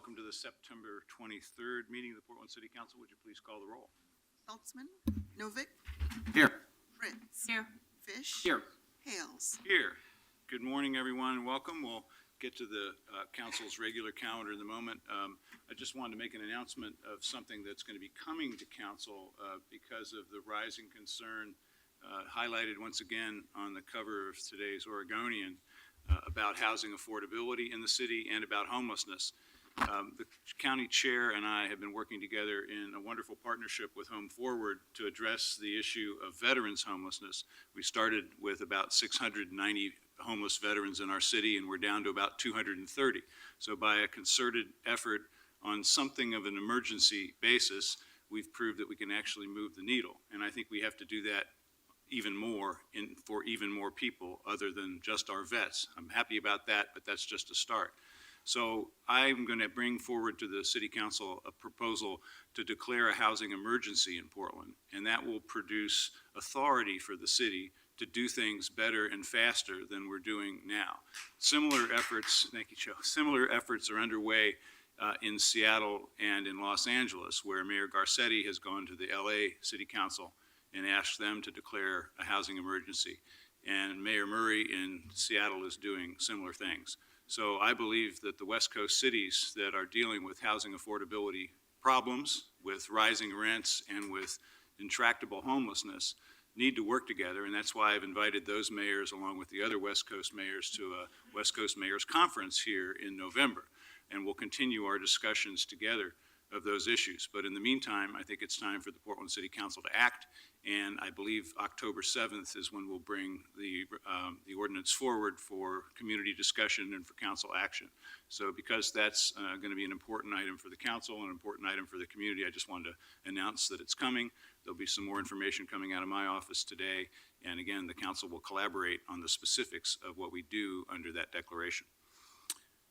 Welcome to the September 23rd meeting of the Portland City Council. Would you please call the roll? Saltzman, Novick, Here. Fritz, Here. Fish, Here. Hales. Here. Good morning, everyone, and welcome. We'll get to the council's regular calendar in the moment, I just wanted to make an announcement of something that's going to be coming to council because of the rising concern highlighted once again on the cover of today's Oregonian about housing affordability in the city and about homelessness. The county chair and I have been working together in a wonderful partnership with Home Forward to address the issue of veterans homelessness. We started with about 690 homeless veterans in our city, and we're down to about 230. So by a concerted effort on something of an emergency basis, we've proved that we can actually move the needle. And I think we have to do that even more for even more people other than just our vets. I'm happy about that, but that's just a start. So I'm going to bring forward to the City Council a proposal to declare a housing emergency in Portland, and that will produce authority for the city to do things better and faster than we're doing now. Similar efforts, thank you, Joe, similar efforts are underway in Seattle and in Los Angeles, where Mayor Garcetti has gone to the LA City Council and asked them to declare a housing emergency. And Mayor Murray in Seattle is doing similar things. So I believe that the West Coast cities that are dealing with housing affordability problems, with rising rents, and with intractable homelessness need to work together, and that's why I've invited those mayors along with the other West Coast mayors to a West Coast Mayors Conference here in November, and we'll continue our discussions together of those issues. But in the meantime, I think it's time for the Portland City Council to act, and I believe October 7th is when we'll bring the ordinance forward for community discussion and for council action. So because that's going to be an important item for the council and an important item for the community, I just wanted to announce that it's coming. There'll be some more information coming out of my office today, and again, the council will collaborate on the specifics of what we do under that declaration.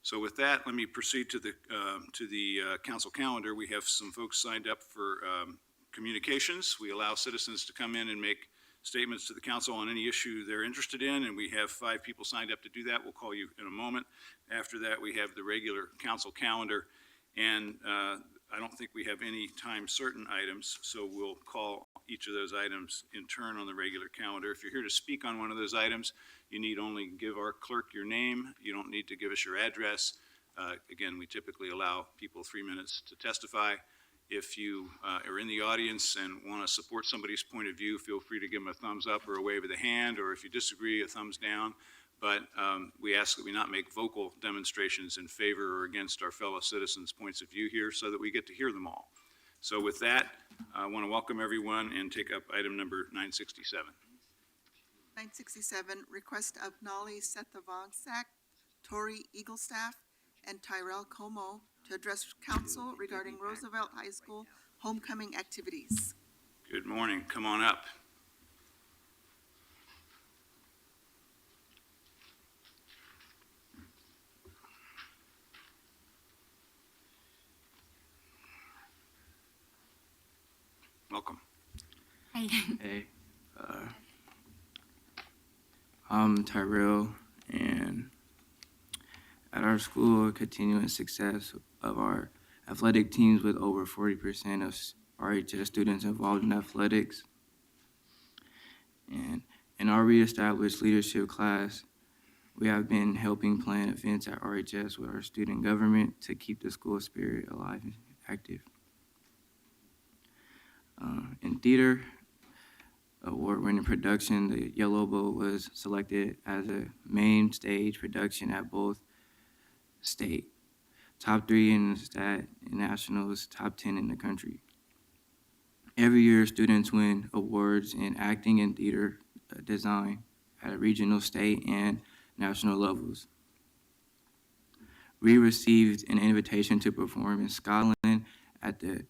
So with that, let me proceed to the council calendar. We have some folks signed up for communications. We allow citizens to come in and make statements to the council on any issue they're interested in, and we have 5 people signed up to do that. We'll call you in a moment. After that, we have the regular council calendar, and I don't think we have any time certain items, so we'll call each of those items in turn on the regular calendar. If you're here to speak on one of those items, you need only give our clerk your name. You don't need to give us your address. Again, we typically allow people 3 minutes to testify. If you are in the audience and want to support somebody's point of view, feel free to give them a thumbs up or a wave of the hand, or if you disagree, a thumbs down. But we ask that we not make vocal demonstrations in favor or against our fellow citizens' points of view here so that we get to hear them all. So with that, I want to welcome everyone and take up item number 967. 967, request of Nolly Sethavongsak, Tori Eaglestaff, and Tyrell Como to address council regarding Roosevelt High School homecoming activities. Good morning. Come on up. Welcome. Hi. Hey, I'm Tyrell, and at our school, continuing success of our athletic teams with over 40% of RHS students involved in athletics. And in our reestablished leadership class, we have been helping plan events at RHS with our student government to keep the school spirit alive and active. In theater, award-winning production, the Yellow Boat was selected as a main stage production at both state, top 3 in the stat, and nationals, top 10 in the country. Every year, students win awards in acting and theater design at regional, state, and national levels. We received an invitation to perform in Scotland at the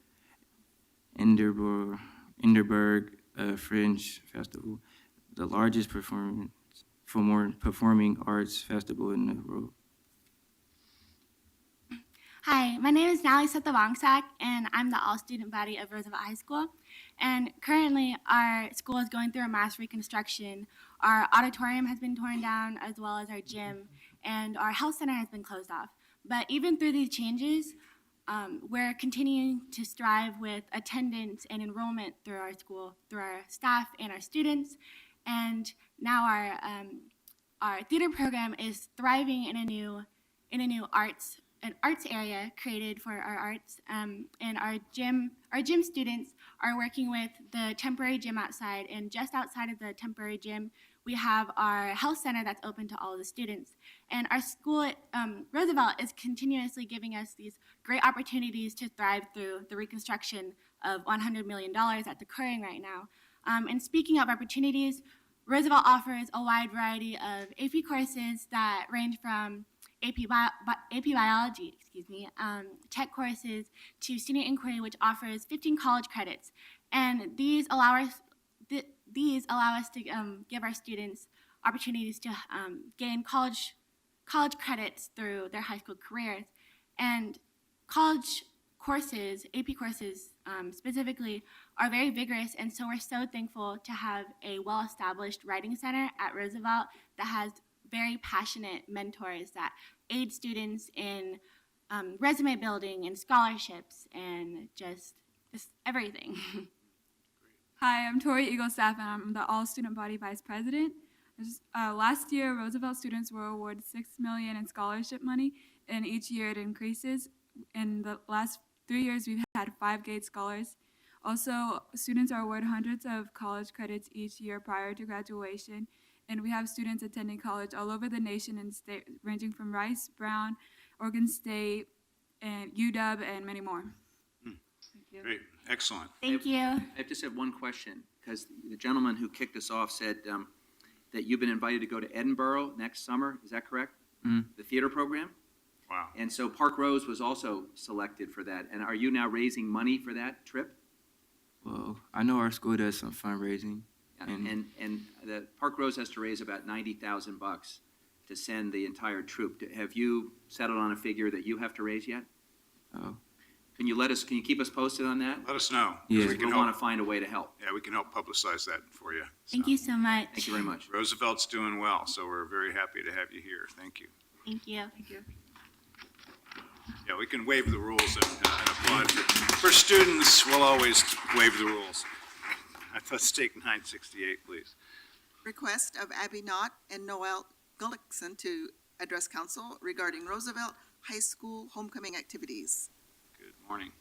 Edinburgh Fringe Festival, the largest performing arts festival in the world. Hi, my name is Nally Sethavongsak, and I'm the all-student body of Roosevelt High School. And currently, our school is going through a mass reconstruction. Our auditorium has been torn down, as well as our gym, and our health center has been closed off. But even through these changes, we're continuing to strive with attendance and enrollment through our school, through our staff and our students. And now our theater program is thriving in a new in a new arts area created for our arts. And our gym students are working with the temporary gym outside, and just outside of the temporary gym, we have our health center that's open to all of the students. And our school at Roosevelt is continuously giving us these great opportunities to thrive through the reconstruction of $100 million that's occurring right now. And speaking of opportunities, Roosevelt offers a wide variety of AP courses that range from AP Biology, tech courses, to Student Inquiry, which offers 15 college credits. And these allow us to give our students opportunities to gain college credits through their high school careers. And college courses, AP courses specifically, are very vigorous, and so we're so thankful to have a well-established writing center at Roosevelt that has very passionate mentors that aid students in resume building and scholarships and just everything. Hi, I'm Tori Eaglestaff, and I'm the All-Student Body Vice President. Last year, Roosevelt students were awarded $6 million in scholarship money, and each year it increases. In the last 3 years, we've had 5 Gates Scholars. Also, students are awarded hundreds of college credits each year prior to graduation, and we have students attending college all over the nation and state, ranging from Rice, Brown, Oregon State, and UW, and many more. Thank you. Great, excellent. Thank you. I just have one question, because the gentleman who kicked us off said that you've been invited to go to Edinburgh next summer. Is that correct? Mhm. The theater program? Wow. And so Park Rose was also selected for that. And are you now raising money for that trip? Well, I know our school does some fundraising. And the Park Rose has to raise about $90,000 to send the entire troop. Have you settled on a figure that you have to raise yet? Oh, Can you keep us posted on that? Let us know. 'Cause Yeah. We can We want help, to find a way to help. yeah, we can help publicize that for you. Thank you so much. Thank you very much. Roosevelt's doing well, so we're very happy to have you here. Thank you. Thank you. Thank you. Yeah, we can waive the rules and applaud. For students, we'll always waive the rules. Let's take 968, please. Request of Abby Knott and Noel Gullickson to address council regarding Roosevelt High School homecoming activities. Good morning.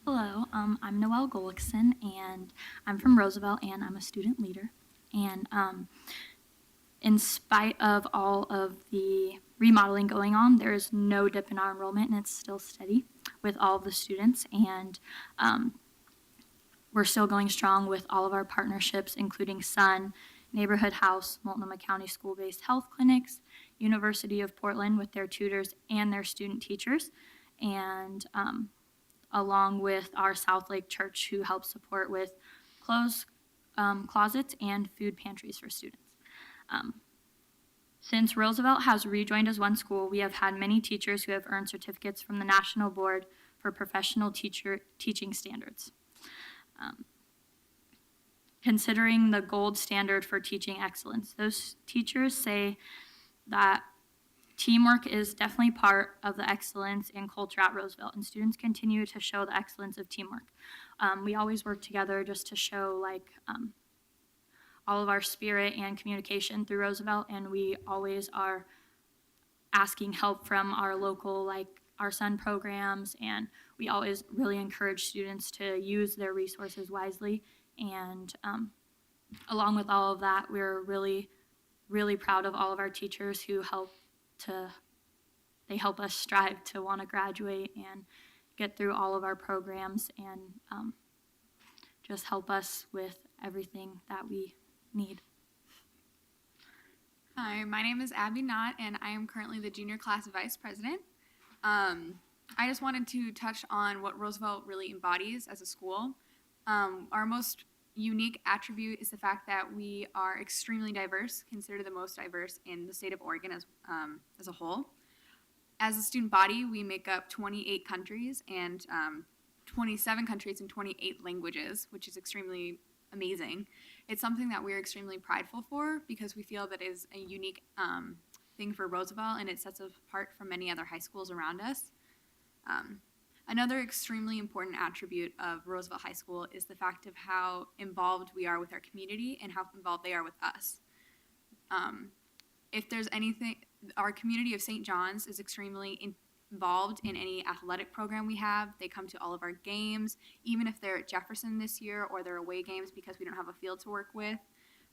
Hello, I'm Noelle Gullickson, and I'm from Roosevelt, and I'm a student leader. And in spite of all of the remodeling going on, there is no dip in our enrollment, and it's still steady with all of the students. And we're still going strong with all of our partnerships, including Sun, Neighborhood House, Multnomah County School-Based Health Clinics, University of Portland with their tutors and their student teachers, and along with our South Lake Church, who helps support with clothes closets and food pantries for students. Since Roosevelt has rejoined as one school, we have had many teachers who have earned certificates from the National Board for Professional Teaching Standards. Considering the gold standard for teaching excellence, those teachers say that teamwork is definitely part of the excellence and culture at Roosevelt, and students continue to show the excellence of teamwork. We always work together just to show all of our spirit and communication through Roosevelt, and we always are asking help from our local, our Sun programs, and we always really encourage students to use their resources wisely. And along with all of that, we're really, really proud of all of our teachers who help us strive to want to graduate and get through all of our programs, and just help us with everything that we need. Hi, my name is Abby Knott, and I am currently the junior class vice president. I just wanted to touch on what Roosevelt really embodies as a school. Our most unique attribute is the fact that we are extremely diverse, considered the most diverse in the state of Oregon as a whole. As a student body, we make up 28 countries and 27 countries and 28 languages, which is extremely amazing. It's something that we're extremely prideful for because we feel that is a unique thing for Roosevelt, and it sets us apart from many other high schools around us. Another extremely important attribute of Roosevelt High School is the fact of how involved we are with our community and how involved they are with us. If there's anything, our community of St. John's is extremely involved in any athletic program we have. They come to all of our games, even if they're at Jefferson this year or they're away games because we don't have a field to work with.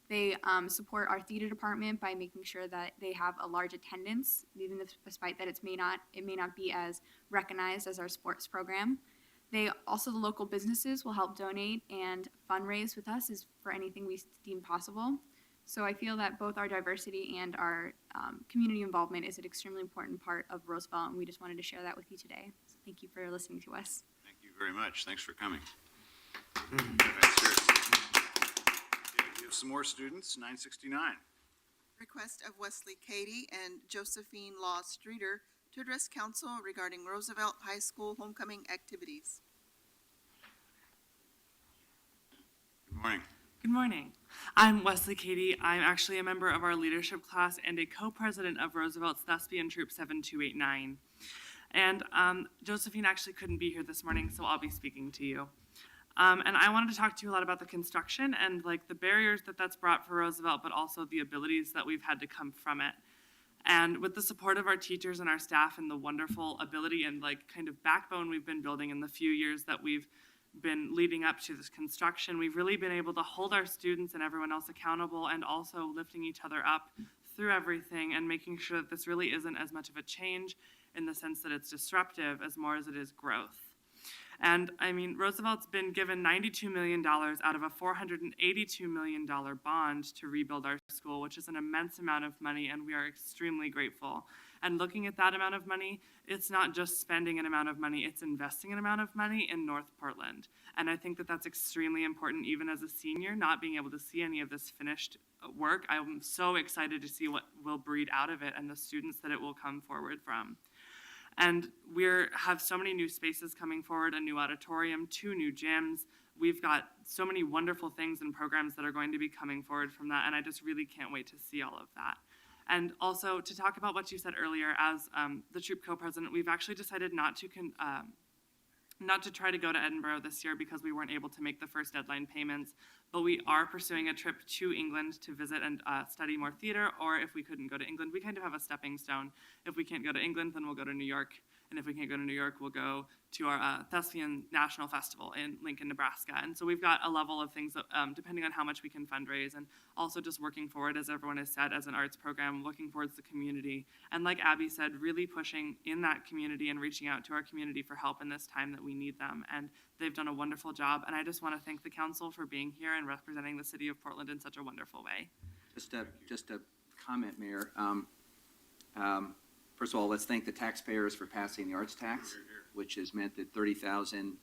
They support our theater department by making sure that they have a large attendance, even if, despite that it may not be as recognized as our sports program. The local businesses will help donate and fundraise with us for anything we deem possible. So I feel that both our diversity and our community involvement is an extremely important part of Roosevelt, and we just wanted to share that with you today. So thank you for listening to us. Thank you very much. Thanks for coming. Thanks, sir. Okay, we have some more students, 969. Request of Wesley Cady and Josephine Law Streeter to address council regarding Roosevelt High School homecoming activities. Good morning. Good morning. I'm Wesley Cady. I'm actually a member of our leadership class and a co-president of Roosevelt's Thespian Troop 7289. And Josephine actually couldn't be here this morning, so I'll be speaking to you. And I wanted to talk to you a lot about the construction and like the barriers that that's brought for Roosevelt, but also the abilities that we've had to come from it. And with the support of our teachers and our staff and the wonderful ability and like kind of backbone we've been building in the few years that we've been leading up to this construction, we've really been able to hold our students and everyone else accountable and also lifting each other up through everything and making sure that this really isn't as much of a change in the sense that it's disruptive as more as it is growth. And I mean, Roosevelt's been given $92 million out of a $482 million bond to rebuild our school, which is an immense amount of money, and we are extremely grateful. And looking at that amount of money, it's not just spending an amount of money, it's investing an amount of money in North Portland. And I think that that's extremely important, even as a senior, not being able to see any of this finished work. I'm so excited to see what will breed out of it and the students that it will come forward from. And we have so many new spaces coming forward, a new auditorium, 2 new gyms. We've got so many wonderful things and programs that are going to be coming forward from that, and I just really can't wait to see all of that. And also to talk about what you said earlier, as the troop co-president, we've actually decided not to try to go to Edinburgh this year because we weren't able to make the first deadline payments, but we are pursuing a trip to England to visit and study more theater, or if we couldn't go to England, we kind of have a stepping stone. If we can't go to England, then we'll go to New York, and if we can't go to New York, we'll go to our Thespian National Festival in Lincoln, Nebraska. And so we've got a level of things that, depending on how much we can fundraise, and also just working forward, as everyone has said, as an arts program, looking towards the community. And like Abby said, really pushing in that community and reaching out to our community for help in this time that we need them. And they've done a wonderful job. And I just want to thank the council for being here and representing the city of Portland in such a wonderful way. Just a comment, Mayor. First of all, let's thank the taxpayers for passing the arts tax, which has meant that 30,000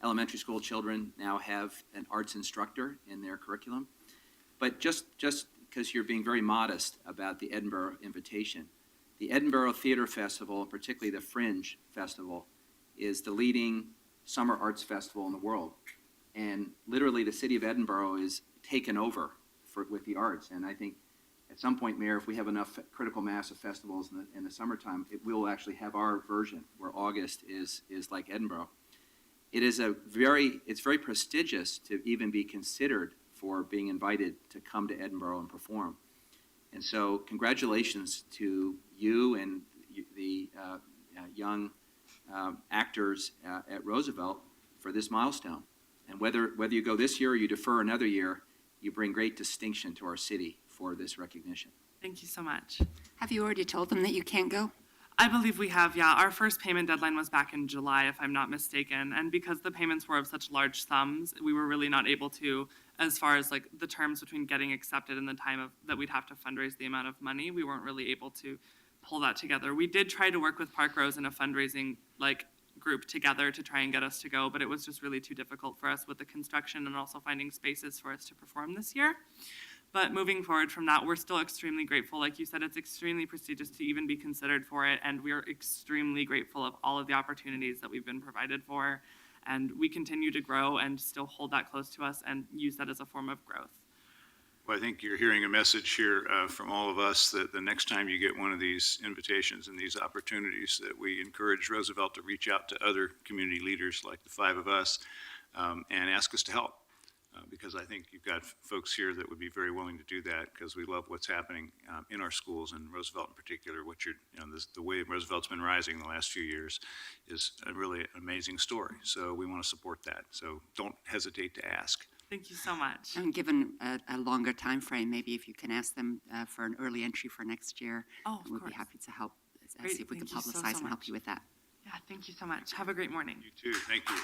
elementary school children now have an arts instructor in their curriculum. But just because you're being very modest about the Edinburgh invitation, the Edinburgh Theater Festival, particularly the Fringe Festival, is the leading summer arts festival in the world. And literally the city of Edinburgh is taken over with the arts. And I think at some point, Mayor, if we have enough critical mass of festivals in the summertime, it will actually have our version where August is like Edinburgh. It's very prestigious to even be considered for being invited to come to Edinburgh and perform. And so congratulations to you and the young actors at Roosevelt for this milestone. And whether you go this year or you defer another year, you bring great distinction to our city for this recognition. Thank you so much. Have you already told them that you can't go? I believe we have, yeah. Our first payment deadline was back in July, if I'm not mistaken. And because the payments were of such large sums, we were really not able to, as far as like the terms between getting accepted and the time that we'd have to fundraise the amount of money, we weren't really able to pull that together. We did try to work with Park Rose in a fundraising group together to try and get us to go, but it was just really too difficult for us with the construction and also finding spaces for us to perform this year. But moving forward from that, we're still extremely grateful. Like you said, it's extremely prestigious to even be considered for it, and we are extremely grateful of all of the opportunities that we've been provided for. And we continue to grow and still hold that close to us and use that as a form of growth. Well, I think you're hearing a message here from all of us that the next time you get one of these invitations and these opportunities, that we encourage Roosevelt to reach out to other community leaders like the five of us and ask us to help. Because I think you've got folks here that would be very willing to do that, because we love what's happening in our schools, and Roosevelt in particular. The way Roosevelt's been rising in the last few years is a really amazing story. So we want to support that. So don't hesitate to ask. Thank you so much. And given a longer time frame, maybe if you can ask them for an early entry for next year, Oh, of we'd be course. happy to help, Great, see if we can thank you so, publicize so and help much. you with that. Yeah, thank you so much. Have a great morning. You too. Thank you.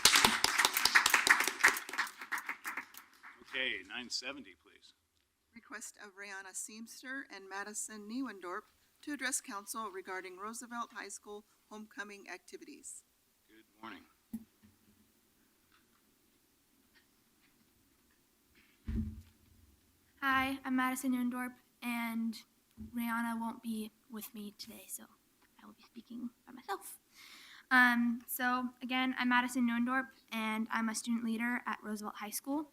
Okay, 970, please. Request of Brianna Seamster and Madison Neuendorf to address council regarding Roosevelt High School homecoming activities. Good morning. Hi, I'm Madison Newendorp, and Rihanna won't be with me today, so I will be speaking by myself. So again, I'm Madison Newendorp, and I'm a student leader at Roosevelt High School.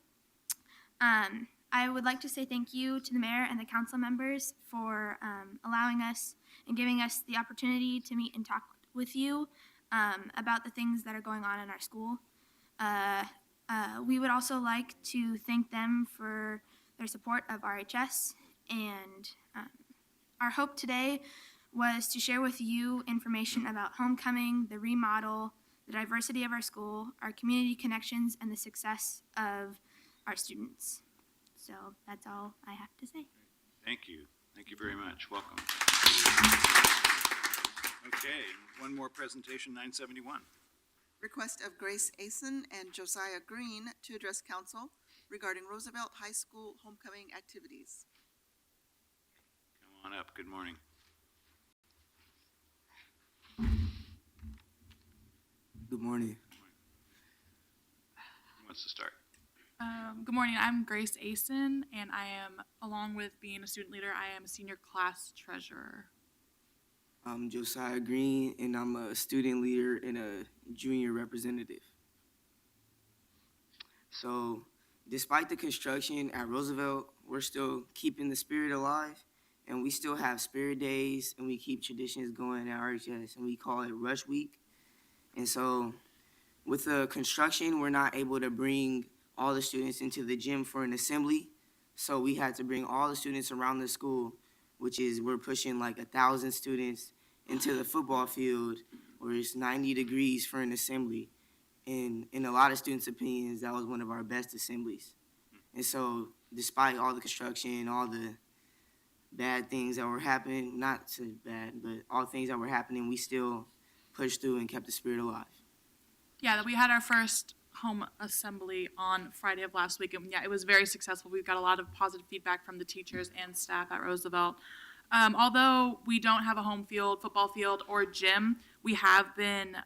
I would like to say thank you to the mayor and the council members for allowing us and giving us the opportunity to meet and talk with you about the things that are going on in our school. We would also like to thank them for their support of RHS, and our hope today was to share with you information about homecoming, the remodel, the diversity of our school, our community connections, and the success of our students. So that's all I have to say. Thank you. Thank you very much. Welcome. Okay, one more presentation, 971. Request of Grace Asen and Josiah Green to address council regarding Roosevelt High School homecoming activities. Come on up. Good morning. Good morning. Who wants to start? Good morning. I'm Grace Asen, and I am, along with being a student leader, I am a senior class treasurer. I'm Josiah Green, and I'm a student leader and a junior representative. So, despite the construction at Roosevelt, we're still keeping the spirit alive, and we still have spirit days, and we keep traditions going at RHS, and we call it Rush Week. And so, with the construction, we're not able to bring all the students into the gym for an assembly, so we had to bring all the students around the school, which is we're pushing like 1,000 students into the football field where it's 90 degrees for an assembly. And in a lot of students' opinions, that was one of our best assemblies. And so despite all the construction, all the bad things that were happening, not so bad, but all things that were happening, we still pushed through and kept the spirit alive. Yeah, that we had our first home assembly on Friday of last week, and yeah, it was very successful. We've got a lot of positive feedback from the teachers and staff at Roosevelt. Although we don't have a home field, football field, or gym, we have been,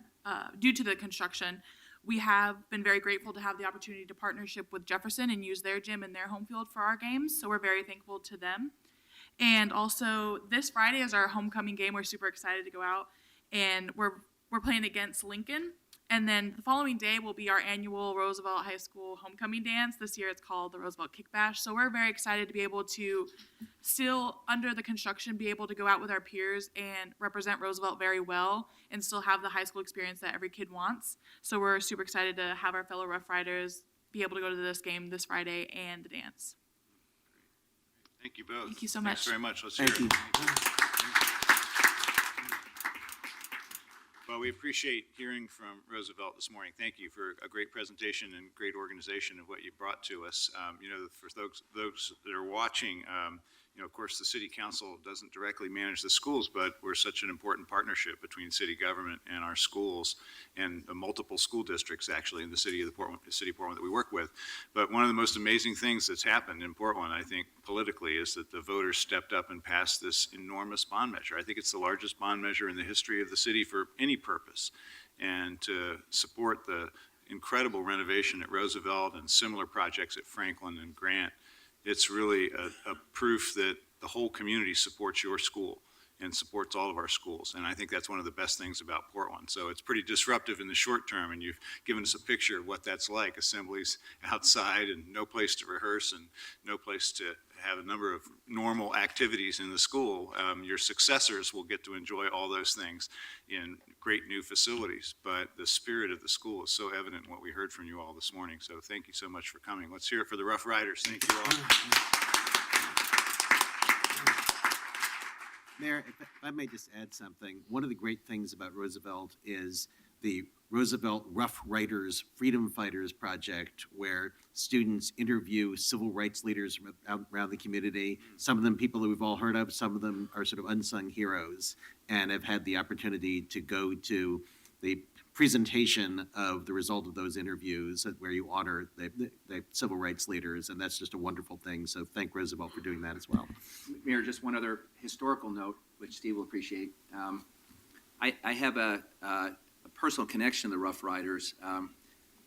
due to the construction, we have been very grateful to have the opportunity to partnership with Jefferson and use their gym and their home field for our games, so we're very thankful to them. And also, this Friday is our homecoming game. We're super excited to go out, and we're playing against Lincoln. And then the following day will be our annual Roosevelt High School homecoming dance. This year it's called the Roosevelt Kick Bash. So we're very excited to be able to still, under the construction, be able to go out with our peers and represent Roosevelt very well and still have the high school experience that every kid wants. So we're super excited to have our fellow Rough Riders be able to go to this game this Friday and the dance. Thank you both. Thank you so Thanks much. very much. Let's hear Thank it. you. Well, we appreciate hearing from Roosevelt this morning. Thank you for a great presentation and great organization of what you brought to us. For those that are watching, of course, the city council doesn't directly manage the schools, but we're such an important partnership between city government and our schools and multiple school districts, actually, in the city of Portland that we work with. But one of the most amazing things that's happened in Portland, I think, politically, is that the voters stepped up and passed this enormous bond measure. I think it's the largest bond measure in the history of the city for any purpose. And to support the incredible renovation at Roosevelt and similar projects at Franklin and Grant, it's really a proof that the whole community supports your school. and supports all of our schools. And I think that's one of the best things about Portland. So it's pretty disruptive in the short term, and you've given us a picture of what that's like, assemblies outside and no place to rehearse and no place to have a number of normal activities in the school. Your successors will get to enjoy all those things in great new facilities, but the spirit of the school is so evident in what we heard from you all this morning. So thank you so much for coming. Let's hear it for the Rough Riders. Thank you all. Mayor, if I may just add something, one of the great things about Roosevelt is the Roosevelt Rough Riders Freedom Fighters Project, where students interview civil rights leaders around the community. Some of them people that we've all heard of, some of them are sort of unsung heroes, and have had the opportunity to go to the presentation of the result of those interviews where you honor the civil rights leaders, and that's just a wonderful thing. So thank Roosevelt for doing that as well. Mayor, just one other historical note, which Steve will appreciate. I have a personal connection to the Rough Riders.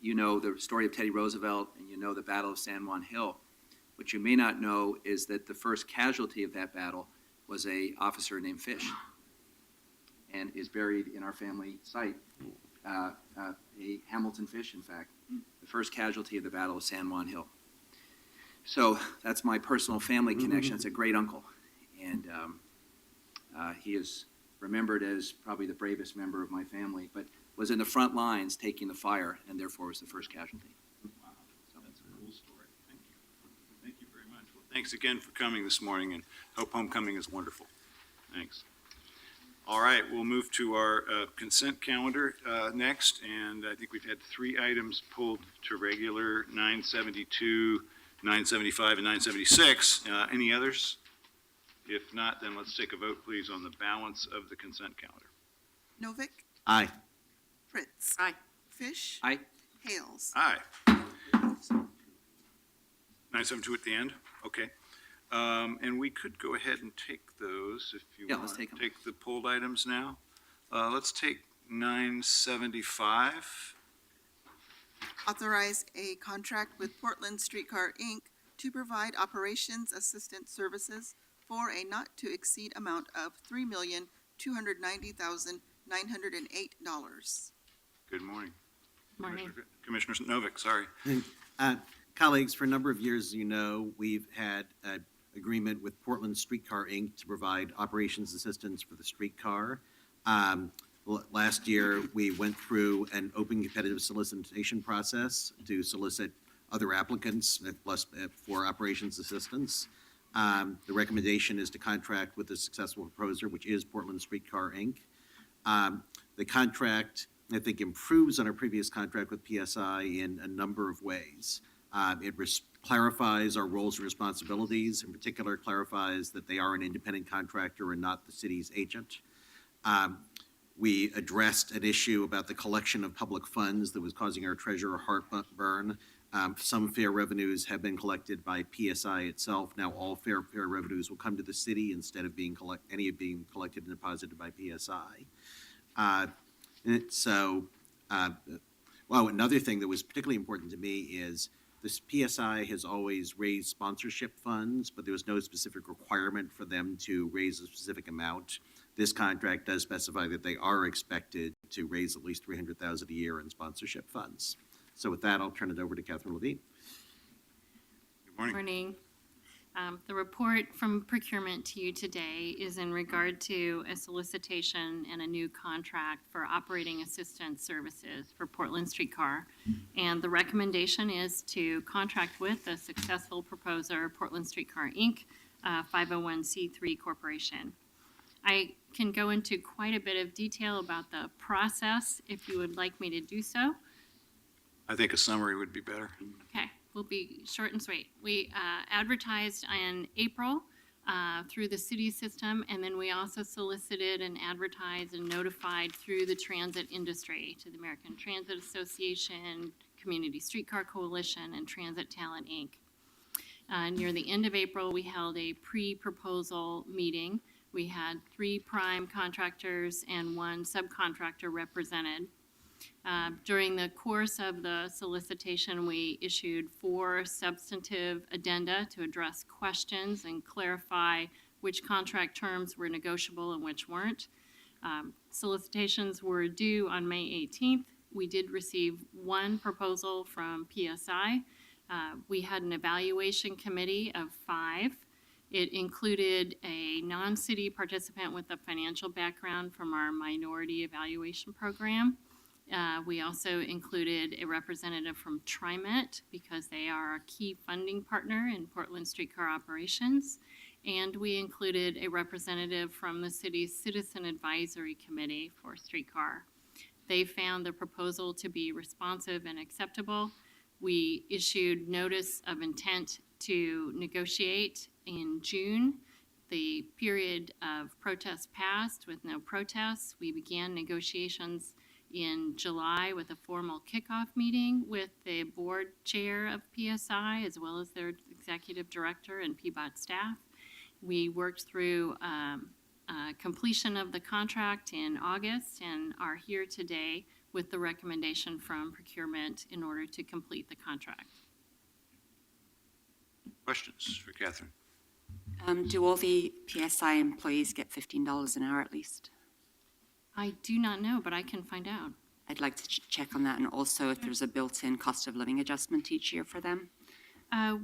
You know the story of Teddy Roosevelt, and you know the Battle of San Juan Hill. What you may not know is that the first casualty of that battle was an officer named Fish, and is buried in our family site. A Hamilton Fish, in fact, the first casualty of the Battle of San Juan Hill. So that's my personal family connection. It's a great uncle, and he is remembered as probably the bravest member of my family, but was in the front lines taking the fire, and therefore was the first casualty. Wow, that's a cool story. Thank you. Thank you very much. Well, thanks again for coming this morning, and hope homecoming is wonderful. Thanks. All right, we'll move to our consent calendar next, and I think we've had 3 items pulled to regular, 972, 975, and 976. Any others? If not, then let's take a vote, please, on the balance of the consent calendar. Novick, Aye. Fritz. Aye. Fish. Aye. Hales. Aye. 972 at the end? Okay. And we could go ahead and take those if you want. Let's take them. Take the pulled items now. Let's take 975. Authorize a contract with Portland Streetcar, Inc. to provide operations assistance services for a not-to-exceed amount of $3,290,908. Good morning. Morning. Commissioner Novick, sorry. Colleagues, for a number of years, as you know, we've had an agreement with Portland Streetcar, Inc. to provide operations assistance for the streetcar. Last year, we went through an open competitive solicitation process to solicit other applicants for operations assistance. The recommendation is to contract with a successful proposer, which is Portland Streetcar, Inc. The contract, I think, improves on our previous contract with PSI in a number of ways. It clarifies our roles and responsibilities. In particular, clarifies that they are an independent contractor and not the city's agent. We addressed an issue about the collection of public funds that was causing our treasurer heartburn. Some fair revenues have been collected by PSI itself. Now all fair revenues will come to the city instead of being collected and deposited by PSI. Another thing that was particularly important to me is this PSI has always raised sponsorship funds, but there was no specific requirement for them to raise a specific amount. This contract does specify that they are expected to raise at least $300,000 a year in sponsorship funds. So with that, I'll turn it over to Catherine Levine. Good morning. Morning. The report from procurement to you today is in regard to a solicitation and a new contract for operating assistance services for Portland Streetcar. And the recommendation is to contract with a successful proposer, Portland Streetcar, Inc., 501c3 corporation. I can go into quite a bit of detail about the process if you would like me to do so. I think a summary would be better. Okay, we'll be short and sweet. We advertised in April through the city system, and then we also solicited and advertised and notified through the transit industry to the American Transit Association, Community Streetcar Coalition, and Transit Talent, Inc. Near the end of April, we held a pre-proposal meeting. We had 3 prime contractors and 1 subcontractor represented. During the course of the solicitation, we issued 4 substantive addenda to address questions and clarify which contract terms were negotiable and which weren't. Solicitations were due on May 18th. We did receive one proposal from PSI. We had an evaluation committee of 5. It included a non-city participant with a financial background from our minority evaluation program. We also included a representative from TriMet because they are a key funding partner in Portland streetcar operations. And we included a representative from the city's Citizen Advisory Committee for streetcar. They found the proposal to be responsive and acceptable. We issued notice of intent to negotiate in June. The period of protest passed with no protests. We began negotiations in July with a formal kickoff meeting with the board chair of PSI as well as their executive director and PBOT staff. We worked through completion of the contract in August and are here today with the recommendation from procurement in order to complete the contract. Questions for Catherine? Do all the PSI employees get $15 an hour at least? I do not know, but I can find out. I'd like to check on that, and also if there's a built-in cost of living adjustment each year for them.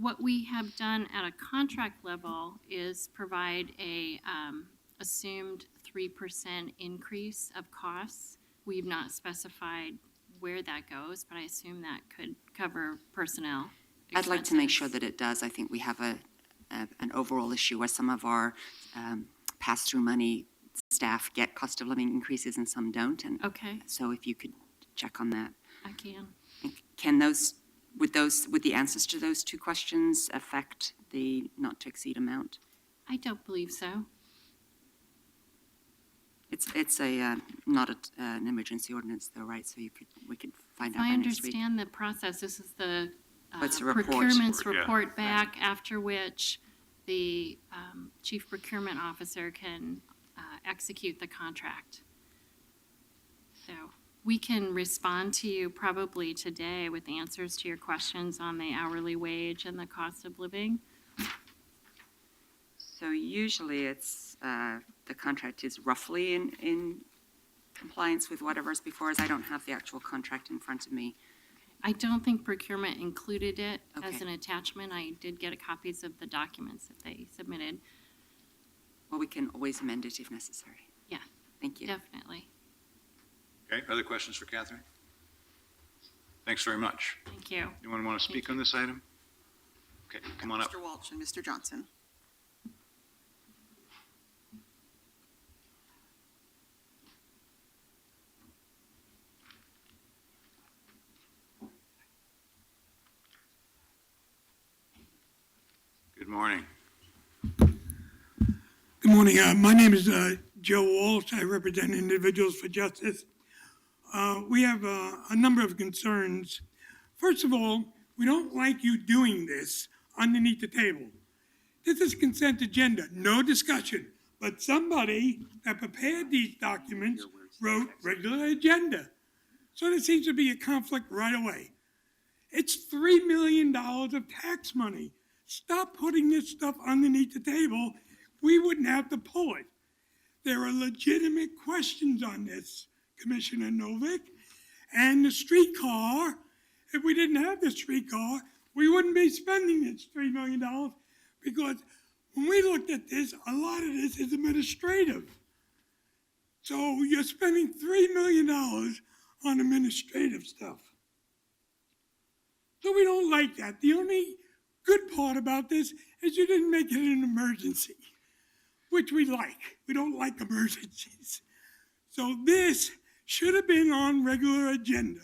What we have done at a contract level is provide a assumed 3% increase of costs. We've not specified where that goes, but I assume that could cover personnel expenses. I'd like to make sure that it does. I think we have an overall issue where some of our pass-through money staff get cost of living increases and some don't. And Okay, so if you could check on that. I can. Can would the answers to those 2 questions affect the not to exceed amount? I don't believe so. It's a not an emergency ordinance though, right? So we could find If out I by next week. understand the process, this is the What's the report? procurement's Yeah. report back, after which the chief procurement officer can execute the contract. So we can respond to you probably today with answers to your questions on the hourly wage and the cost of living. So usually it's, the contract is roughly in compliance with whatever's before us. I don't have the actual contract in front of me. I don't think procurement included it as Okay. an attachment. I did get copies of the documents that they submitted. Well, we can always amend it if necessary. Yeah. Thank you. Definitely. Okay, other questions for Catherine? Thanks very much. Thank you. Anyone want to speak on this item? Okay, come on up. Mr. Walsh and Mr. Johnson. Good morning. Good morning. My name is Joe Walsh. I represent Individuals for Justice. We have a number of concerns. First of all, we don't like you doing this underneath the table. This is consent agenda, no discussion. But somebody that prepared these documents wrote regular agenda. So there seems to be a conflict right away. It's $3 million of tax money. Stop putting this stuff underneath the table. We wouldn't have to pull it. There are legitimate questions on this, Commissioner Novick. And the streetcar, if we didn't have the streetcar, we wouldn't be spending this $3 million because when we looked at this, a lot of this is administrative. So you're spending $3 million on administrative stuff. So we don't like that. The only good part about this is you didn't make it an emergency, which we like. We don't like emergencies. So this should have been on regular agenda.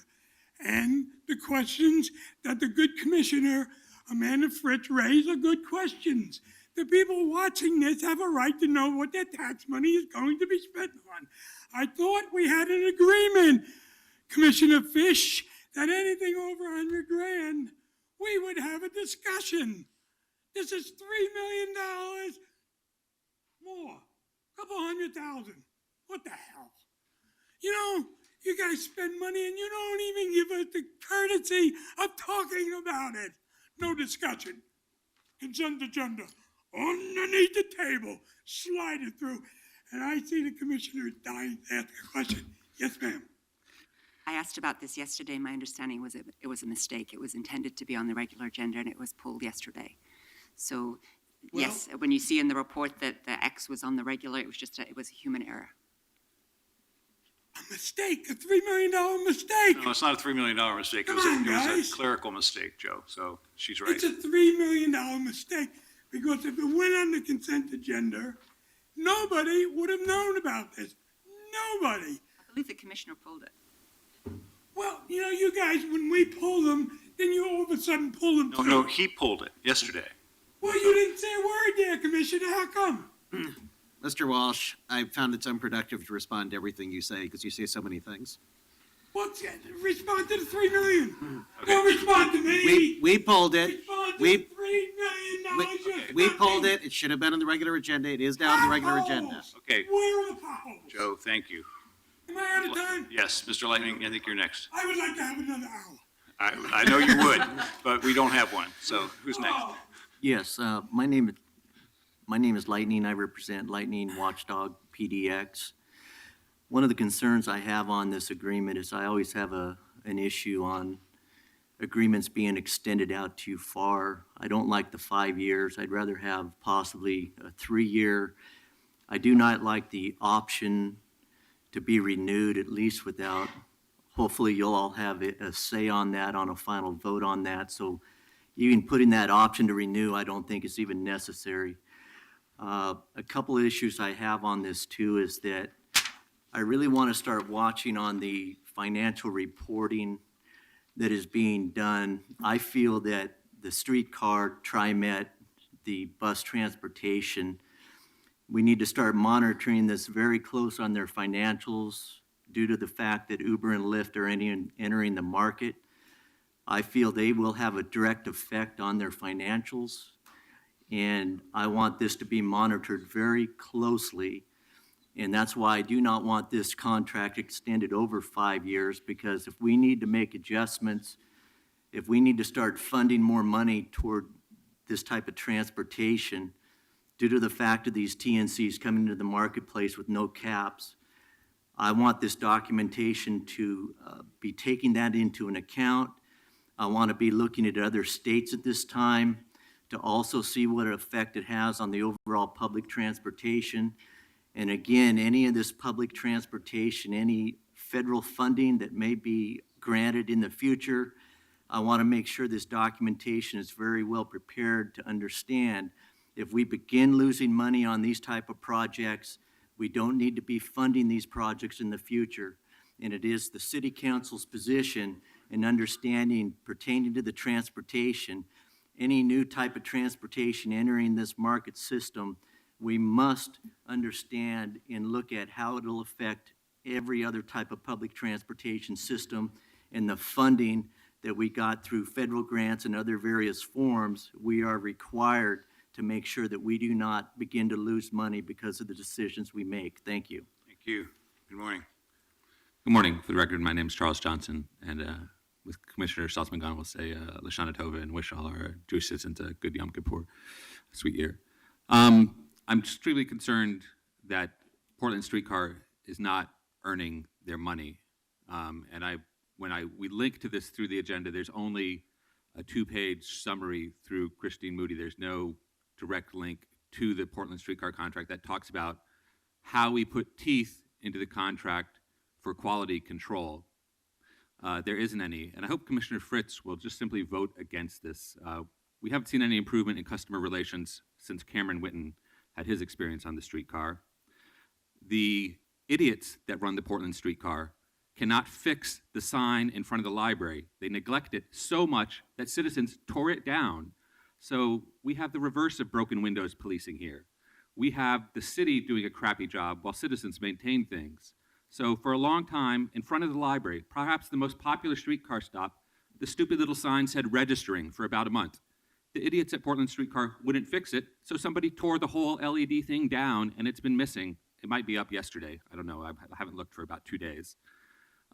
And the questions that the good commissioner, Amanda Fritz, raised are good questions. The people watching this have a right to know what their tax money is going to be spent on. I thought we had an agreement, Commissioner Fish, that anything over $100,000, we would have a discussion. This is $3 million more, a couple $100,000. What the hell? You know, you guys spend money and you don't even give us the courtesy of talking about it. No discussion. Consent agenda. underneath the table, slide it through. And I see the commissioner dying to ask a question. Yes, ma'am. I asked about this yesterday. My understanding was it was a mistake. It was intended to be on the regular agenda, and it was pulled yesterday. So, yes, when you see in the report that the X was on the regular, it was a human error. A mistake, a $3 million mistake. No, it's not a $3 million mistake. It was Come on, it was guys. a clerical mistake, Joe, so she's right. It's a $3 million mistake because if it went on the consent agenda, nobody would have known about this. Nobody. I believe the commissioner pulled it. Well, you know, you guys, when we pull them, then you all of a sudden pull them No, too. no, he pulled it yesterday. Well, you didn't say a word there, Commissioner. How come? Mr. Walsh, I found it's unproductive to respond to everything you say because you say so many things. What's it? Respond to the $3 million. Okay. Don't respond to me. We pulled it. Respond to We- the $3 million. you're We spending. pulled it. It should have been on the regular agenda. It is now on the regular agenda. Potholes. Okay, Where are the potholes? Joe, thank you. Am I out of time? Yes, Mr. Lightning, I think you're next. I would like to have another hour. I know you would, but we don't have one, so who's next? Oh, Yes, my name is Lightning. I represent Lightning Watchdog PDX. One of the concerns I have on this agreement is I always have an issue on agreements being extended out too far. I don't like the 5 years. I'd rather have possibly a 3-year. I do not like the option to be renewed, at least without, hopefully you'll all have a say on that, on a final vote on that. So even putting that option to renew, I don't think is even necessary. A couple of issues I have on this too is that I really want to start watching on the financial reporting that is being done. I feel that the streetcar, TriMet, the bus transportation, we need to start monitoring this very close on their financials due to the fact that Uber and Lyft are entering the market. I feel they will have a direct effect on their financials, and I want this to be monitored very closely. And that's why I do not want this contract extended over 5 years, because if we need to make adjustments, if we need to start funding more money toward this type of transportation, due to the fact of these TNCs coming into the marketplace with no caps, I want this documentation to be taking that into an account. I want to be looking at other states at this time to also see what effect it has on the overall public transportation. And again, any of this public transportation, any federal funding that may be granted in the future, I want to make sure this documentation is very well prepared to understand if we begin losing money on these type of projects, we don't need to be funding these projects in the future. And it is the city council's position in understanding pertaining to the transportation, any new type of transportation entering this market system, we must understand and look at how it'll affect every other type of public transportation system, and the funding that we got through federal grants and other various forms. We are required to make sure that we do not begin to lose money because of the decisions we make. Thank you. Thank you. Good morning. Good morning. For the record, my name is Charles Johnson, and with Commissioner Saltzman-Gon, we'll say Lashana Tova and wish all our Jewish citizens a good Yom Kippur, sweet year. I'm extremely concerned that Portland Streetcar is not earning their money. We link to this through the agenda, there's only a 2-page summary through Christine Moody. There's no direct link to the Portland Streetcar contract that talks about how we put teeth into the contract for quality control. There isn't any, and I hope Commissioner Fritz will just simply vote against this. We haven't seen any improvement in customer relations since Cameron Whitten had his experience on the streetcar. The idiots that run the Portland Streetcar cannot fix the sign in front of the library. They neglect it so much that citizens tore it down. So we have the reverse of broken windows policing here. We have the city doing a crappy job while citizens maintain things. So for a long time, in front of the library, perhaps the most popular streetcar stop, the stupid little sign said registering for about a month. The idiots at Portland Streetcar wouldn't fix it, so somebody tore the whole LED thing down, and it's been missing. It might be up yesterday. I don't know. I haven't looked for about 2 days.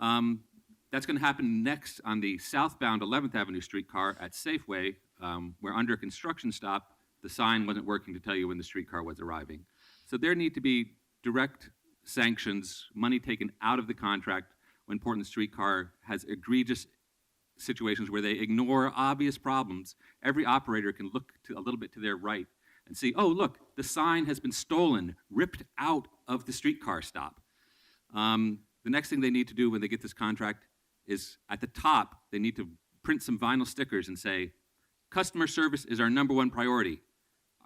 That's going to happen next on the southbound 11th Avenue streetcar at Safeway. Where under a construction stop, the sign wasn't working to tell you when the streetcar was arriving. So there need to be direct sanctions, money taken out of the contract when Portland Streetcar has egregious situations where they ignore obvious problems. Every operator can look a little bit to their right and see, oh, look, the sign has been stolen, ripped out of the streetcar stop. The next thing they need to do when they get this contract is at the top, they need to print some vinyl stickers and say, customer service is our number one priority.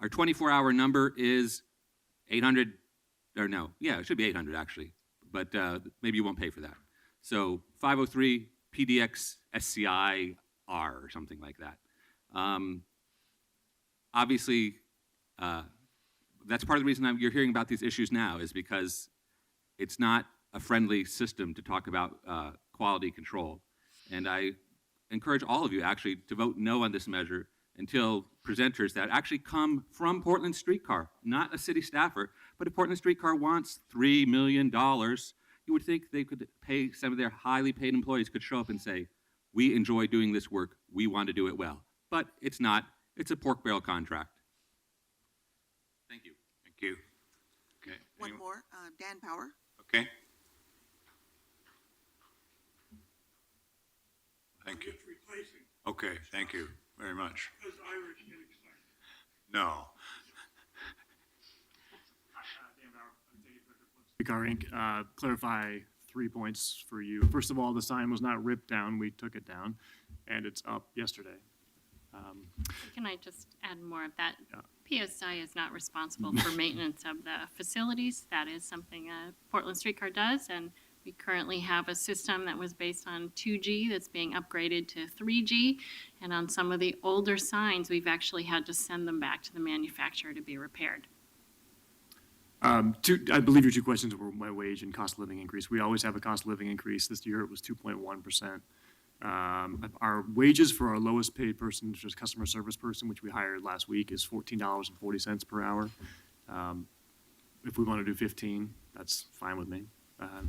Our 24-hour number is 800, or no, yeah, it should be 800 actually, but maybe you won't pay for that. So 503 PDX SCI R or something like that. Obviously, that's part of the reason you're hearing about these issues now is because it's not a friendly system to talk about quality control. And I encourage all of you actually to vote no on this measure until presenters that actually come from Portland Streetcar, not a city staffer, but if Portland Streetcar wants $3 million, you would think they could pay some of their highly paid employees could show up and say, we enjoy doing this work, we want to do it well. But it's not, it's a pork barrel contract. Thank you. Thank you. Okay. One more, Dan Power. Okay. Thank you. Okay, thank you very much. No. Streetcar Inc. Clarify 3 points for you. First of all, the sign was not ripped down. We took it down, and it's up yesterday. Can I just add more of that? Yeah. PSI is not responsible for maintenance of the facilities. That is something Portland Streetcar does, and we currently have a system that was based on 2G that's being upgraded to 3G, and on some of the older signs, we've actually had to send them back to the manufacturer to be repaired. I believe your two questions were my wage and cost of living increase. We always have a cost of living increase. This year it was 2.1%. Our wages for our lowest paid person, which is customer service person, which we hired last week, is $14.40 per hour. If we want to do 15, that's fine with me.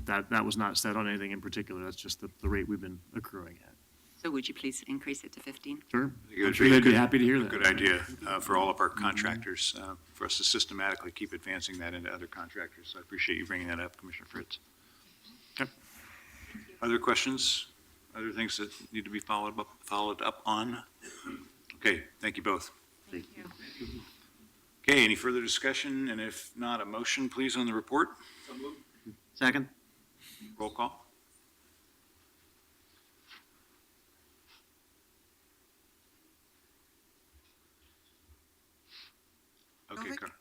That was not set on anything in particular. That's just the rate we've been accruing at. So would you please increase it to 15? Sure. I'm sure they'd be happy to hear that. Good idea for all of our contractors, for us to systematically keep advancing that into other contractors. So I appreciate you bringing that up, Commissioner Fritz. Okay. Other questions? Other things that need to be followed up on? Okay, thank you both. Thank you. Okay, any further discussion? And if not, a motion, please, on the report? Second? Roll call. Okay, Novak? Carl.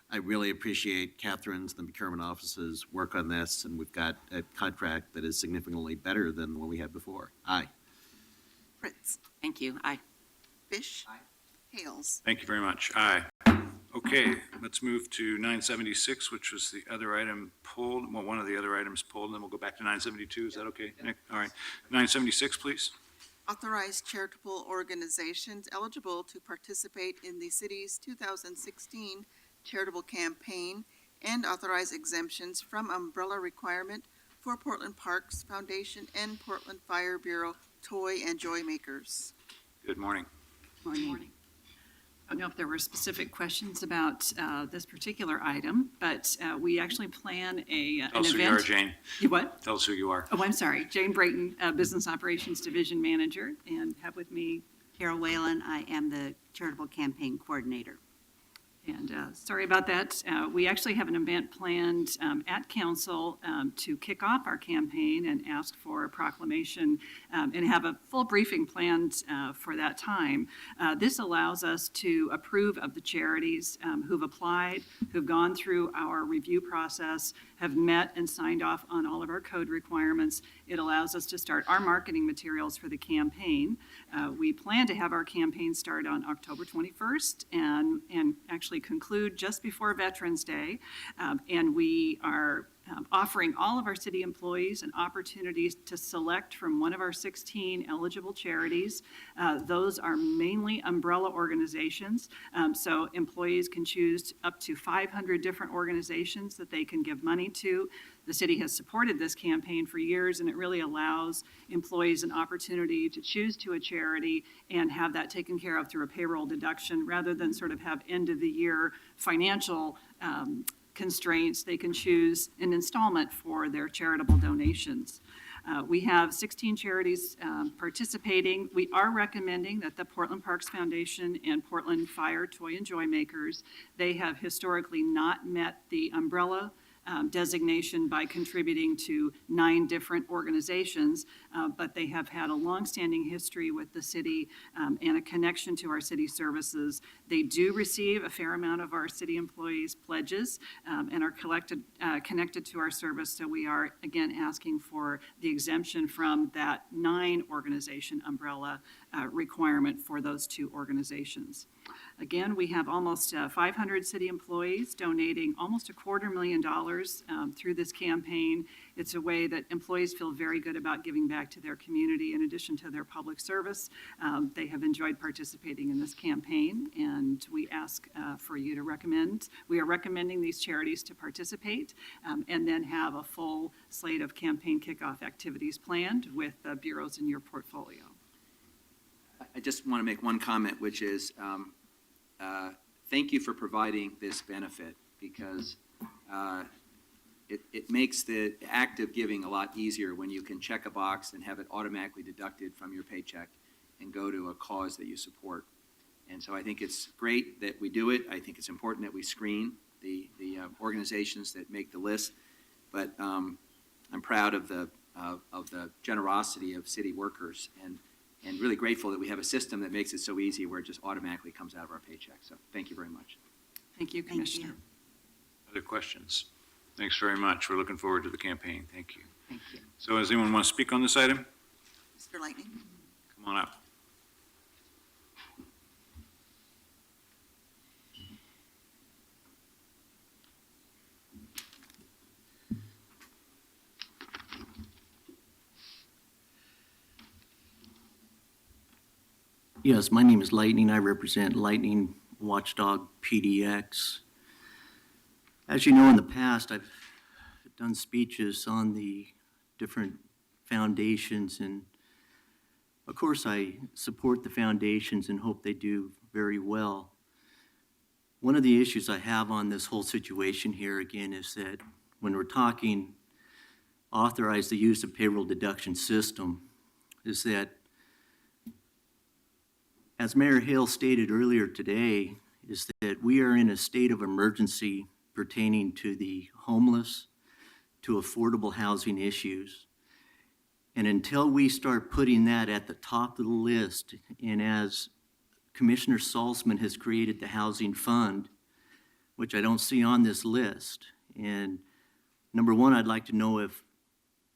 I really appreciate Catherine's, the procurement office's work on this, and we've got a contract that is significantly better than the one we had before. Aye. Fritz. Thank you. Aye. Fish. Aye. Hales. Thank you very much. Aye. Okay, let's move to 976, which was the other item pulled, well, one of the other items pulled, and then we'll go back to 972. Is that okay, Nick? All right. 976, please. Authorize charitable organizations eligible to participate in the city's 2016 charitable campaign and authorize exemptions from umbrella requirement for Portland Parks Foundation and Portland Fire Bureau toy and joy makers. Good morning. Morning. I don't know if there were specific questions about this particular item, but we actually plan an event. Tell us who you are, Jane. You what? Tell us who you are. Oh, I'm sorry. Jane Brayton, Business Operations Division Manager, and have with me Carol Whalen. I am the Charitable Campaign Coordinator. And sorry about that. We actually have an event planned at council to kick off our campaign and ask for a proclamation and have a full briefing planned for that time. This allows us to approve of the charities who've applied, who've gone through our review process, have met and signed off on all of our code requirements. It allows us to start our marketing materials for the campaign. We plan to have our campaign start on October 21st and actually conclude just before Veterans Day. And we are offering all of our city employees an opportunity to select from one of our 16 eligible charities. Those are mainly umbrella organizations, so employees can choose up to 500 different organizations that they can give money to. The city has supported this campaign for years, and it really allows employees an opportunity to choose to a charity and have that taken care of through a payroll deduction rather than sort of have end-of-the-year financial constraints. They can choose an installment for their charitable donations. We have 16 charities participating. We are recommending that the Portland Parks Foundation and Portland Fire Toy and Joy Makers, they have historically not met the umbrella designation by contributing to 9 different organizations, but they have had a longstanding history with the city and a connection to our city services. They do receive a fair amount of our city employees' pledges and are connected to our service, so we are, again, asking for the exemption from that 9 organization umbrella requirement for those 2 organizations. Again, we have almost 500 city employees donating almost $250,000 through this campaign. It's a way that employees feel very good about giving back to their community in addition to their public service. They have enjoyed participating in this campaign, and we ask for you to recommend. We are recommending these charities to participate and then have a full slate of campaign kickoff activities planned with bureaus in your portfolio. I just want to make one comment, which is thank you for providing this benefit, because it makes the act of giving a lot easier when you can check a box and have it automatically deducted from your paycheck and go to a cause that you support. And so I think it's great that we do it. I think it's important that we screen the organizations that make the list. But I'm proud of the generosity of city workers, and really grateful that we have a system that makes it so easy where it just automatically comes out of our paycheck. So thank you very much. Thank you, Commissioner. Other questions? Thanks very much. We're looking forward to the campaign. Thank you. Thank you. So does anyone want to speak on this item? Mr. Lightning? Come on up. Yes, my name is Lightning. I represent Lightning Watchdog PDX. As you know, in the past, I've done speeches on the different foundations, and of course, I support the foundations and hope they do very well. One of the issues I have on this whole situation here, again, is that when we're talking authorize the use of payroll deduction system, is that as Mayor Hale stated earlier today, is that we are in a state of emergency pertaining to the homeless, to affordable housing issues. And until we start putting that at the top of the list, and as Commissioner Salzman has created the housing fund, which I don't see on this list, and number one, I'd like to know if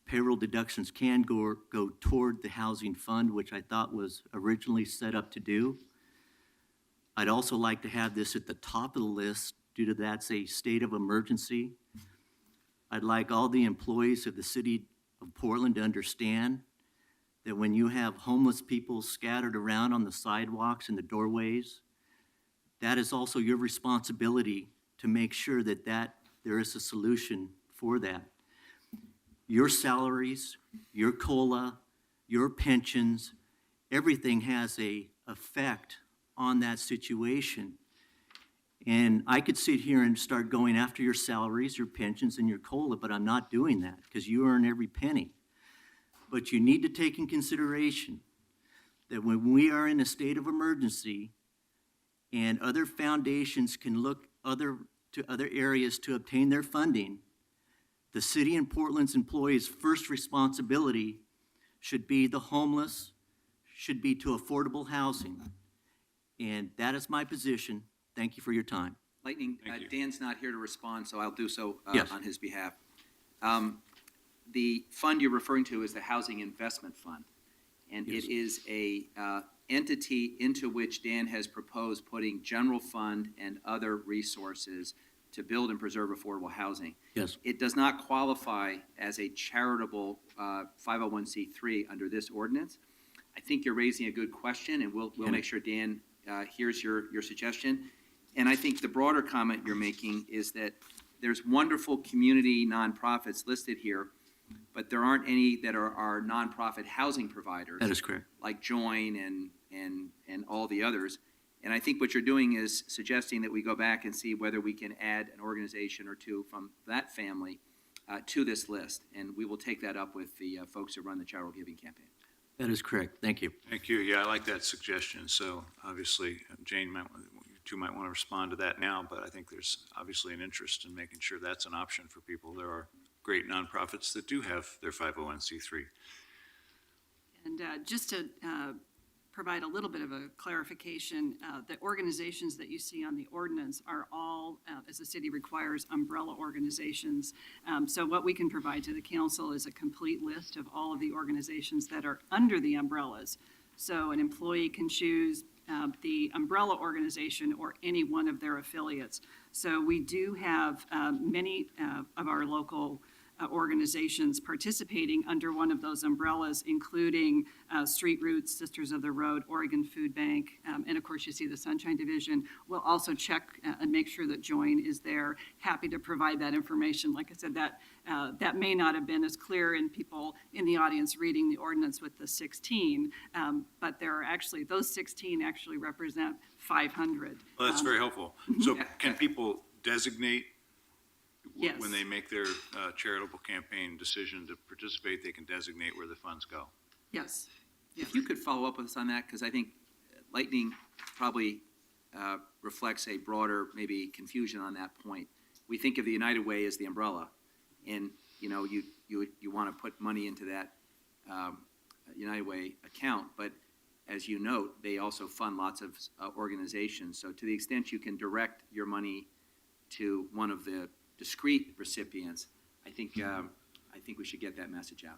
payroll deductions can go toward the housing fund, which I thought was originally set up to do. I'd also like to have this at the top of the list due to that's a state of emergency. I'd like all the employees of the city of Portland to understand that when you have homeless people scattered around on the sidewalks and the doorways, that is also your responsibility to make sure that there is a solution for that. Your salaries, your COLA, your pensions, everything has an effect on that situation. And I could sit here and start going after your salaries, your pensions, and your COLA, but I'm not doing that because you earn every penny. But you need to take in consideration that when we are in a state of emergency and other foundations can look to other areas to obtain their funding, the city and Portland's employees' first responsibility should be the homeless, should be to affordable housing. And that is my position. Thank you for your time. Lightning, Dan's not here to respond, so I'll do so Yes. on his behalf. The fund you're referring to is the Housing Investment Fund, and Yes. it is a entity into which Dan has proposed putting general fund and other resources to build and preserve affordable housing. Yes. It does not qualify as a charitable 501c3 under this ordinance. I think you're raising a good question, and we'll make sure Dan hears your suggestion. And I think the broader comment you're making is that there's wonderful community nonprofits listed here, but there aren't any that are nonprofit housing providers. That is correct. Like Join and all the others. And I think what you're doing is suggesting that we go back and see whether we can add an organization or two from that family to this list. And we will take that up with the folks who run the charitable giving campaign. That is correct. Thank you. Thank you. Yeah, I like that suggestion. So obviously, Jane, you two might want to respond to that now, but I think there's obviously an interest in making sure that's an option for people. There are great nonprofits that do have their 501c3. And just to provide a little bit of a clarification, the organizations that you see on the ordinance are all, as the city requires, umbrella organizations. So what we can provide to the council is a complete list of all of the organizations that are under the umbrellas. So an employee can choose the umbrella organization or any one of their affiliates. So we do have many of our local organizations participating under one of those umbrellas, including Street Roots, Sisters of the Road, Oregon Food Bank, and of course you see the Sunshine Division. We'll also check and make sure that Join is there. Happy to provide that information. Like I said, that may not have been as clear in people in the audience reading the ordinance with the 16, but there are actually, those 16 actually represent 500. Well, that's very helpful. So can people designate Yes. when they make their charitable campaign decision to participate, they can designate where the funds go? Yes. If you could follow up with us on that, because I think Lightning probably reflects a broader maybe confusion on that point. We think of the United Way as the umbrella, and you want to put money into that United Way account, but as you note, they also fund lots of organizations. So to the extent you can direct your money to one of the discrete recipients, I think we should get that message out.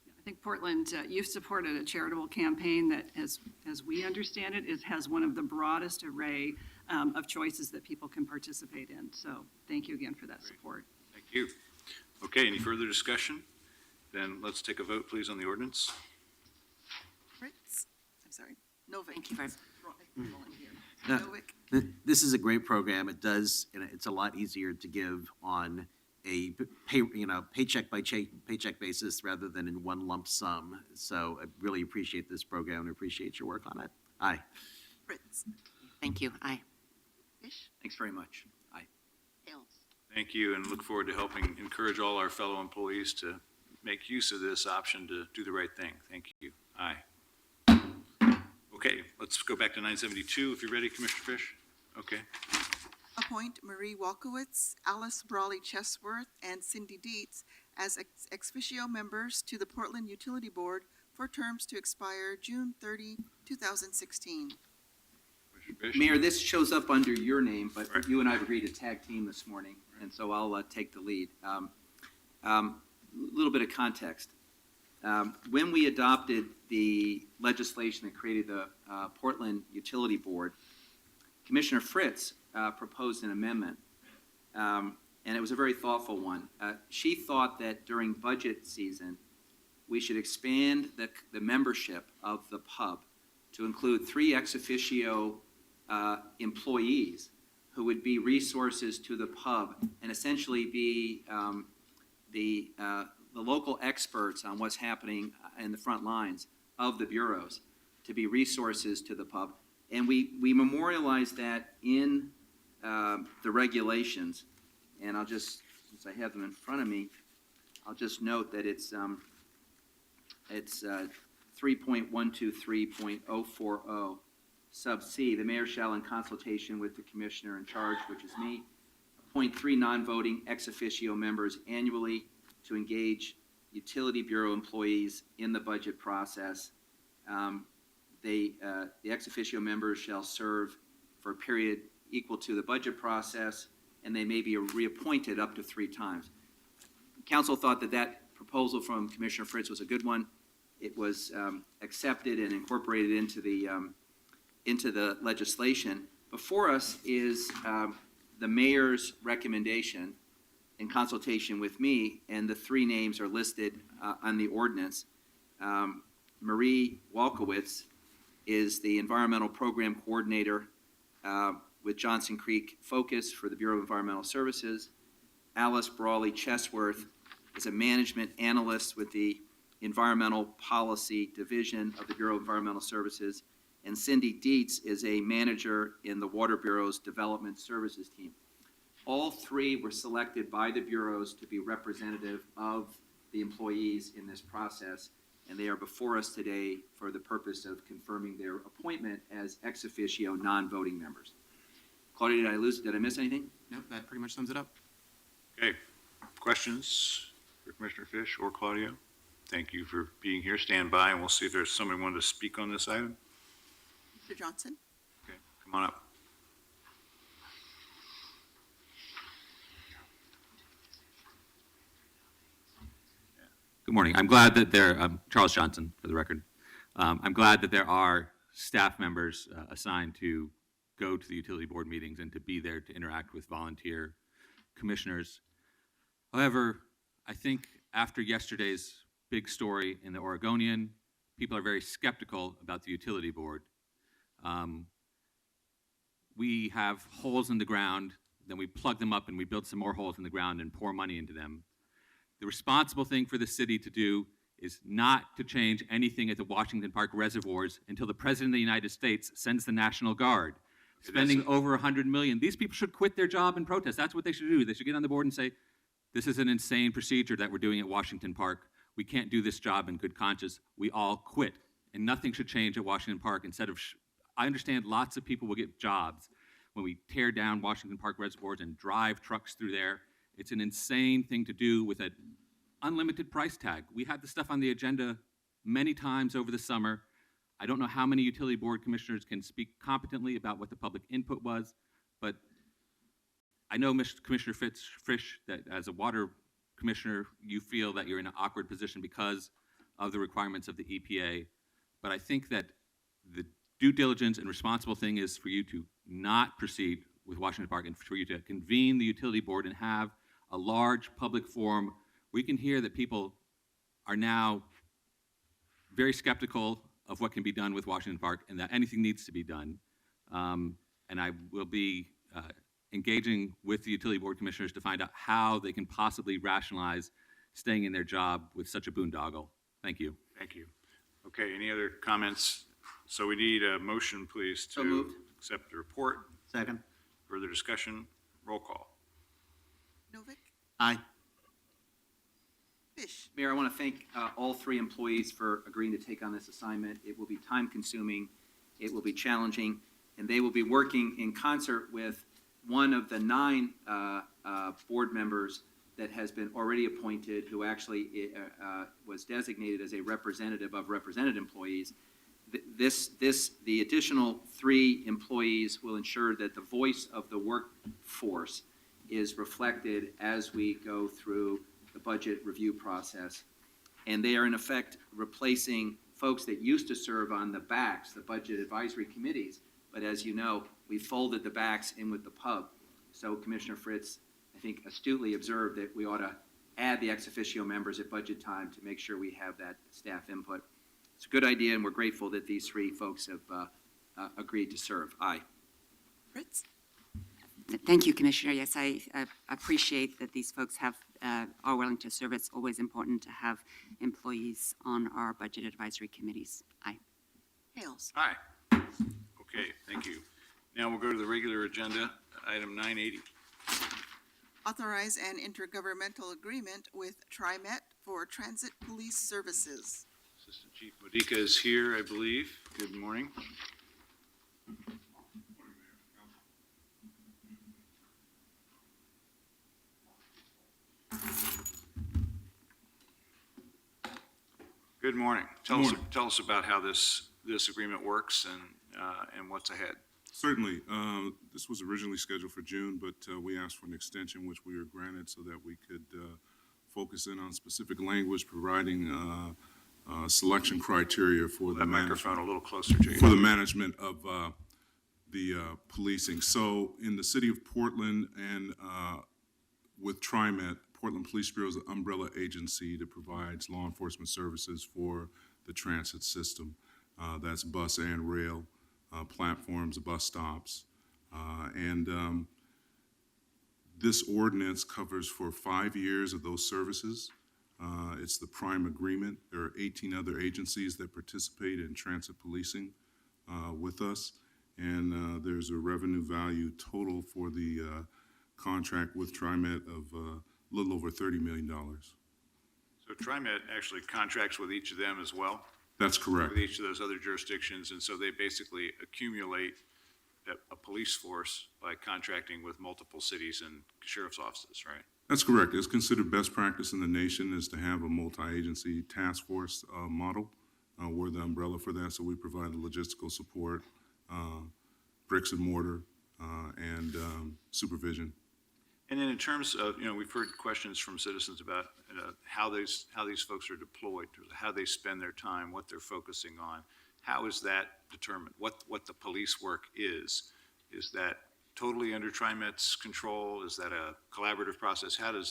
I think Portland, you've supported a charitable campaign that, as we understand it, has one of the broadest array of choices that people can participate in. So thank you again for that support. Thank you. Okay, any further discussion? Then let's take a vote, please, on the ordinance. Fritz, I'm sorry, Novick. Thank you very Novick. This is a great program. It does, and it's a lot easier to give on a paycheck by paycheck basis rather than in one lump sum. So I really appreciate this program and appreciate your work on it. Aye. Fritz. Thank you. Aye. Fish. Thanks very much. Aye. Hales. Thank you, and look forward to helping encourage all our fellow employees to make use of this option to do the right thing. Thank you. Aye. Okay, let's go back to 972 if you're ready, Commissioner Fish. Okay. Appoint Marie Walkowitz, Alice Brawley Chesworth, and Cindy Dietz as ex officio members to the Portland Utility Board for terms to expire June 30, 2016. Fish. Mayor, this shows up under your name, but Right. you and I have agreed to tag team this morning, and so I'll take the lead. Little bit of context. When we adopted the legislation that created the Portland Utility Board, Commissioner Fritz proposed an amendment, and it was a very thoughtful one. She thought that during budget season, we should expand the membership of the pub to include 3 ex officio employees who would be resources to the pub and essentially be the local experts on what's happening in the front lines of the bureaus to be resources to the pub. And we memorialized that in the regulations. And I'll just, since I have them in front of me, I'll just note that it's 3.123.040 sub C. The mayor shall, in consultation with the commissioner in charge, which is me, appoint 3 non-voting ex officio members annually to engage utility bureau employees in the budget process. The ex officio members shall serve for a period equal to the budget process, and they may be reappointed up to 3 times. Council thought that proposal from Commissioner Fritz was a good one. It was accepted and incorporated into the legislation. Before us is the mayor's recommendation in consultation with me, and the three names are listed on the ordinance. Marie Walkowitz is the Environmental Program Coordinator with Johnson Creek Focus for the Bureau of Environmental Services. Alice Brawley Chesworth is a Management Analyst with the Environmental Policy Division of the Bureau of Environmental Services. And Cindy Dietz is a Manager in the Water Bureau's Development Services team. All three were selected by the bureaus to be representative of the employees in this process, and they are before us today for the purpose of confirming their appointment as ex officio non-voting members. Claudia, did I miss anything? No, that pretty much sums it up. Okay, questions for Commissioner Fish or Claudio? Thank you for being here. Stand by, and we'll see if there's somebody wanting to speak on this item. Mr. Johnson? Okay, come on up. Good morning. I'm glad that Charles Johnson, for the record. I'm glad that there are staff members assigned to go to the utility board meetings and to be there to interact with volunteer commissioners. However, I think after yesterday's big story in the Oregonian, people are very skeptical about the utility board. We have holes in the ground, then we plug them up and we build some more holes in the ground and pour money into them. The responsible thing for the city to do is not to change anything at the Washington Park reservoirs until the President of the United States sends the National Guard, spending over $100 million. These people should quit their job and protest. That's what they should do. They should get on the board and say, this is an insane procedure that we're doing at Washington Park. We can't do this job in good conscience. We all quit. And nothing should change at Washington Park. Instead of, I understand lots of people will get jobs when we tear down Washington Park reservoirs and drive trucks through there. It's an insane thing to do with an unlimited price tag. We had this stuff on the agenda many times over the summer. I don't know how many utility board commissioners can speak competently about what the public input was, but I know, Commissioner Fish, that as a water commissioner, you feel that you're in an awkward position because of the requirements of the EPA. But I think that the due diligence and responsible thing is for you to not proceed with Washington Park and for you to convene the utility board and have a large public forum where you can hear that people are now very skeptical of what can be done with Washington Park and that anything needs to be done. And I will be engaging with the utility board commissioners to find out how they can possibly rationalize staying in their job with such a boondoggle. Thank you. Thank you. Okay, any other comments? So we need a motion, please, to accept the report. Second. Further discussion? Roll call. Novick? Aye. Fish? Mayor, I want to thank all three employees for agreeing to take on this assignment. It will be time-consuming, it will be challenging, and they will be working in concert with one of the 9 board members that has been already appointed, who actually was designated as a representative of represented employees. The additional 3 employees will ensure that the voice of the workforce is reflected as we go through the budget review process. And they are in effect replacing folks that used to serve on the BACs, the budget advisory committees. But as you know, we folded the BACs in with the pub. So Commissioner Fritz, I think, astutely observed that we ought to add the ex officio members at budget time to make sure we have that staff input. It's a good idea, and we're grateful that these 3 folks have agreed to serve. Aye. Fritz? Thank you, Commissioner. Yes, I appreciate that these folks are willing to serve. It's always important to have employees on our budget advisory committees. Aye. Hales? Aye. Okay, thank you. Now we'll go to the regular agenda, item 980. Authorize an intergovernmental agreement with TriMet for transit police services. Assistant Chief Modica is here, I believe. Good morning. Good morning. Tell us about how this agreement works and what's ahead. Certainly. This was originally scheduled for June, but we asked for an extension, which we were granted so that we could focus in on specific language, providing selection criteria for the microphone a little closer to you. For the management of policing. So in the city of Portland and with TriMet, Portland Police Bureau is an umbrella agency that provides law enforcement services for the transit system. That's bus and rail platforms, bus stops. This ordinance covers for 5 years of those services. It's the prime agreement. There are 18 other agencies that participate in transit policing with us. And there's a revenue value total for the contract with TriMet of a little over $30 million. So TriMet actually contracts with each of them as well? That's correct. With each of those other jurisdictions, and so they basically accumulate a police force by contracting with multiple cities and sheriff's offices, right? That's correct. It's considered best practice in the nation is to have a multi-agency task force model. We're the umbrella for that, so we provide the logistical support, bricks and mortar, and supervision. And then in terms of, we've heard questions from citizens about how these folks are deployed, how they spend their time, what they're focusing on. How is that determined? What the police work is? Is that totally under TriMet's control? Is that a collaborative process? How do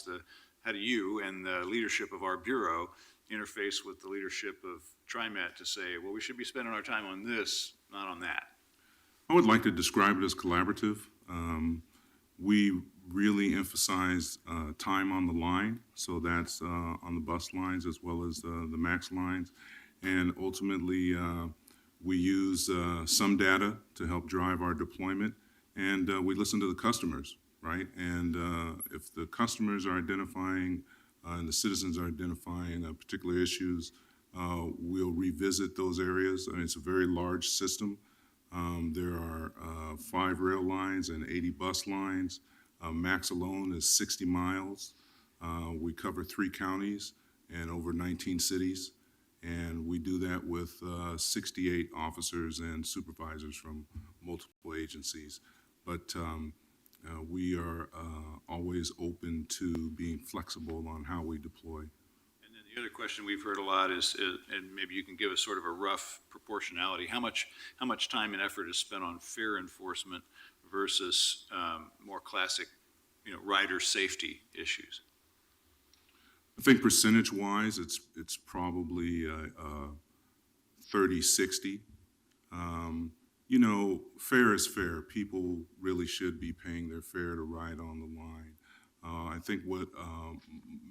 you and the leadership of our bureau interface with the leadership of TriMet to say, well, we should be spending our time on this, not on that? I would like to describe it as collaborative. We really emphasize time on the line, so that's on the bus lines as well as the MAX lines. And ultimately, we use some data to help drive our deployment, and we listen to the customers, right? And if the customers are identifying and the citizens are identifying particular issues, we'll revisit those areas. I mean, it's a very large system. There are 5 rail lines and 80 bus lines. MAX alone is 60 miles. We cover 3 counties and over 19 cities. And we do that with 68 officers and supervisors from multiple agencies. But we are always open to being flexible on how we deploy. And then the other question we've heard a lot is, and maybe you can give us sort of a rough proportionality, how much time and effort is spent on fare enforcement versus more classic, rider safety issues? I think percentage-wise, it's probably 30-60. Fare is fair. People really should be paying their fare to ride on the line. I think what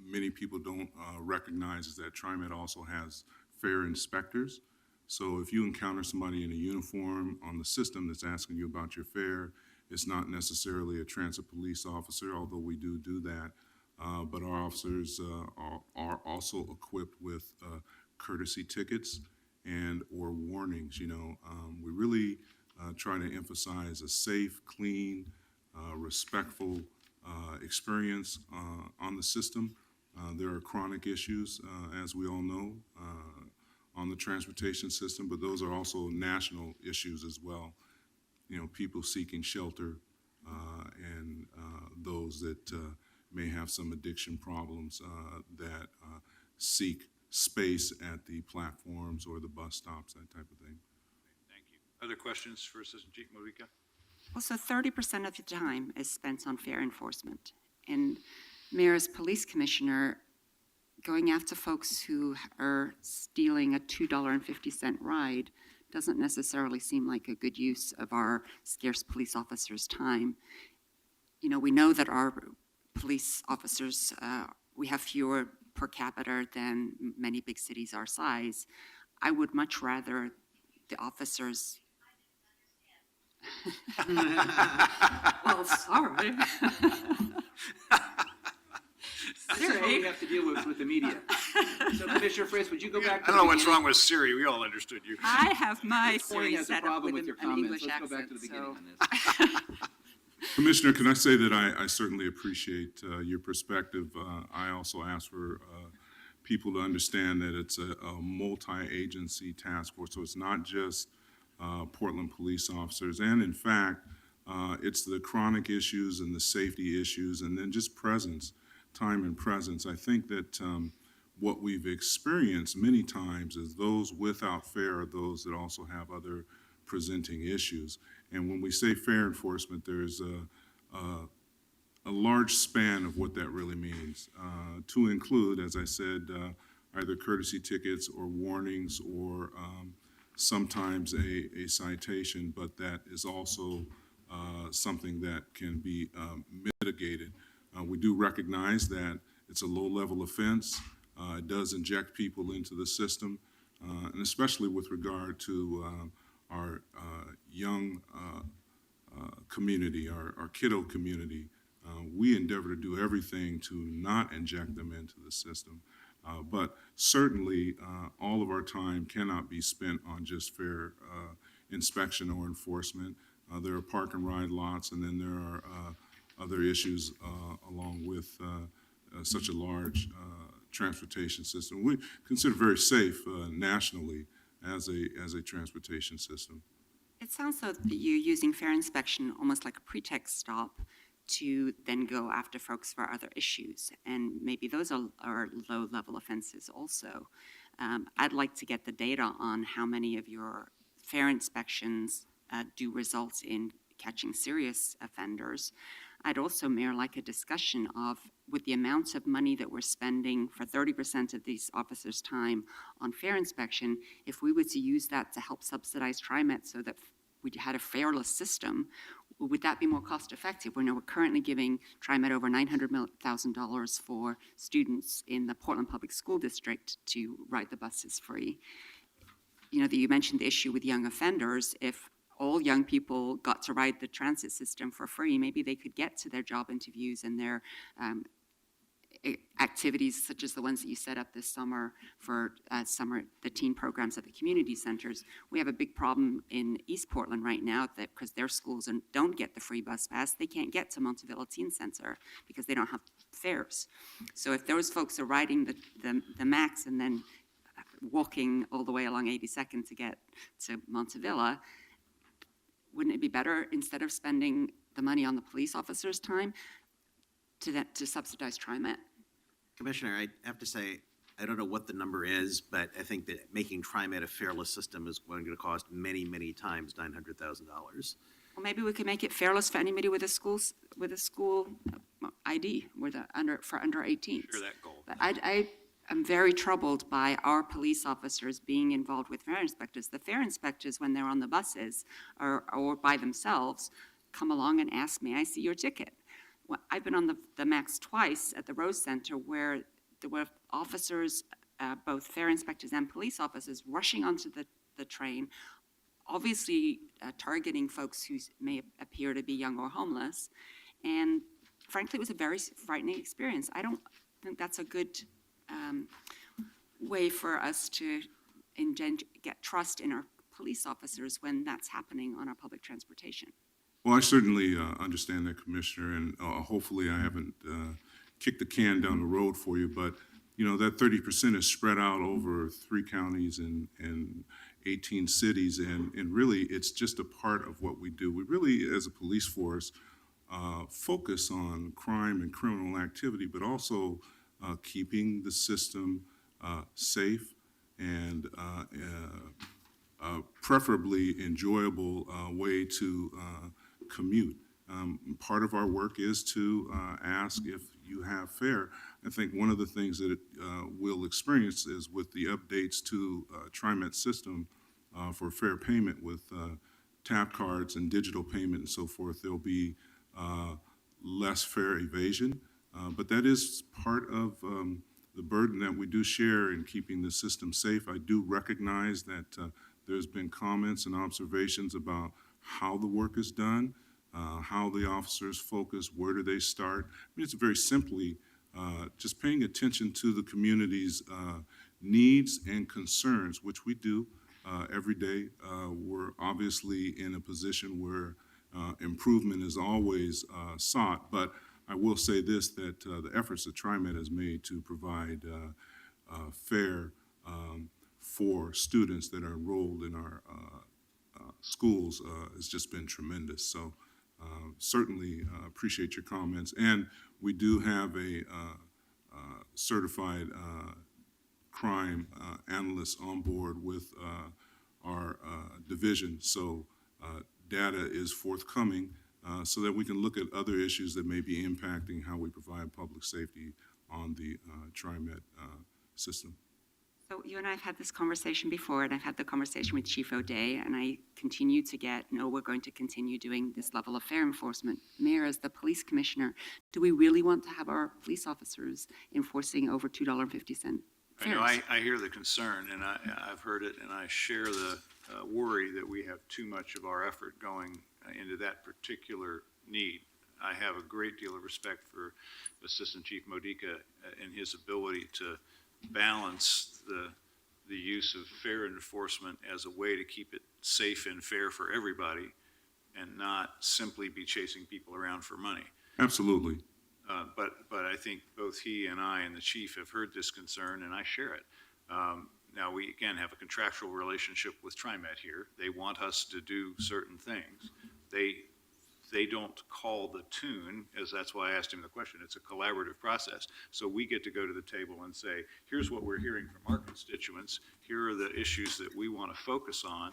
many people don't recognize is that TriMet also has fare inspectors. So if you encounter somebody in a uniform on the system that's asking you about your fare, it's not necessarily a transit police officer, although we do that. But our officers are also equipped with courtesy tickets and or warnings. We really try to emphasize a safe, clean, respectful experience on the system. There are chronic issues, as we all know, on the transportation system, but those are also national issues as well. People seeking shelter and those that may have some addiction problems that seek space at the platforms or the bus stops, that type of thing. Thank you. Other questions for Assistant Chief Movica? Well, so 30% of the time is spent on fare enforcement. And Mayor, as police commissioner, going after folks who are stealing a $2.50 ride doesn't necessarily seem like a good use of our scarce police officers' time. We know that our police officers, we have fewer per capita than many big cities our size. I would much rather the officers. Well, sorry. This is what we have to deal with the media. So Commissioner Fritz, would you go back to I don't know what's wrong with Siri. We all understood you. I have my This point Siri has a set up problem with with your an English comments. Let's go back accent. to the beginning So. on this. Commissioner, can I say that I certainly appreciate your perspective. I also ask for people to understand that it's a multi-agency task force, so it's not just Portland police officers. And in fact, it's the chronic issues and the safety issues, and then just presence, time and presence. I think that what we've experienced many times is those without fare are those that also have other presenting issues. And when we say fair enforcement, there's a large span of what that really means, to include, as I said, either courtesy tickets or warnings or sometimes a citation, but that is also something that can be mitigated. We do recognize that it's a low-level offense. It does inject people into the system, and especially with regard to our young community, our kiddo community. We endeavor to do everything to not inject them into the system. But certainly, all of our time cannot be spent on just fair inspection or enforcement. There are park and ride lots, and then there are other issues along with such a large transportation system. We consider very safe nationally as a transportation system. It sounds like you're using fair inspection almost like a pretext stop to then go after folks for other issues. And maybe those are low-level offenses also. I'd like to get the data on how many of your fair inspections do result in catching serious offenders. I'd also, Mayor, like a discussion of, with the amounts of money that we're spending for 30% of these officers' time on fair inspection, if we were to use that to help subsidize TriMet so that we had a fairless system, would that be more cost effective? We know we're currently giving TriMet over $900,000 for students in the Portland Public School District to ride the buses free. You know, you mentioned the issue with young offenders. If all young people got to ride the transit system for free, maybe they could get to their job interviews and their activities such as the ones that you set up this summer for the teen programs at the community centers. We have a big problem in East Portland right now that because their schools don't get the free bus pass, they can't get to Montevilla Teen Center because they don't have fares. So if those folks are riding the MAX and then walking all the way along 82nd to get to Montevilla, wouldn't it be better, instead of spending the money on the police officers' time, to subsidize TriMet? Commissioner, I have to say, I don't know what the number is, but I think that making TriMet a fairless system is going to cost many, many times $900,000. Well, maybe we could make it fairless for anybody with a school ID for under 18. Share that goal. But I am very troubled by our police officers being involved with fair inspectors. The fair inspectors, when they're on the buses or by themselves, come along and ask, "May I see your ticket?" Well, I've been on the MAX twice at the Rose Center where there were officers, both fair inspectors and police officers, rushing onto the train, obviously targeting folks who may appear to be young or homeless. And frankly, it was a very frightening experience. I don't think that's a good way for us to get trust in our police officers when that's happening on our public transportation. Well, I certainly understand that, Commissioner, and hopefully I haven't kicked the can down the road for you, but you know, that 30% is spread out over 3 counties and 18 cities, and really it's just a part of what we do. We really, as a police force, focus on crime and criminal activity, but also keeping the system safe and preferably enjoyable way to commute. Part of our work is to ask if you have fare. I think one of the things that we'll experience is with the updates to TriMet system for fare payment with tap cards and digital payment and so forth, there'll be less fare evasion. But that is part of the burden that we do share in keeping the system safe. I do recognize that there's been comments and observations about how the work is done, how the officers focus, where do they start. I mean, it's very simply just paying attention to the community's needs and concerns, which we do every day. We're obviously in a position where improvement is always sought, but I will say this, that the efforts that TriMet has made to provide fare for students that are enrolled in our schools has just been tremendous. So certainly appreciate your comments. And we do have a certified crime analyst on board with our division. So data is forthcoming so that we can look at other issues that may be impacting how we provide public safety on the TriMet system. So you and I have had this conversation before, and I've had the conversation with Chief O'Day, and I continue to get, no, we're going to continue doing this level of fare enforcement. Mayor, as the police commissioner, do we really want to have our police officers enforcing over $2.50 fares? I know, I hear the concern, and I've heard it, and I share the worry that we have too much of our effort going into that particular need. I have a great deal of respect for Assistant Chief Modica and his ability to balance the use of fare enforcement as a way to keep it safe and fair for everybody and not simply be chasing people around for money. Absolutely. But I think both he and I and the chief have heard this concern, and I share it. Now, we, again, have a contractual relationship with TriMet here. They want us to do certain things. They don't call the tune, as that's why I asked him the question. It's a collaborative process. So we get to go to the table and say, here's what we're hearing from our constituents. Here are the issues that we want to focus on.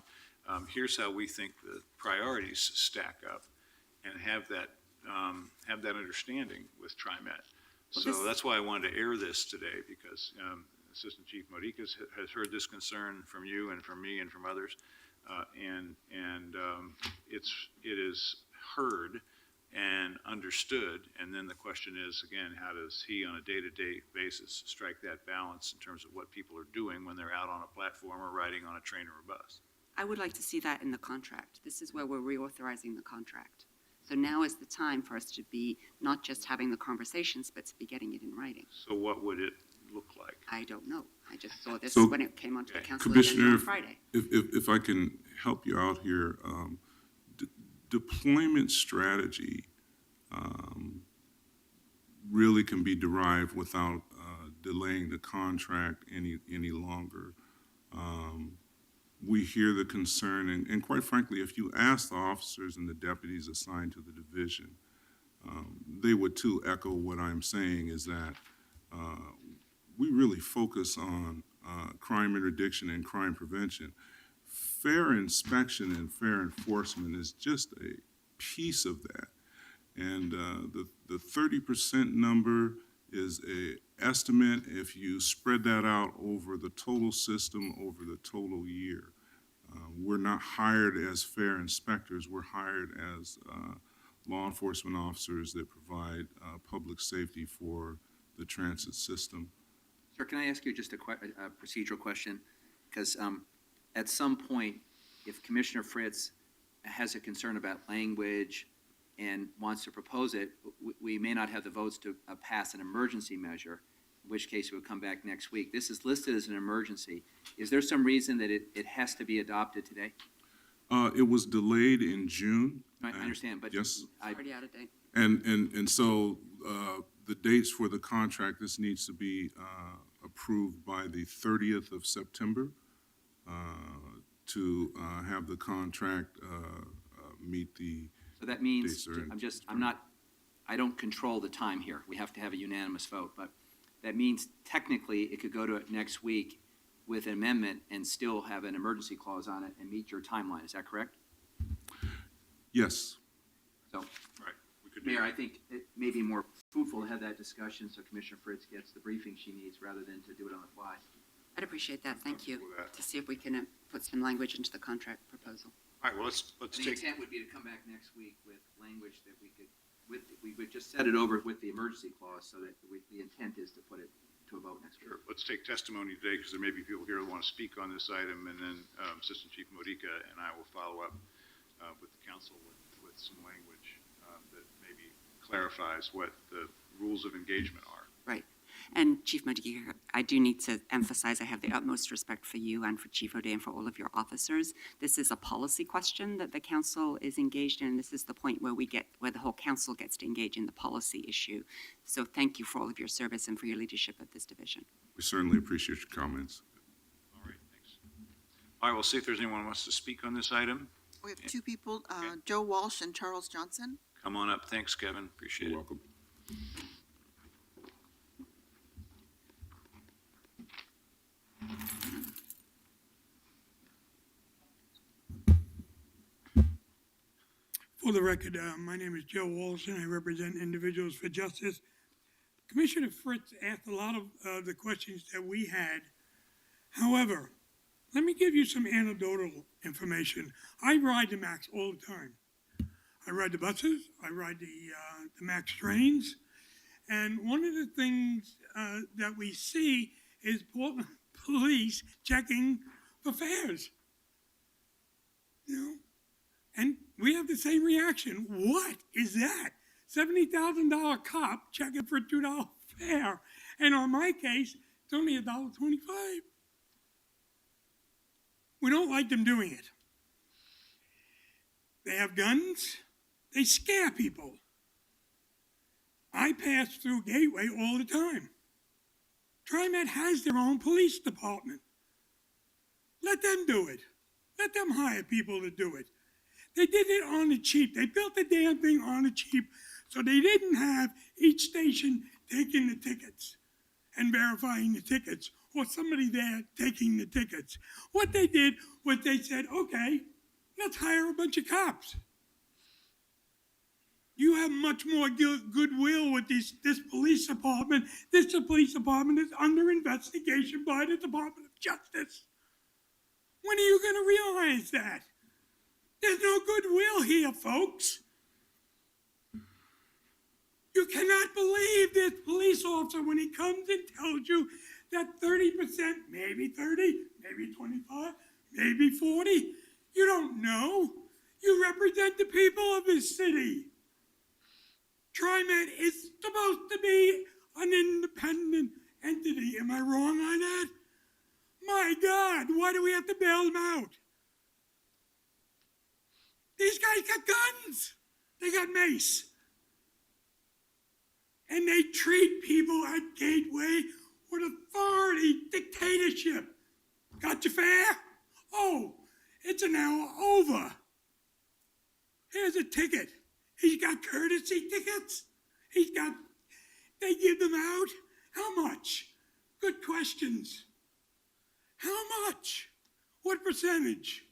Here's how we think the priorities stack up, and have that understanding with TriMet. So that's why I wanted to air this today, because Assistant Chief Modica has heard this concern from you and from me and from others, it is heard and understood. And then the question is, again, how does he on a day-to-day basis strike that balance in terms of what people are doing when they're out on a platform or riding on a train or a bus? I would like to see that in the contract. This is where we're reauthorizing the contract. So now is the time for us to be not just having the conversations, but to be getting it in writing. So what would it look like? I don't know. I just saw this So, when it came onto the council agenda Commissioner, on Friday. if I can help you out here, deployment strategy really can be derived without delaying the contract any longer. We hear the concern, and quite frankly, if you ask the officers and the deputies assigned to the division, they would too echo what I'm saying, is that we really focus on crime interdiction and crime prevention. Fair inspection and fair enforcement is just a piece of that. And the 30% number is an estimate if you spread that out over the total system, over the total year. We're not hired as fair inspectors. We're hired as law enforcement officers that provide public safety for the transit system. Sir, can I ask you just a procedural question? Because at some point, if Commissioner Fritz has a concern about language and wants to propose it, we may not have the votes to pass an emergency measure, in which case it would come back next week. This is listed as an emergency. Is there some reason that it has to be adopted today? It was delayed in June. I understand, but yes. It's already out of date. And so the dates for the contract, this needs to be approved by the 30th of September to have the contract meet the. So that means, dates I don't control the time here. We have to have a unanimous vote, but that means technically it could go to it next week with an amendment and still have an emergency clause on it and meet your timeline. Is that correct? Yes. So, Right. We could Mayor, I think it may be more fruitful to have that discussion so Commissioner Fritz gets the briefing she needs rather than to do it on the fly. I'd appreciate that. Thank you. To see if we can put some language into the contract proposal. All right, well, let's The take. intent would be to come back next week with language that we would just set it over with the emergency clause so that the intent is to put it to a vote next week. Sure. Let's take testimony today, because there may be people here who want to speak on this item, and then Assistant Chief Modica and I will follow up with the council with some language that maybe clarifies what the rules of engagement are. Right. And Chief Modica, I do need to emphasize I have the utmost respect for you and for Chief O'Day and for all of your officers. This is a policy question that the council is engaged in. This is the point where where the whole council gets to engage in the policy issue. So thank you for all of your service and for your leadership of this division. We certainly appreciate your comments. All right, thanks. All right, we'll see if there's anyone who wants to speak on this item. We have two people, Joe Walsh and Charles Johnson. Come on up. Thanks, Kevin. Appreciate it. You're welcome. For the record, my name is Joe Walsh, and I represent Individuals for Justice. Commissioner Fritz asked a lot of the questions that we had. However, let me give you some anecdotal information. I ride the MAX all the time. I ride the buses, I ride the MAX trains, and one of the things that we see is Portland police checking for fares. You know, and we have the same reaction. What is that? $70,000 cop checking for a $2 fare. And on my case, it's only $1.25. We don't like them doing it. They have guns. They scare people. I pass through Gateway all the time. TriMet has their own police department. Let them do it. Let them hire people to do it. They did it on the cheap. They built the damn thing on the cheap, so they didn't have each station taking the tickets and verifying the tickets, or somebody there taking the tickets. What they did was they said, okay, let's hire a bunch of cops. You have much more goodwill with this police department. This police department is under investigation by the Department of Justice. When are you going to realize that? There's no goodwill here, folks. You cannot believe this police officer when he comes and tells you that 30%, maybe 30, maybe 25, maybe 40, you don't know. You represent the people of this city. TriMet is supposed to be an independent entity. Am I wrong on that? My God, why do we have to bail them out? These guys got guns. They got mace. And they treat people at Gateway with authority, dictatorship. Got your fare? Oh, it's an hour over. Here's a ticket. He's got courtesy tickets. They give them out. How much? Good questions. How much? What percentage?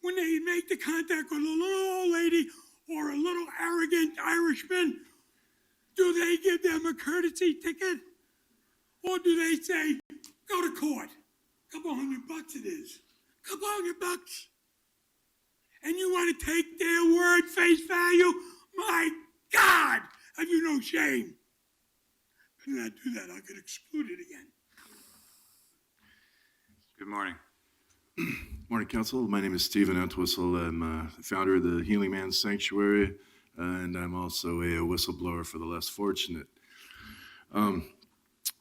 When they make the contact with a little old lady or a little arrogant Irishman, do they give them a courtesy ticket? Or do they say, go to court? $200 it is. $200. And you want to take their word face value? My God, have you no shame? Better not do that, I'll get excluded again. Good morning. Morning, Council. My name is Stephen Entwistle. I'm founder of the Healing Man Sanctuary, and I'm also a whistleblower for the less fortunate. The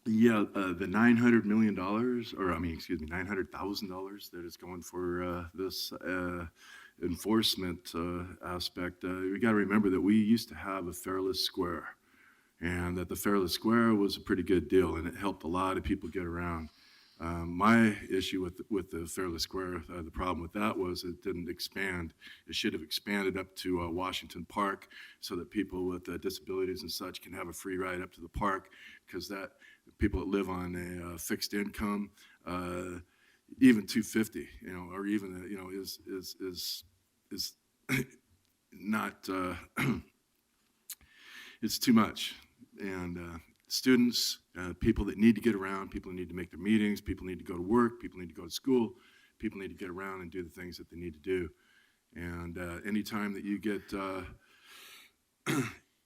$900 million, $900,000 that is going for this enforcement aspect, we got to remember that we used to have a Fairless Square, and that the Fairless Square was a pretty good deal, and it helped a lot of people get around. My issue with the Fairless Square, the problem with that was it didn't expand. It should have expanded up to Washington Park so that people with disabilities and such can have a free ride up to the park, because that people that live on a fixed income, even $250, or even is not. It's too much, and students, people that need to get around, people who need to make their meetings, people need to go to work, people need to go to school, people need to get around and do the things that they need to do. And anytime that you get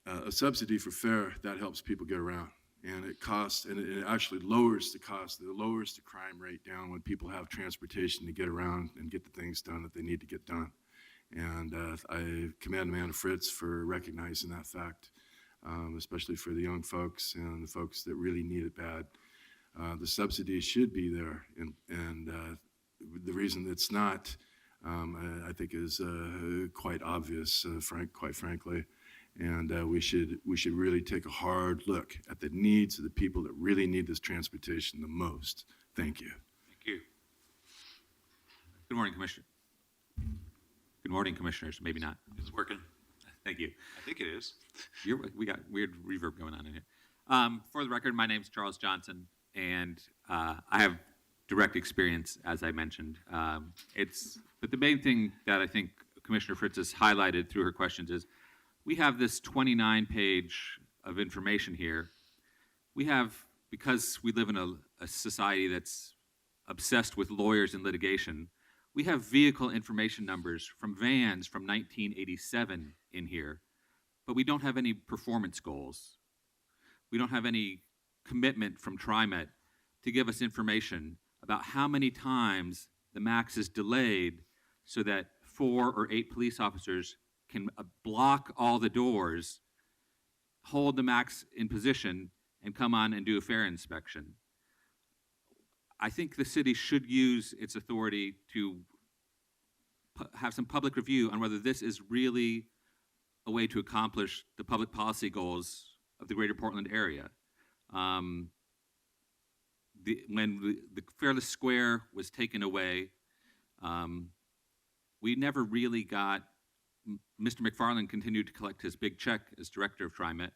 a subsidy for fare, that helps people get around. And it costs, and it actually lowers the cost, it lowers the crime rate down when people have transportation to get around and get the things done that they need to get done. And I commend Amanda Fritz for recognizing that fact. Especially for the young folks and the folks that really need it bad. The subsidies should be there, and the reason it's not, I think, is quite obvious, quite frankly. And we should really take a hard look at the needs of the people that really need this transportation the most. Thank you. Thank you. Good morning, Commissioner. Good morning, Commissioners. Maybe not. It's working. Thank you. I think it is. We got weird reverb going on in here. For the record, my name's Charles Johnson, and I have direct experience, as I mentioned. But the main thing that I think Commissioner Fritz has highlighted through her questions is, we have this 29-page of information here. We have, because we live in a society that's obsessed with lawyers and litigation, we have vehicle information numbers from vans from 1987 in here, but we don't have any performance goals. We don't have any commitment from TriMet to give us information about how many times the max is delayed so that 4 or 8 police officers can block all the doors, hold the max in position, and come on and do a fare inspection. I think the city should use its authority to have some public review on whether this is really a way to accomplish the public policy goals of the greater Portland area. When the Fairless Square was taken away, we never really got, Mr. McFarland continued to collect his big check as director of TriMet,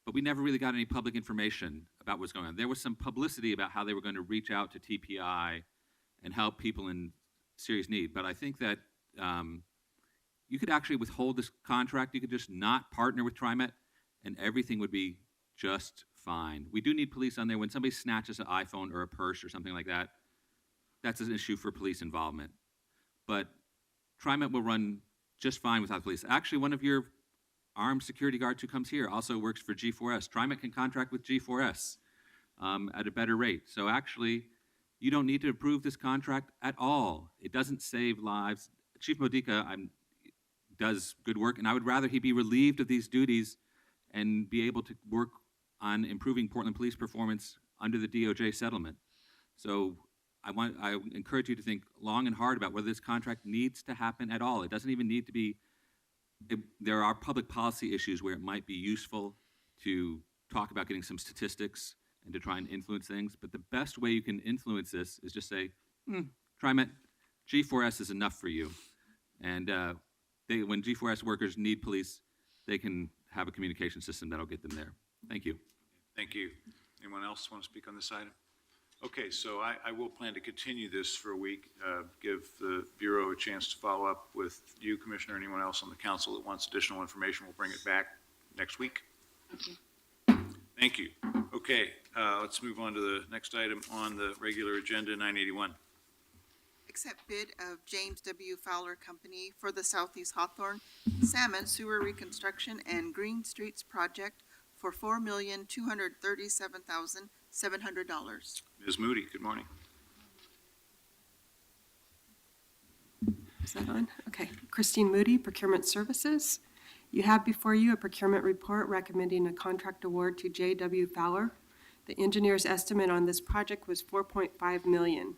but we never really got any public information about what's going on. There was some publicity about how they were going to reach out to TPI and help people in serious need, but I think that you could actually withhold this contract. You could just not partner with TriMet, and everything would be just fine. We do need police on there. When somebody snatches an iPhone or a purse or something like that, that's an issue for police involvement. But TriMet will run just fine without police. Actually, one of your armed security guards who comes here also works for G4S. TriMet can contract with G4S at a better rate. So actually, you don't need to approve this contract at all. It doesn't save lives. Chief Modica does good work, and I would rather he be relieved of these duties and be able to work on improving Portland police performance under the DOJ settlement. So I encourage you to think long and hard about whether this contract needs to happen at all. It doesn't even need to be, there are public policy issues where it might be useful to talk about getting some statistics and to try and influence things, but the best way you can influence this is just say, TriMet, G4S is enough for you. And when G4S workers need police, they can have a communication system that'll get them there. Thank you. Thank you. Anyone else want to speak on this item? Okay, so I will plan to continue this for a week, give the Bureau a chance to follow up with you, Commissioner, anyone else on the council that wants additional information. We'll bring it back next week. Thank you. Okay, let's move on to the next item on the regular agenda, 981. Accept bid of James W. Fowler Company for the Southeast Hawthorne Salmon Sewer Reconstruction and Green Streets Project for $4,237,700. Ms. Moody, good morning. Is that on? Okay. Christine Moody, Procurement Services. You have before you a procurement report recommending a contract award to J.W. Fowler. The engineer's estimate on this project was $4.5 million.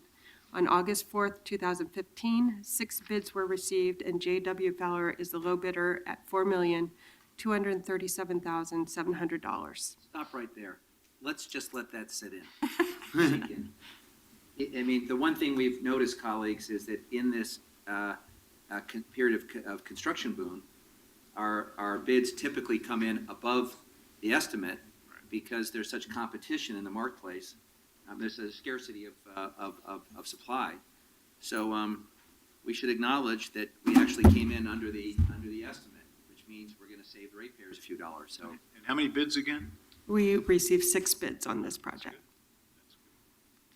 On August 4th, 2015, 6 bids were received, and J.W. Fowler is the low bidder at $4,237,700. Stop right there. Let's just let that sit in. Sink in. I mean, the one thing we've noticed, colleagues, is that in this period of construction boom, our bids typically come in above the estimate because there's such competition in the marketplace. There's a scarcity of supply. So we should acknowledge that we actually came in under the estimate, which means we're going to save the ratepayers a few dollars. So. And how many bids again? We received 6 bids on this project.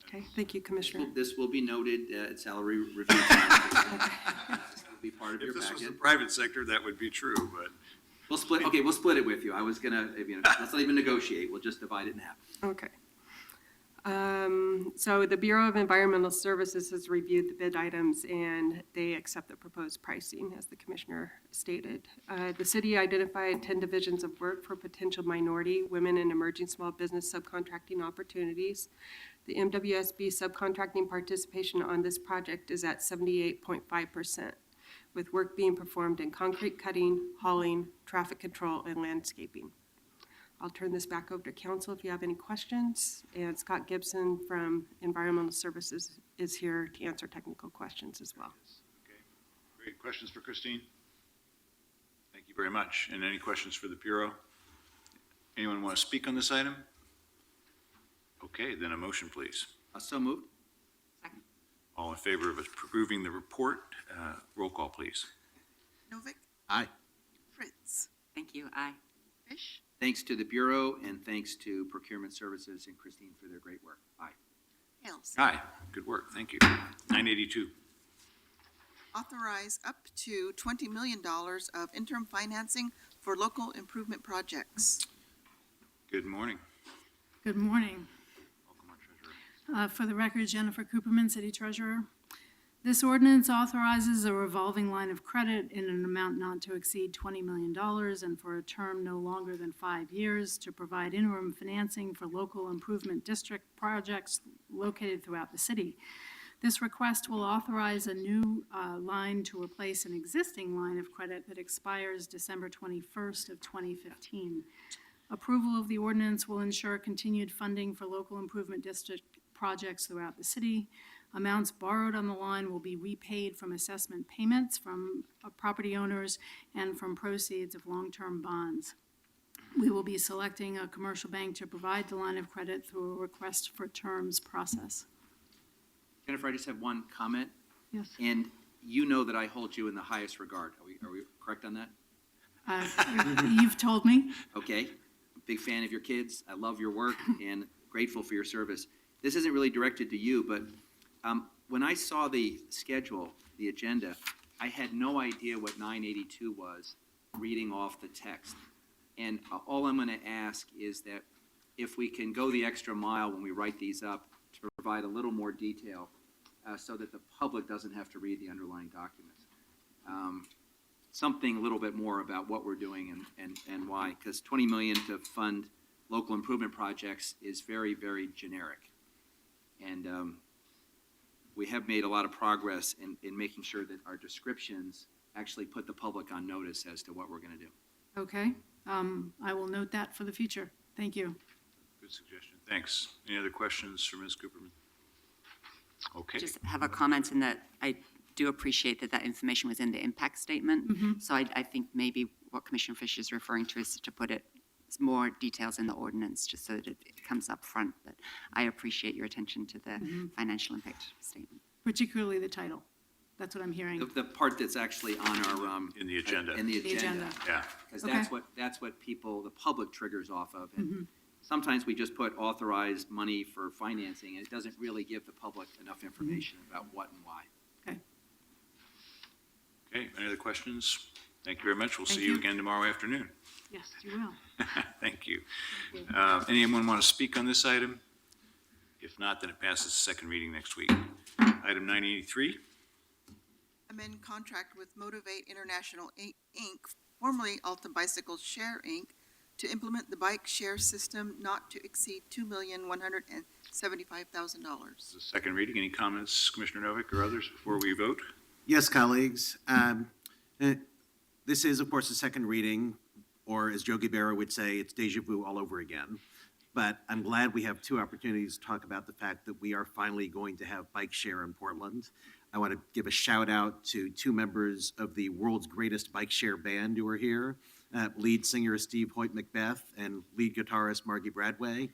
Okay, thank you, Commissioner. This will be noted at salary review time. This will be part of your If this was packet. the private sector, that would be true, but. We'll split it with you. I was gonna, let's not even negotiate. We'll just divide it in half. Okay. So the Bureau of Environmental Services has reviewed the bid items and they accept the proposed pricing, as the Commissioner stated. The city identified 10 divisions of work for potential minority, women, and emerging small business subcontracting opportunities. The MWSB subcontracting participation on this project is at 78.5%, with work being performed in concrete cutting, hauling, traffic control, and landscaping. I'll turn this back over to council if you have any questions. And Scott Gibson from Environmental Services is here to answer technical questions as well. Okay, great. Questions for Christine? Thank you very much. And any questions for the Bureau? Anyone want to speak on this item? Okay, then a motion, please. So moved. All in favor of approving the report, roll call, please. Novick, Aye. Fritz, Thank you. Aye. Fish, Thanks to the Bureau and thanks to Procurement Services and Christine for their great work. Aye. Hales. Aye, good work, thank you. 982. Authorize up to $20 million of interim financing for local improvement projects. Good morning. Good morning. Welcome, our treasurer. For the record, Jennifer Cooperman, City Treasurer. This ordinance authorizes a revolving line of credit in an amount not to exceed $20 million and for a term no longer than 5 years to provide interim financing for local improvement district projects located throughout the city. This request will authorize a new line to replace an existing line of credit that expires December 21st of 2015. Approval of the ordinance will ensure continued funding for local improvement district projects throughout the city. Amounts borrowed on the line will be repaid from assessment payments from property owners and from proceeds of long-term bonds. We will be selecting a commercial bank to provide the line of credit through a request for terms process. Jennifer, I just have one comment. Yes. And you know that I hold you in the highest regard. Are we correct on that? You've told me. Okay. Big fan of your kids. I love your work and grateful for your service. This isn't really directed to you, but when I saw the schedule, the agenda, I had no idea what 982 was reading off the text. And all I'm going to ask is that if we can go the extra mile when we write these up to provide a little more detail so that the public doesn't have to read the underlying documents. Something a little bit more about what we're doing and why, because $20 million to fund local improvement projects is very, very generic. And we have made a lot of progress in making sure that our descriptions actually put the public on notice as to what we're going to do. Okay. I will note that for the future. Thank you. Good suggestion, thanks. Any other questions for Ms. Cooperman? Okay. Just have a comment in that I do appreciate that information was in the impact statement. Mhm. So I think maybe what Commissioner Fisher is referring to is to put it more details in the ordinance just so that it comes up front. But I appreciate your attention to the financial impact statement. Particularly the title. That's what I'm hearing. The part that's actually on our in the agenda. In the agenda. Yeah. Because Okay. that's what people, the public triggers off of. And sometimes we just put authorized money for financing, and it doesn't really give the public enough information about what and why. Okay, any other questions? Thank you very much. We'll Thank see you you. again tomorrow afternoon. Yes, you will. Thank you. Thank you. Anyone want to speak on this item? If not, then it passes second reading next week. Item 983. Amend contract with Motivate International Inc., formerly Alta Bicycle Share Inc., to implement the bike share system not to exceed $2,175,000. This is second reading. Any comments, Commissioner Novick or others, before we vote? Yes, colleagues. This is, of course, a second reading, or as Yogi Berra would say, it's deja vu all over again. But I'm glad we have two opportunities to talk about the fact that we are finally going to have bike share in Portland. I want to give a shout out to two members of the world's greatest bike share band who are here. Lead singer Steve Hoyt Macbeth and lead guitarist Margie Bradway.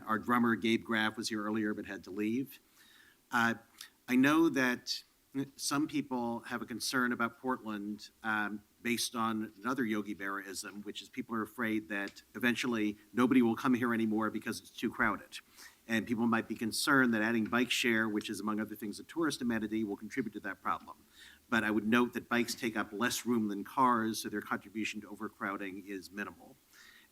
Our drummer Gabe Graff was here earlier but had to leave. I know that some people have a concern about Portland based on another Yogi Berra-ism, which is people are afraid that eventually nobody will come here anymore because it's too crowded. And people might be concerned that adding bike share, which is among other things a tourist amenity, will contribute to that problem. But I would note that bikes take up less room than cars, so their contribution to overcrowding is minimal.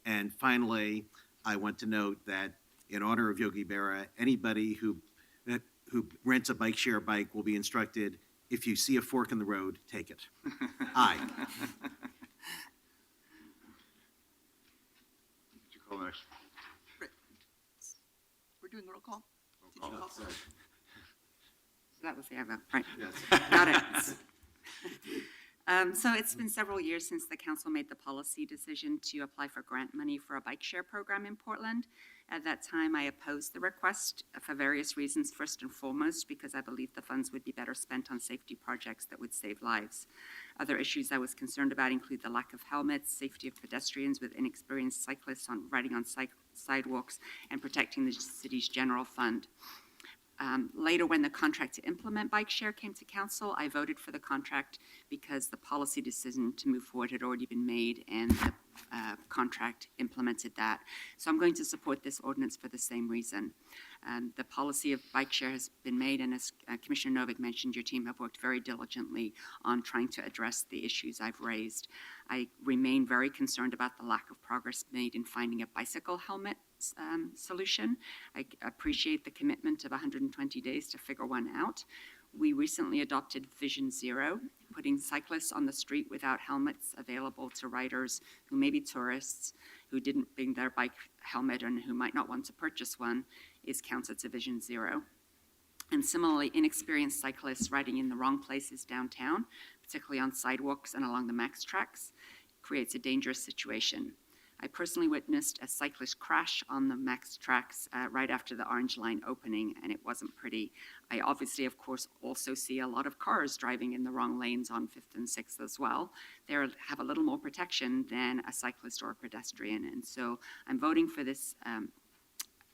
And finally, I want to note that in honor of Yogi Berra, anybody who rents a bike share bike will be instructed, if you see a fork in the road, take it. Aye. Did you call next? We're doing roll call? Did Roll you call. call? So that was the other, right? Yes. Got it. So it's been several years since the council made the policy decision to apply for grant money for a bike share program in Portland. At that time, I opposed the request for various reasons. First and foremost, because I believe the funds would be better spent on safety projects that would save lives. Other issues I was concerned about include the lack of helmets, safety of pedestrians with inexperienced cyclists riding on sidewalks, and protecting the city's general fund. Later, when the contract to implement bike share came to council, I voted for the contract because the policy decision to move forward had already been made and the contract implemented that. So I'm going to support this ordinance for the same reason. The policy of bike share has been made, and as Commissioner Novick mentioned, your team have worked very diligently on trying to address the issues I've raised. I remain very concerned about the lack of progress made in finding a bicycle helmet solution. I appreciate the commitment of 120 days to figure one out. We recently adopted Vision Zero, putting cyclists on the street without helmets available to riders who may be tourists, who didn't bring their bike helmet and who might not want to purchase one, is counted to Vision Zero. And similarly, inexperienced cyclists riding in the wrong places downtown, particularly on sidewalks and along the MAX tracks, creates a dangerous situation. I personally witnessed a cyclist crash on the MAX tracks right after the Orange Line opening, and it wasn't pretty. I obviously, of course, also see a lot of cars driving in the wrong lanes on 5th and 6th as well. They have a little more protection than a cyclist or a pedestrian, and so I'm voting for this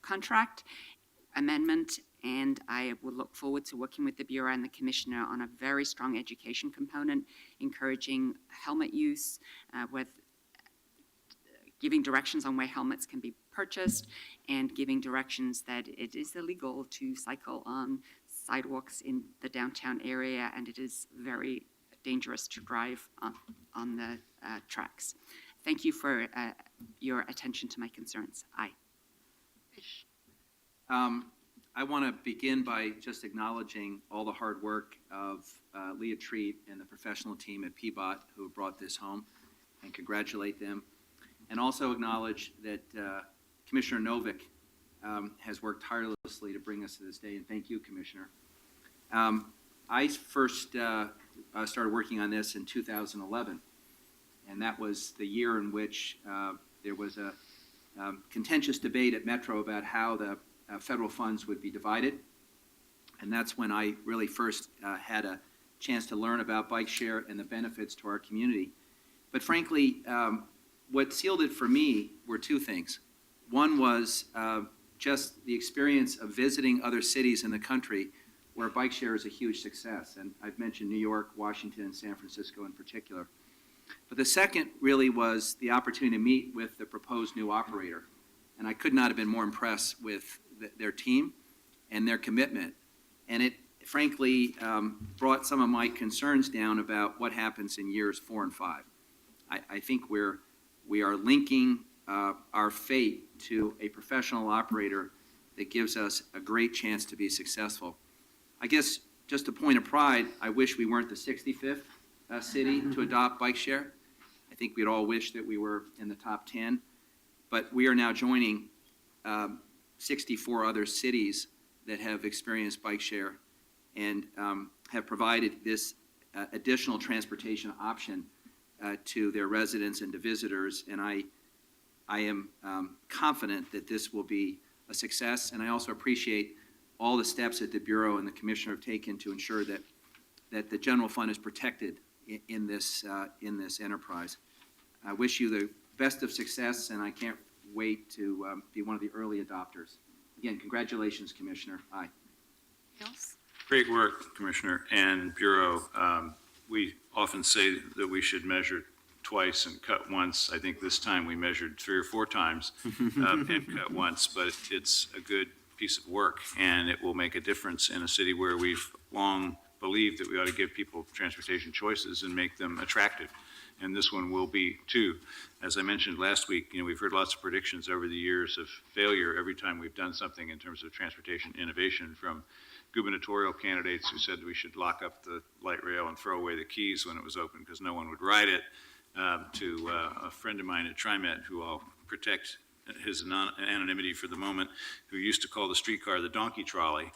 contract amendment, and I will look forward to working with the Bureau and the Commissioner on a very strong education component, encouraging helmet use with giving directions on where helmets can be purchased, and giving directions that it is illegal to cycle on sidewalks in the downtown area, and it is very dangerous to drive on the tracks. Thank you for your attention to my concerns. Aye. I want to begin by just acknowledging all the hard work of Leah Treat and the professional team at PBOT who brought this home, and congratulate them. And also acknowledge that Commissioner Novick has worked tirelessly to bring us to this day, and thank you, Commissioner. I first started working on this in 2011, and that was the year in which there was a contentious debate at Metro about how the federal funds would be divided, and that's when I really first had a chance to learn about bike share and the benefits to our community. But frankly, what sealed it for me were two things. One was just the experience of visiting other cities in the country where bike share is a huge success. And I've mentioned New York, Washington, and San Francisco in particular. But the second really was the opportunity to meet with the proposed new operator. And I could not have been more impressed with their team and their commitment. And it frankly brought some of my concerns down about what happens in years 4 and 5. I think we are linking our fate to a professional operator that gives us a great chance to be successful. I guess just a point of pride, I wish we weren't the 65th city to adopt bike share. I think we'd all wish that we were in the top 10, but we are now joining 64 other cities that have experienced bike share and have provided this additional transportation option to their residents and to visitors, and I am confident that this will be a success, and I also appreciate all the steps that the Bureau and the Commissioner have taken to ensure that the general fund is protected in this enterprise. I wish you the best of success, and I can't wait to be one of the early adopters. Again, congratulations, Commissioner. Aye. Else? Great work, Commissioner and Bureau. We often say that we should measure twice and cut once. I think this time we measured 3 or 4 times and cut once, but it's a good piece of work, and it will make a difference in a city where we've long believed that we ought to give people transportation choices and make them attractive. And this one will be too. As I mentioned last week, we've heard lots of predictions over the years of failure every time we've done something in terms of transportation innovation, from gubernatorial candidates who said we should lock up the light rail and throw away the keys when it was open because no one would ride it, to a friend of mine at TriMet, who I'll protect his anonymity for the moment, who used to call the streetcar the donkey trolley,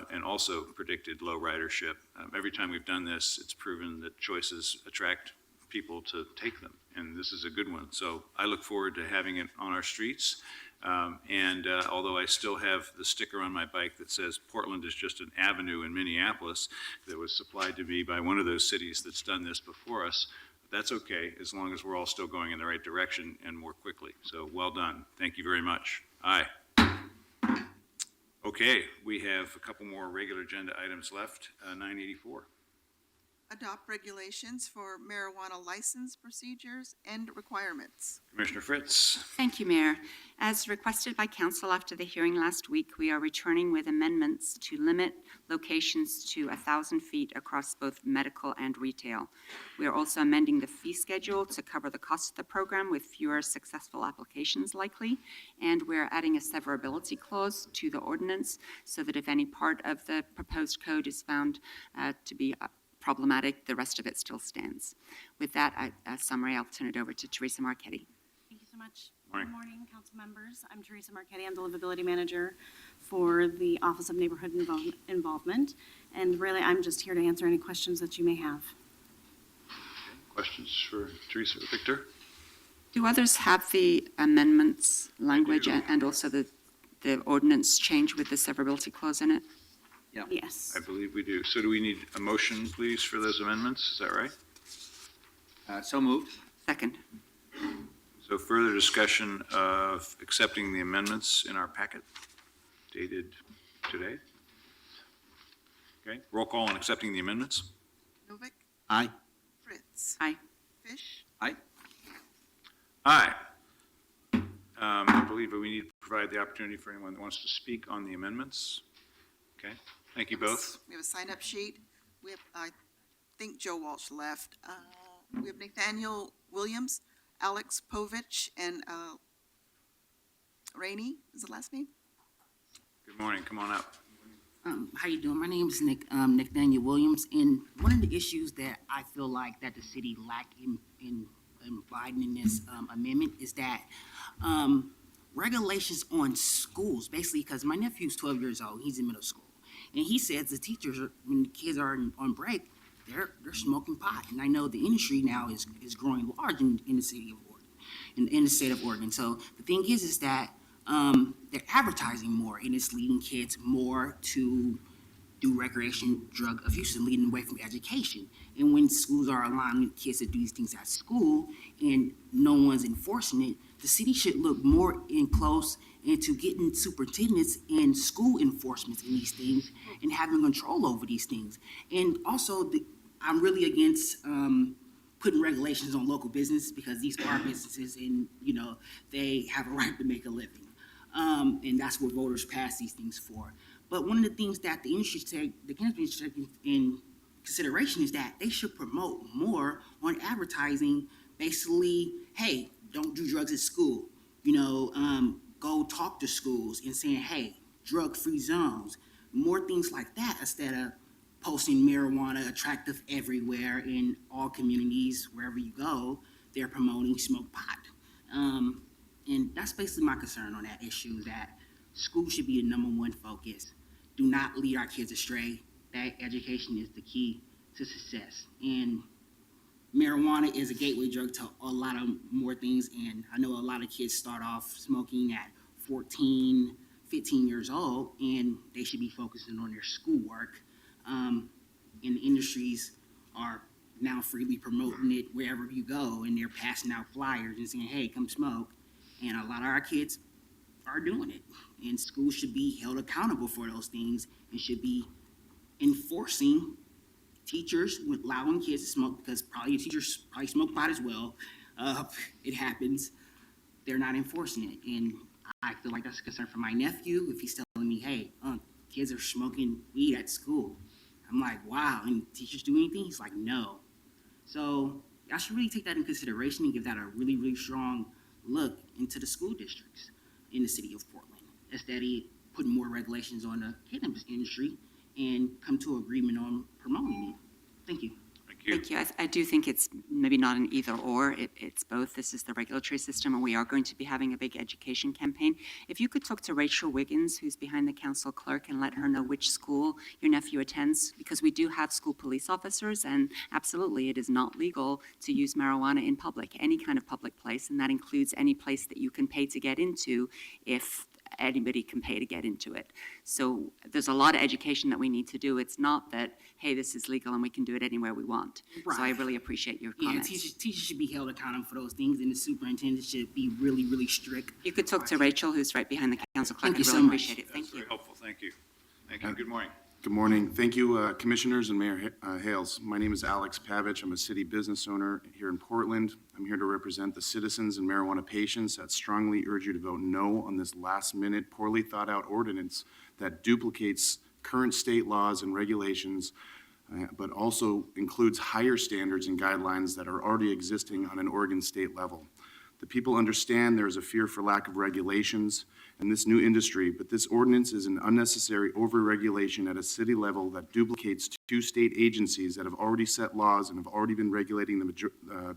and also predicted low ridership. Every time we've done this, it's proven that choices attract people to take them, and this is a good one. So I look forward to having it on our streets. Although I still have the sticker on my bike that says Portland is just an avenue in Minneapolis that was supplied to me by one of those cities that's done this before us, that's okay, as long as we're all still going in the right direction and more quickly. So well done. Thank you very much. Aye. Okay, we have a couple more regular agenda items left. 984. Adopt regulations for marijuana license procedures and requirements. Commissioner Fritz. Thank you, Mayor. As requested by Council after the hearing last week, we are returning with amendments to limit locations to 1,000 feet across both medical and retail. We are also amending the fee schedule to cover the cost of the program with fewer successful applications likely, and we're adding a severability clause to the ordinance so that if any part of the proposed code is found to be problematic, the rest of it still stands. With that summary, I'll turn it over to Teresa Marchetti. Thank you so much. Morning. Good morning, council members. I'm Teresa Marchetti. I'm the livability manager for the Office of Neighborhood Involvement. And really, I'm just here to answer any questions that you may have. Questions for Teresa or Victor? Do others have the amendments language and also the ordinance change with the severability clause in it? Yeah. Yes. I believe we do. So do we need a motion, please, for those amendments? Is that right? So moved. Second. So further discussion of accepting the amendments in our packet dated today? Okay, roll call on accepting the amendments. Novick, Aye. Fritz. Aye. Fish. Aye. Aye. I believe that we need to provide the opportunity for anyone that wants to speak on the amendments. Okay, thank you both. We have a sign-up sheet. We have, I think Joe Walsh left. We have Nathaniel Williams, Alex Povich, and Rainey is the last name. Good morning, come on up. How you doing? My name is Nathaniel Williams, and one of the issues that I feel like that the city lacked in providing this amendment is that regulations on schools, basically, because my nephew's 12 years old, he's in middle school, and he says the teachers, when the kids are on break, they're smoking pot, and I know the industry now is growing large in the city of Oregon, in the state of Oregon. So the thing is that they're advertising more, and it's leading kids more to do recreation drug abuse and leading away from education. And when schools are allowing kids to do these things at school and no one's enforcing it, the city should look more in close into getting superintendents and school enforcement in these things and having control over these things. And also, I'm really against putting regulations on local business because these are businesses and, they have a right to make a living. And that's what voters pass these things for. But one of the things that the industry cannabis industry take in consideration is that they should promote more on advertising, basically, hey, don't do drugs at school. Go talk to schools and saying, hey, drug-free zones, more things like that instead of posting marijuana attractive everywhere in all communities, wherever you go, they're promoting smoke pot. And that's basically my concern on that issue, that school should be the #1 focus. Do not lead our kids astray. That education is the key to success. And marijuana is a gateway drug to a lot of more things. And I know a lot of kids start off smoking at 14, 15 years old, and they should be focusing on their schoolwork. And the industries are now freely promoting it wherever you go, and they're passing out flyers and saying, hey, come smoke. And a lot of our kids are doing it. And schools should be held accountable for those things and should be enforcing teachers with allowing kids to smoke, because probably teachers probably smoke pot as well. It happens. They're not enforcing it. And I feel like that's a concern for my nephew if he's telling me, hey, kids are smoking weed at school. I'm like, wow, and teachers do anything? He's like, no. So I should really take that in consideration and give that a really, really strong look into the school districts in the city of Portland, instead of putting more regulations on the cannabis industry and come to agreement on promoting it. Thank you. Thank you. I do think it's maybe not an either or, it's both. This is the regulatory system, and we are going to be having a big education campaign. If you could talk to Rachel Wiggins, who's behind the council clerk, and let her know which school your nephew attends, because we do have school police officers, and absolutely it is not legal to use marijuana in public, any kind of public place, and that includes any place that you can pay to get into if anybody can pay to get into it. So there's a lot of education that we need to do. It's not that, hey, this is legal and we can do it anywhere we want. Right. So I really appreciate your Yeah, comments. teachers should be held accountable for those things, and the superintendent should be really, really strict. You could talk to Rachel, who's right behind the council clerk. Thank you I so really much. appreciate it. Thank you. Helpful, thank Thank you. Thank you. Good morning. Good morning. Thank you, Commissioners and Mayor Hales. My name is Alex Pavich. I'm a city business owner here in Portland. I'm here to represent the citizens and marijuana patients that strongly urge you to vote no on this last-minute, poorly thought-out ordinance that duplicates current state laws and regulations, but also includes higher standards and guidelines that are already existing on an Oregon state level. The people understand there is a fear for lack of regulations in this new industry, but this ordinance is an unnecessary overregulation at a city level that duplicates two state agencies that have already set laws and have already been regulating the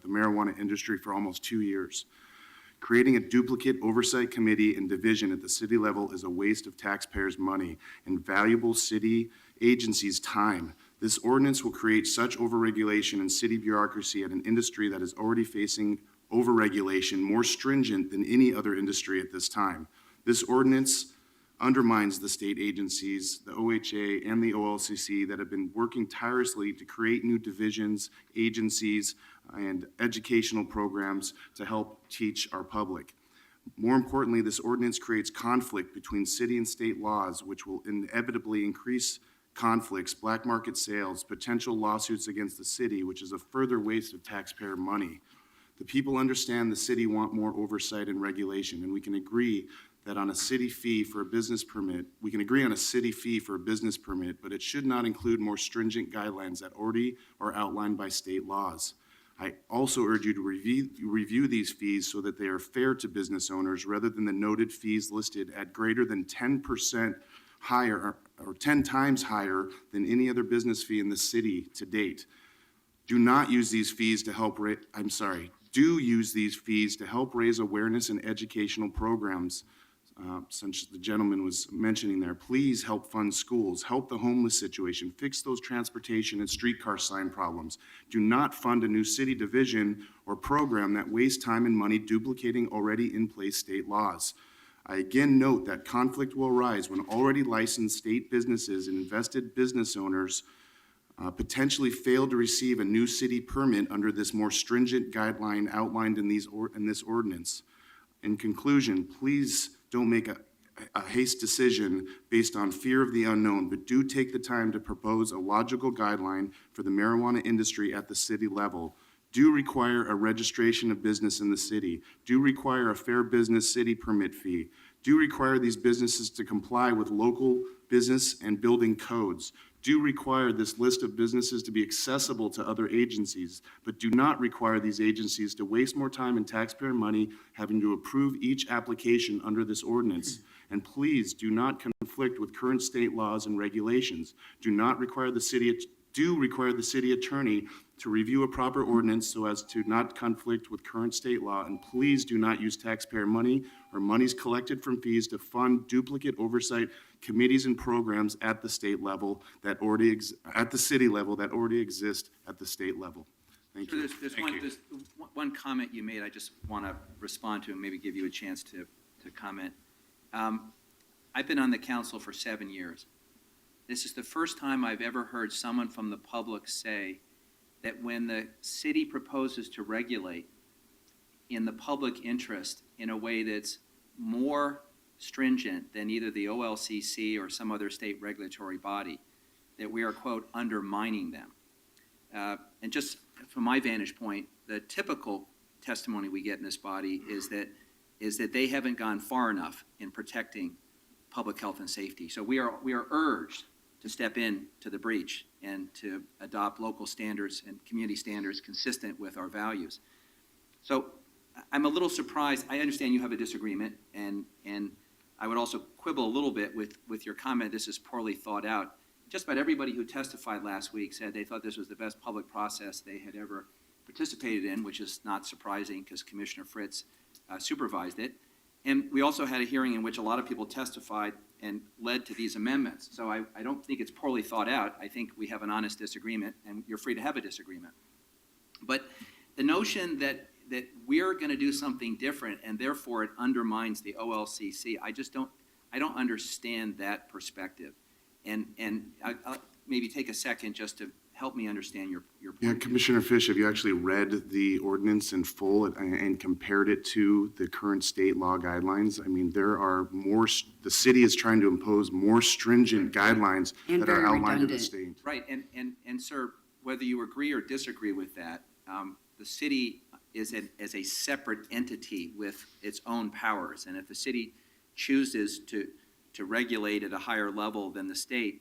marijuana industry for almost 2 years. Creating a duplicate oversight committee and division at the city level is a waste of taxpayers' money and valuable city agencies' time. This ordinance will create such overregulation and city bureaucracy at an industry that is already facing overregulation more stringent than any other industry at this time. This ordinance undermines the state agencies, the OHA and the OLCC, that have been working tirelessly to create new divisions, agencies, and educational programs to help teach our public. More importantly, this ordinance creates conflict between city and state laws, which will inevitably increase conflicts, black market sales, potential lawsuits against the city, which is a further waste of taxpayer money. The people understand the city want more oversight and regulation, and we can agree that on a city fee for a business permit, but it should not include more stringent guidelines that already are outlined by state laws. I also urge you to review these fees so that they are fair to business owners rather than the noted fees listed at greater than 10% higher or 10 times higher than any other business fee in the city to date. Do use these fees to help raise awareness in educational programs, since the gentleman was mentioning there. Please help fund schools, help the homeless situation, fix those transportation and streetcar sign problems. Do not fund a new city division or program that wastes time and money duplicating already in place state laws. I again note that conflict will arise when already licensed state businesses and invested business owners potentially fail to receive a new city permit under this more stringent guideline outlined in this ordinance. In conclusion, please don't make a haste decision based on fear of the unknown, but do take the time to propose a logical guideline for the marijuana industry at the city level. Do require a registration of business in the city. Do require a fair business city permit fee. Do require these businesses to comply with local business and building codes. Do require this list of businesses to be accessible to other agencies, but do not require these agencies to waste more time and taxpayer money having to approve each application under this ordinance. And please do not conflict with current state laws and regulations. Do require the city attorney to review a proper ordinance so as to not conflict with current state law. And please do not use taxpayer money or monies collected from fees to fund duplicate oversight committees and programs at the state level that already at the city level that already exist at the state level. Thank you. There's one comment you made I just want to respond to and maybe give you a chance to comment. I've been on the council for 7 years. This is the first time I've ever heard someone from the public say that when the city proposes to regulate in the public interest in a way that's more stringent than either the OLCC or some other state regulatory body, that we are, quote, undermining them. And just from my vantage point, the typical testimony we get in this body is that they haven't gone far enough in protecting public health and safety. So we are urged to step in to the breach and to adopt local standards and community standards consistent with our values. So I'm a little surprised. I understand you have a disagreement, and I would also quibble a little bit with your comment, this is poorly thought out. Just about everybody who testified last week said they thought this was the best public process they had ever participated in, which is not surprising because Commissioner Fritz supervised it. And we also had a hearing in which a lot of people testified and led to these amendments. So I don't think it's poorly thought out. I think we have an honest disagreement, and you're free to have a disagreement. But the notion that we're going to do something different and therefore it undermines the OLCC, I don't understand that perspective. And I'll maybe take a second just to help me understand your Yeah, point. Commissioner Fish, have you actually read the ordinance in full and compared it to the current state law guidelines? I mean, there are more, the city is trying to impose more stringent guidelines And that are very outlined in the redundant. state. Right, and sir, whether you agree or disagree with that, the city is as a separate entity with its own powers. And if the city chooses to regulate at a higher level than the state,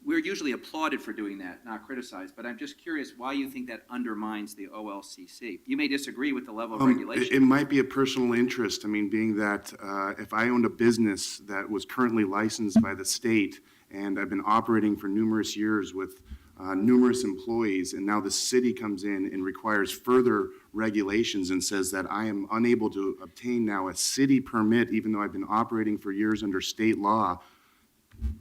we're usually applauded for doing that, not criticized. But I'm just curious why you think that undermines the OLCC. You may disagree with the level of regulation. It might be a personal interest. I mean, being that if I owned a business that was currently licensed by the state and I've been operating for numerous years with numerous employees, and now the city comes in and requires further regulations and says that I am unable to obtain now a city permit, even though I've been operating for years under state law,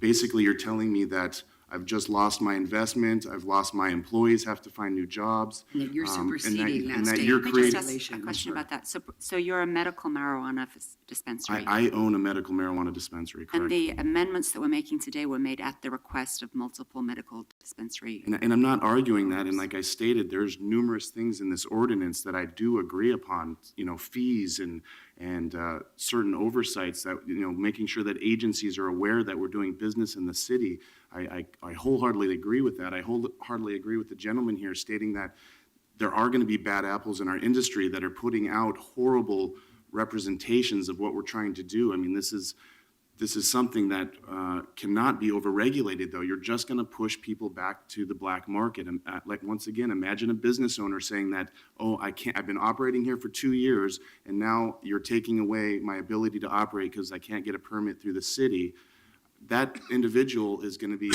basically you're telling me that I've just lost my investment, I've lost my employees, have to find new jobs. And that you're and superseding and that that state you're Let me creating. just ask a question about that. So you're a medical marijuana dispensary? I own a medical marijuana dispensary, And correct? the amendments that we're making today were made at the request of multiple medical dispensary. And I'm not arguing that, and like I stated, there's numerous things in this ordinance that I do agree upon, fees and certain oversights that, making sure that agencies are aware that we're doing business in the city. I wholeheartedly agree with that. I wholeheartedly agree with the gentleman here stating that there are going to be bad apples in our industry that are putting out horrible representations of what we're trying to do. I mean, this is something that cannot be overregulated, though. You're just going to push people back to the black market. And once again, imagine a business owner saying that, I've been operating here for 2 years, and now you're taking away my ability to operate because I can't get a permit through the city. That individual is going to be,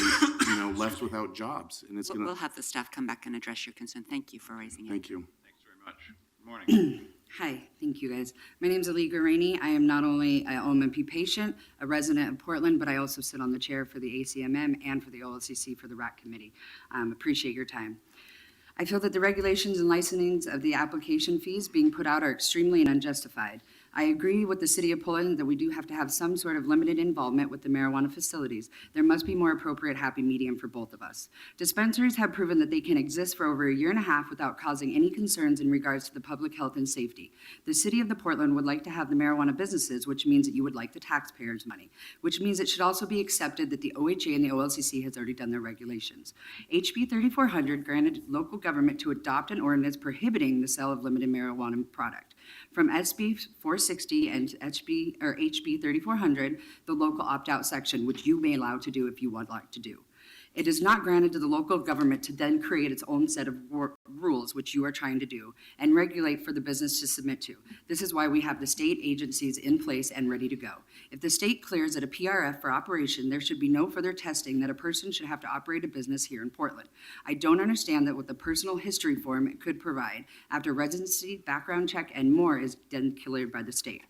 left without jobs, and it's going to. We'll have the staff come back and address your concern. Thank you for raising it. Thank you. Thanks very much. Good morning. Hi, thank you guys. My name is Aliga Rainey. I am not only an OMMP patient, a resident of Portland, but I also sit on the chair for the ACMM and for the OLCC for the RAC committee. Appreciate your time. I feel that the regulations and licensings of the application fees being put out are extremely and unjustified. I agree with the city of Portland that we do have to have some sort of limited involvement with the marijuana facilities. There must be more appropriate happy medium for both of us. Dispensaries have proven that they can exist for over a year and a half without causing any concerns in regards to the public health and safety. The city of Portland would like to have the marijuana businesses, which means that you would like the taxpayers' money, which means it should also be accepted that the OHA and the OLCC has already done their regulations. HB 3400 granted local government to adopt an ordinance prohibiting the sale of limited marijuana product. From SB 460 and HB 3400, the local opt-out section, which you may allow to do if you would like to do. It is not granted to the local government to then create its own set of rules, which you are trying to do, and regulate for the business to submit to. This is why we have the state agencies in place and ready to go. If the state clears at a PRF for operation, there should be no further testing that a person should have to operate a business here in Portland. I don't understand that with the personal history form it could provide, after residency, background check, and more is then cleared by the state.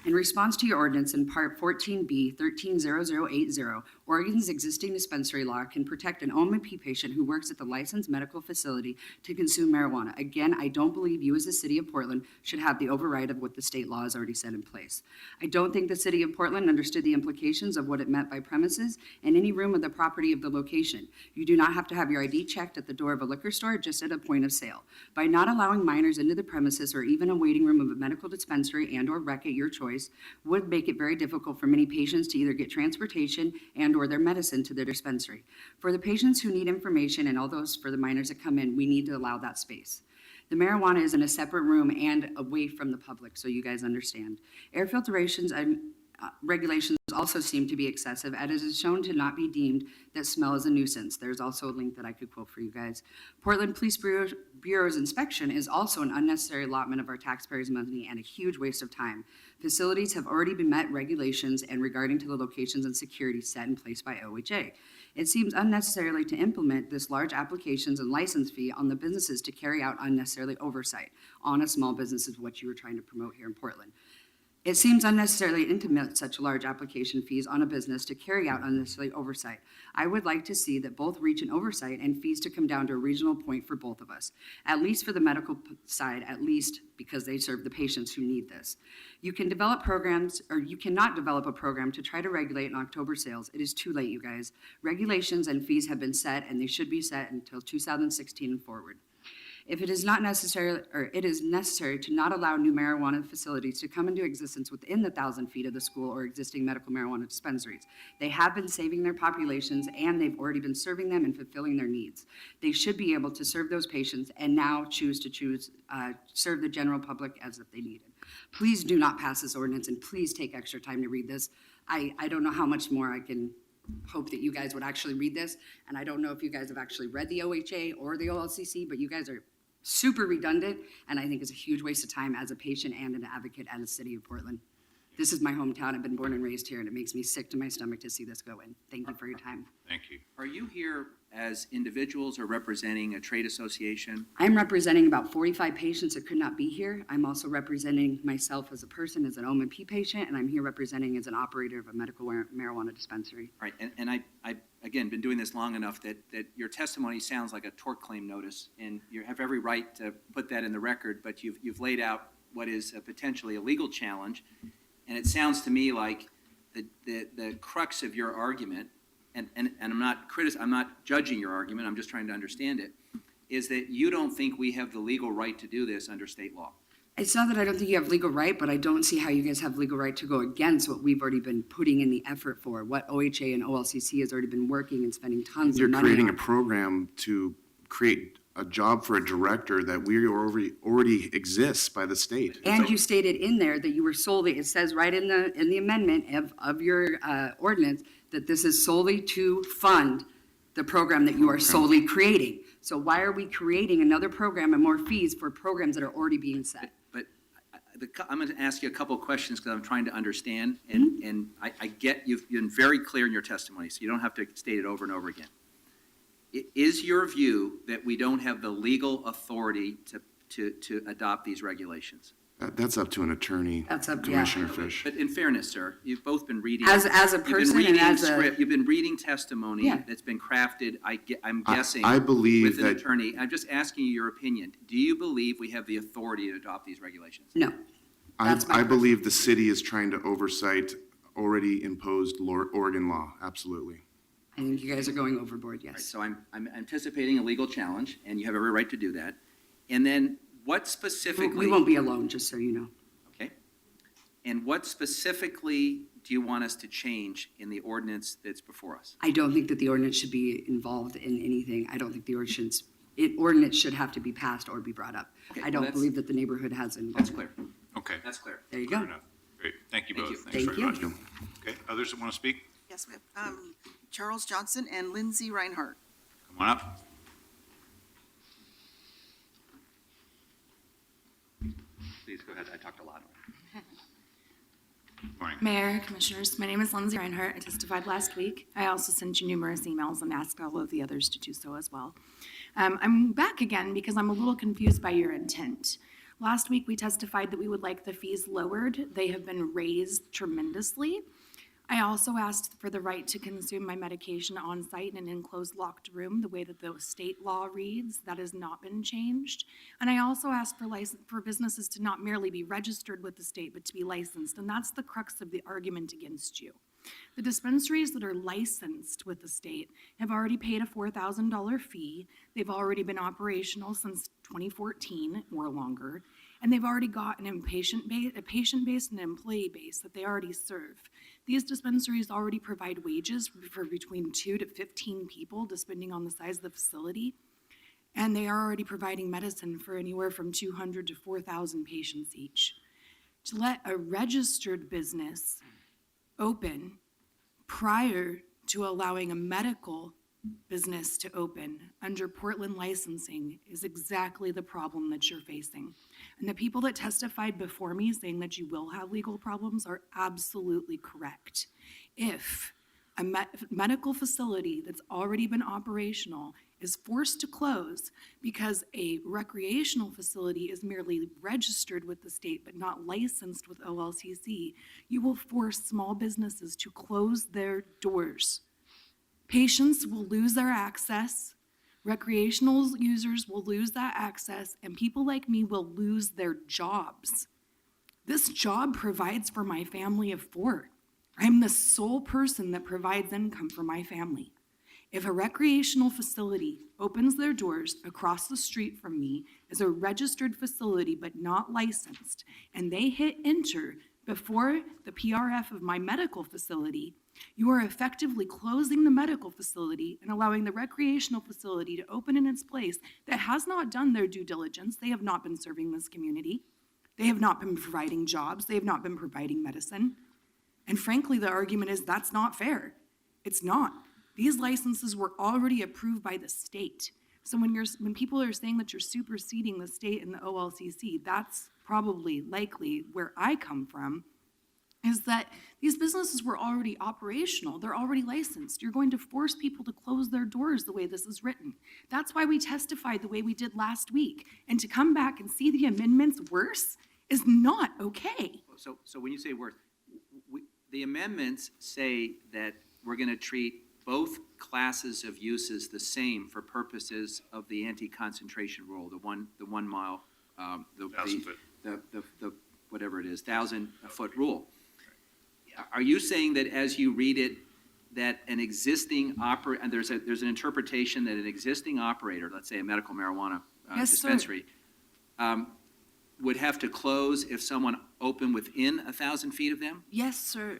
In response to your ordinance in Part 14B 130080, Oregon's existing dispensary law can protect an OMP patient who works at the licensed medical facility to consume marijuana. Again, I don't believe you as the city of Portland should have the override of what the state law has already set in place. I don't think the city of Portland understood the implications of what it meant by premises and any room of the property of the location. You do not have to have your ID checked at the door of a liquor store, just at a point of sale. By not allowing minors into the premises or even a waiting room of a medical dispensary and or rec at your choice would make it very difficult for many patients to either get transportation and or their medicine to their dispensary. For the patients who need information and all those for the minors that come in, we need to allow that space. The marijuana is in a separate room and away from the public, so you guys understand. Air filtrations and regulations also seem to be excessive, as it is shown to not be deemed that smell is a nuisance. There's also a link that I could quote for you guys. Portland Police Bureau's inspection is also an unnecessary allotment of our taxpayers' money and a huge waste of time. Facilities have already been met regulations and regarding to the locations and security set in place by OHA. It seems unnecessarily to implement this large applications and license fee on the businesses to carry out unnecessarily oversight on a small business is what you were trying to promote here in Portland. It seems unnecessarily to implement such large application fees on a business to carry out unnecessary oversight. I would like to see that both reach an oversight and fees to come down to a reasonable point for both of us, at least for the medical side, at least because they serve the patients who need this. You can develop programs, or you cannot develop a program to try to regulate in October sales. It is too late, you guys. Regulations and fees have been set, and they should be set until 2016 and forward. If it is not necessary, or it is necessary to not allow new marijuana facilities to come into existence within the 1,000 feet of the school or existing medical marijuana dispensaries. They have been saving their populations, and they've already been serving them and fulfilling their needs. They should be able to serve those patients and now serve the general public as if they need it. Please do not pass this ordinance, and please take extra time to read this. I don't know how much more I can hope that you guys would actually read this, and I don't know if you guys have actually read the OHA or the OLCC, but you guys are super redundant, and I think it's a huge waste of time as a patient and an advocate at the city of Portland. This is my hometown. I've been born and raised here, and it makes me sick to my stomach to see this go in. Thank you for your time. Thank you. Are you here as individuals or representing a trade association? I'm representing about 45 patients that could not be here. I'm also representing myself as a person, as an OMP patient, and I'm here representing as an operator of a medical marijuana dispensary. All right, and I again, been doing this long enough that your testimony sounds like a tort claim notice, and you have every right to put that in the record, but you've laid out what is potentially a legal challenge, and it sounds to me like the crux of your argument, and I'm not judging your argument, I'm just trying to understand it, is that you don't think we have the legal right to do this under state law. It's not that I don't think you have legal right, but I don't see how you guys have legal right to go against what we've already been putting in the effort for, what OHA and OLCC has already been working and spending tons You're of money creating a on. program to create a job for a director that we already exists by the state. And you stated in there that you were solely, it says right in the amendment of your ordinance, that this is solely to fund the program that you are solely creating. So why are we creating another program and more fees for programs that are already being set? But I'm going to ask you a couple of questions because I'm trying to understand, and I get you've been very clear in your testimony, so you don't have to state it over and over again. Is your view that we don't have the legal authority to adopt these regulations? That's up to an attorney, That's up, Commissioner Fish. But in fairness, sir, you've both been reading. As a person and as a. You've been reading testimony Yeah. that's been crafted, I'm guessing. I believe with an that- attorney. I'm just asking you your opinion. Do you believe we have the authority to adopt these regulations? No. That's my I believe the city is trying to oversight already imposed Oregon law, absolutely. I think you guys are going overboard, All right, yes. so I'm anticipating a legal challenge, and you have every right to do that. And then what specifically? We won't be alone, just so you know. Okay. And what specifically do you want us to change in the ordinance that's before us? I don't think that the ordinance should be involved in anything. I don't think the ordinance should have to be passed or be brought up. Okay, I well, don't that's- believe that the neighborhood has involvement. That's clear. Okay. That's clear. There you Clear go. enough. Great. Thank you Thank both. you. Thanks very Thank much. you. Okay, others that want to speak, Yes, we have Charles Johnson and Lindsay Reinhardt. come on up. Please go ahead. I talked a lot. Morning. Mayor, Commissioners, my name is Lindsay Reinhardt. I testified last week. I also sent you numerous emails and asked all of the others to do so as well. I'm back again because I'm a little confused by your intent. Last week, we testified that we would like the fees lowered. They have been raised tremendously. I also asked for the right to consume my medication on-site in an enclosed locked room, the way that the state law reads. That has not been changed. And I also asked for businesses to not merely be registered with the state, but to be licensed. And that's the crux of the argument against you. The dispensaries that are licensed with the state have already paid a $4,000 fee. They've already been operational since 2014 or longer. And they've already got a patient base and an employee base that they already serve. These dispensaries already provide wages for between 2 to 15 people, depending on the size of the facility. And they are already providing medicine for anywhere from 200 to 4,000 patients each. To let a registered business open prior to allowing a medical business to open under Portland licensing is exactly the problem that you're facing. And the people that testified before me saying that you will have legal problems are absolutely correct. If a medical facility that's already been operational is forced to close because a recreational facility is merely registered with the state but not licensed with OLCC, you will force small businesses to close their doors. Patients will lose their access, recreational users will lose that access, and people like me will lose their jobs. This job provides for my family of 4. I'm the sole person that provides income for my family. If a recreational facility opens their doors across the street from me as a registered facility but not licensed, and they hit enter before the PRF of my medical facility, you are effectively closing the medical facility and allowing the recreational facility to open in its place that has not done their due diligence. They have not been serving this community. They have not been providing jobs. They have not been providing medicine. And frankly, the argument is that's not fair. It's not. These licenses were already approved by the state. So when people are saying that you're superseding the state and the OLCC, that's probably likely where I come from, is that these businesses were already operational. They're already licensed. You're going to force people to close their doors the way this is written. That's why we testified the way we did last week. And to come back and see the amendments worse is not okay. So when you say worse, the amendments say that we're going to treat both classes of uses the same for purposes of the anti-concentration rule, the 1 mile, the whatever it is, 1,000-foot rule. Are you saying that as you read it, that an existing and there's an interpretation that an existing operator, let's say a medical marijuana dispensary, would have to close if someone opened within 1,000 feet of them? Yes, sir.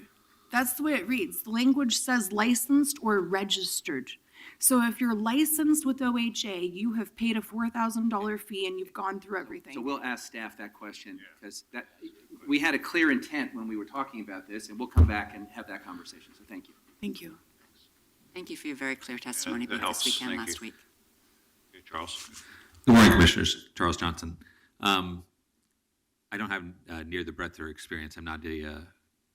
That's the way it reads. The language says licensed or registered. So if you're licensed with OHA, you have paid a $4,000 fee and you've gone through everything. So we'll ask staff that question, because we had a clear intent when we were talking about this, and we'll come back and have that conversation. So thank you. Thank you. Thank you for your very clear testimony that both this helps. week and Thank last you. week. Okay, Charles. Good morning, Commissioners. Charles Johnson. I don't have near the breadth or experience. I'm not a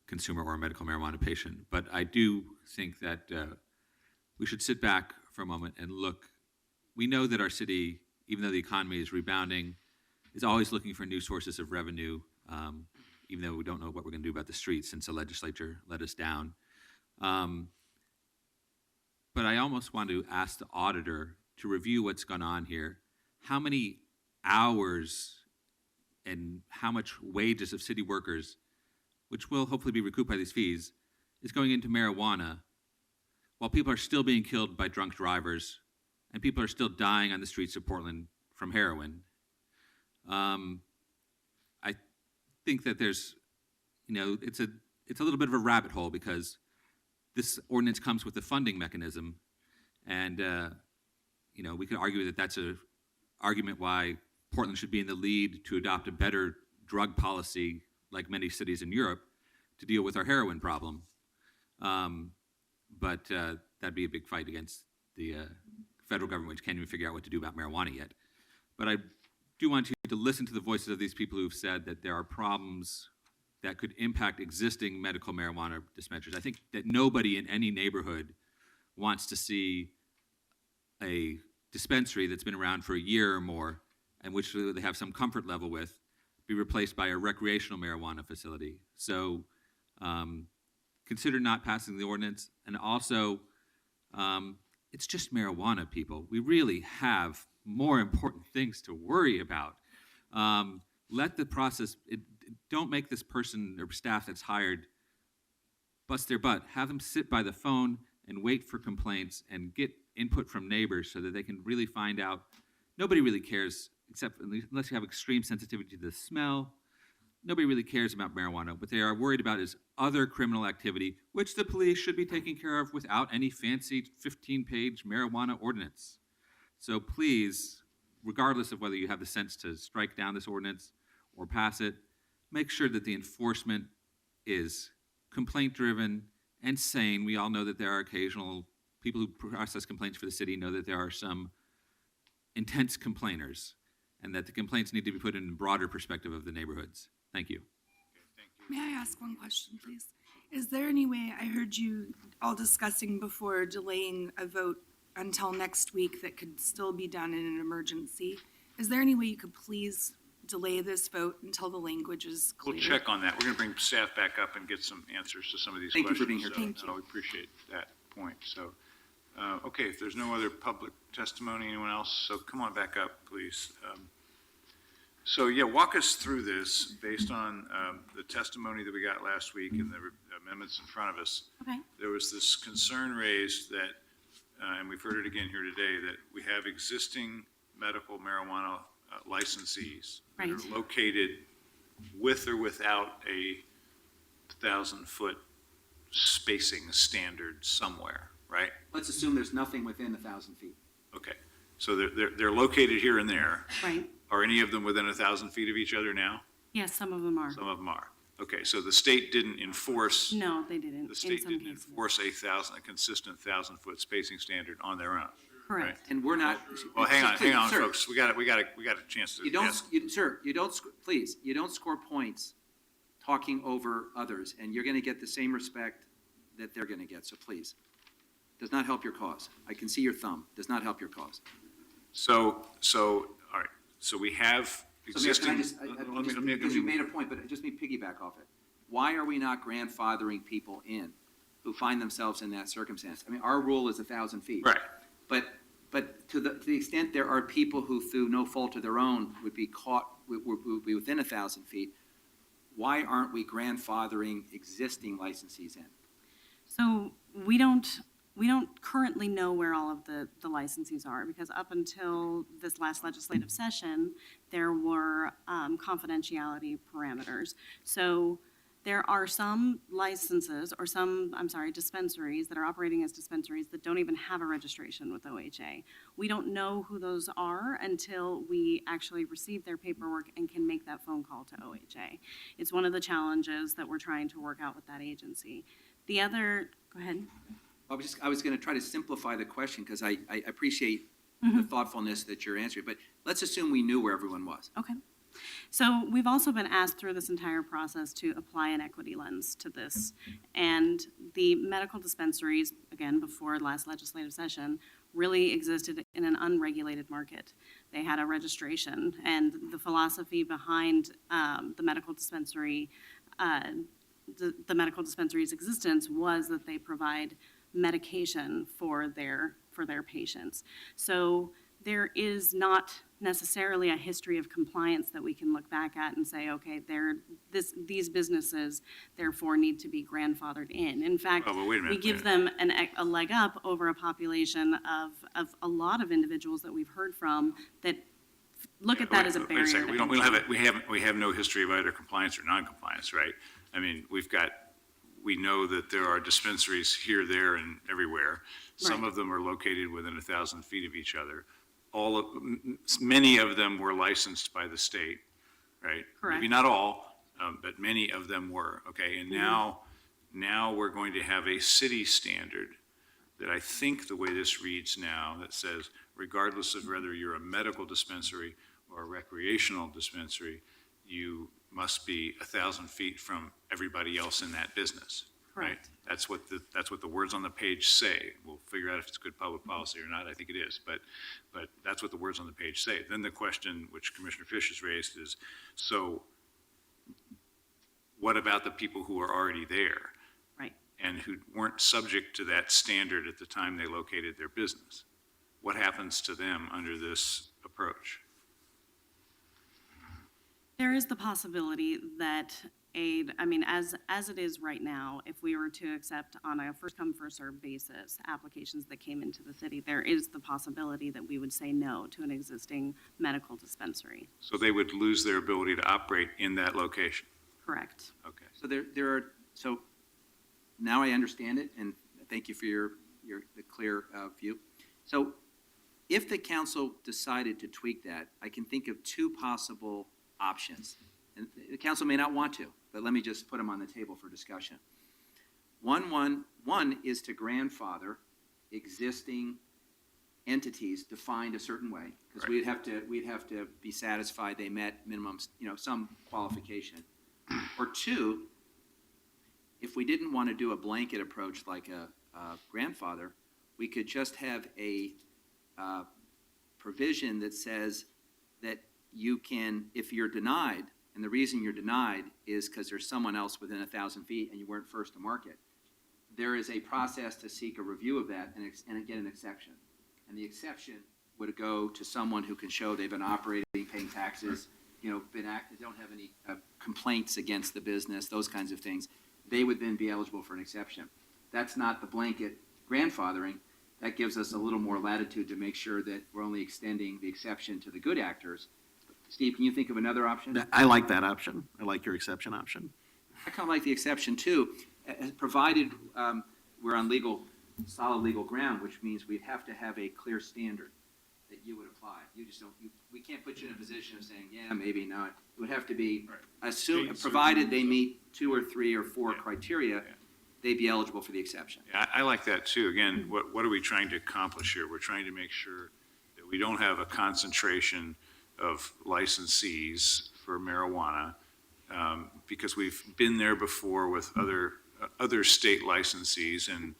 consumer or a medical marijuana patient, but I do think that we should sit back for a moment and look. We know that our city, even though the economy is rebounding, is always looking for new sources of revenue, even though we don't know what we're going to do about the streets since the legislature let us down. But I almost want to ask the auditor to review what's gone on here. How many hours and how much wages of city workers, which will hopefully be recouped by these fees, is going into marijuana while people are still being killed by drunk drivers and people are still dying on the streets of Portland from heroin. I think that there's, it's a little bit of a rabbit hole, because this ordinance comes with a funding mechanism, and we could argue that that's an argument why Portland should be in the lead to adopt a better drug policy, like many cities in Europe, to deal with our heroin problem. But that'd be a big fight against the federal government, which can't even figure out what to do about marijuana yet. But I do want you to listen to the voices of these people who've said that there are problems that could impact existing medical marijuana dispensaries. I think that nobody in any neighborhood wants to see a dispensary that's been around for a year or more, and which they have some comfort level with, be replaced by a recreational marijuana facility. So consider not passing the ordinance. And also, it's just marijuana, people. We really have more important things to worry about. Let the process, don't make this person or staff that's hired bust their butt. Have them sit by the phone and wait for complaints and get input from neighbors so that they can really find out. Nobody really cares, except unless you have extreme sensitivity to the smell. Nobody really cares about marijuana. What they are worried about is other criminal activity, which the police should be taking care of without any fancy 15-page marijuana ordinance. So please, regardless of whether you have the sense to strike down this ordinance or pass it, make sure that the enforcement is complaint-driven and sane. We all know that there are occasional people who process complaints for the city, know that there are some intense complainers, and that the complaints need to be put in a broader perspective of the neighborhoods. Thank you. May I ask one question, please? Is there any way, I heard you all discussing before delaying a vote until next week that could still be done in an emergency. Is there any way you could please delay this vote until the language is clear? We'll check on that. We're going to bring staff back up and get some answers to some of these Thank you questions. for being here. So, Thank you. We appreciate that point. So, okay, if there's no other public testimony, anyone else? So come on back up, please. So, yeah, walk us through this based on the testimony that we got last week and the amendments in front of us. Okay. There was this concern raised that, and we've heard it again here today, that we have existing medical marijuana licensees that Right. are located with or without a 1,000-foot spacing standard somewhere, right? Let's assume there's nothing within 1,000 feet. Okay, so they're located here and there. Right. Are any of them within 1,000 feet of each other now? Yes, some of them are. Some of them are. Okay, so the state didn't enforce, No, they didn't. the in state some didn't cases. enforce a consistent 1,000-foot spacing standard on their own. Correct. And we're not. Well, hang on, Sir, folks. We got a chance to. You don't, ask. sir, you don't, please, you don't score points talking over others, and you're going to get the same respect that they're going to get, so please. Does not help your cause. I can see your thumb. Does not help your cause. So, all right, so we have So, Mayor, existing. can I just, because you made a point, but just me piggyback off it. Why are we not grandfathering people in who find themselves in that circumstance? I mean, our rule is 1,000 feet. Right. But to the extent there are people who, through no fault of their own, would be caught, would be within 1,000 feet, why aren't we grandfathering existing licensees in? So we don't currently know where all of the licensees are, because up until this last legislative session, there were confidentiality parameters. So there are some licenses, or dispensaries that are operating as dispensaries that don't even have a registration with OHA. We don't know who those are until we actually receive their paperwork and can make that phone call to OHA. It's one of the challenges that we're trying to work out with that agency. The other, go ahead. I was going to try to simplify the question because I appreciate the thoughtfulness that you're answering, but let's assume we knew where everyone was. Okay. So we've also been asked through this entire process to apply an equity lens to this. And the medical dispensaries, again, before last legislative session, really existed in an unregulated market. They had a registration, and the philosophy behind the medical dispensary, the medical dispensary's existence was that they provide medication for their patients. So there is not necessarily a history of compliance that we can look back at and say, okay, these businesses therefore need to be grandfathered in. In fact, Oh, but wait a minute, we give them a leg up over a population of a lot of individuals that we've heard from that look at that as a barrier. Wait a second. to We don't entry. have we have no history of either compliance or non-compliance, right? I mean, we know that there are dispensaries here, there, and everywhere. Some Right. of them are located within 1,000 feet of each other. Many of them were licensed by the state, right? Correct. Maybe not all, but many of them were, okay? And Mm-hmm. now we're going to have a city standard that I think the way this reads now, that says regardless of whether you're a medical dispensary or a recreational dispensary, you must be 1,000 feet from everybody else in that business, right? Correct. That's what the words on the page say. We'll figure out if it's good public policy or not. I think it is, but that's what the words on the page say. Then the question, which Commissioner Fish has raised, is so what about the people who are already there? Right. And who weren't subject to that standard at the time they located their business? What happens to them under this approach? There is the possibility that as it is right now, if we were to accept on a first come, first served basis applications that came into the city, there is the possibility that we would say no to an existing medical dispensary. So they would lose their ability to operate in that location? Correct. Okay. So so now I understand it, and thank you for the clear view. So if the council decided to tweak that, I can think of two possible options. And the council may not want to, but let me just put them on the table for discussion. One is to grandfather existing entities defined a certain way, because we'd have to be satisfied they met minimums, some qualification. Or two, if we didn't want to do a blanket approach like a grandfather, we could just have a provision that says that you can, if you're denied, and the reason you're denied is because there's someone else within 1,000 feet and you weren't first to market, there is a process to seek a review of that and get an exception. And the exception would go to someone who can show they've been operating, paying taxes, don't have any complaints against the business, those kinds of things. They would then be eligible for an exception. That's not the blanket grandfathering. That gives us a little more latitude to make sure that we're only extending the exception to the good actors. Steve, can you think of another option? I like that option. I like your exception option. I kind of like the exception too, provided we're on solid legal ground, which means we'd have to have a clear standard that you would apply. You just don't. We can't put you in a position of saying, yeah, maybe not. It would have to be provided they meet 2 or 3 or 4 criteria, they'd be eligible for the exception. Yeah, I like that too. Again, what are we trying to accomplish here? We're trying to make sure that we don't have a concentration of licensees for marijuana, because we've been there before with other state licensees. And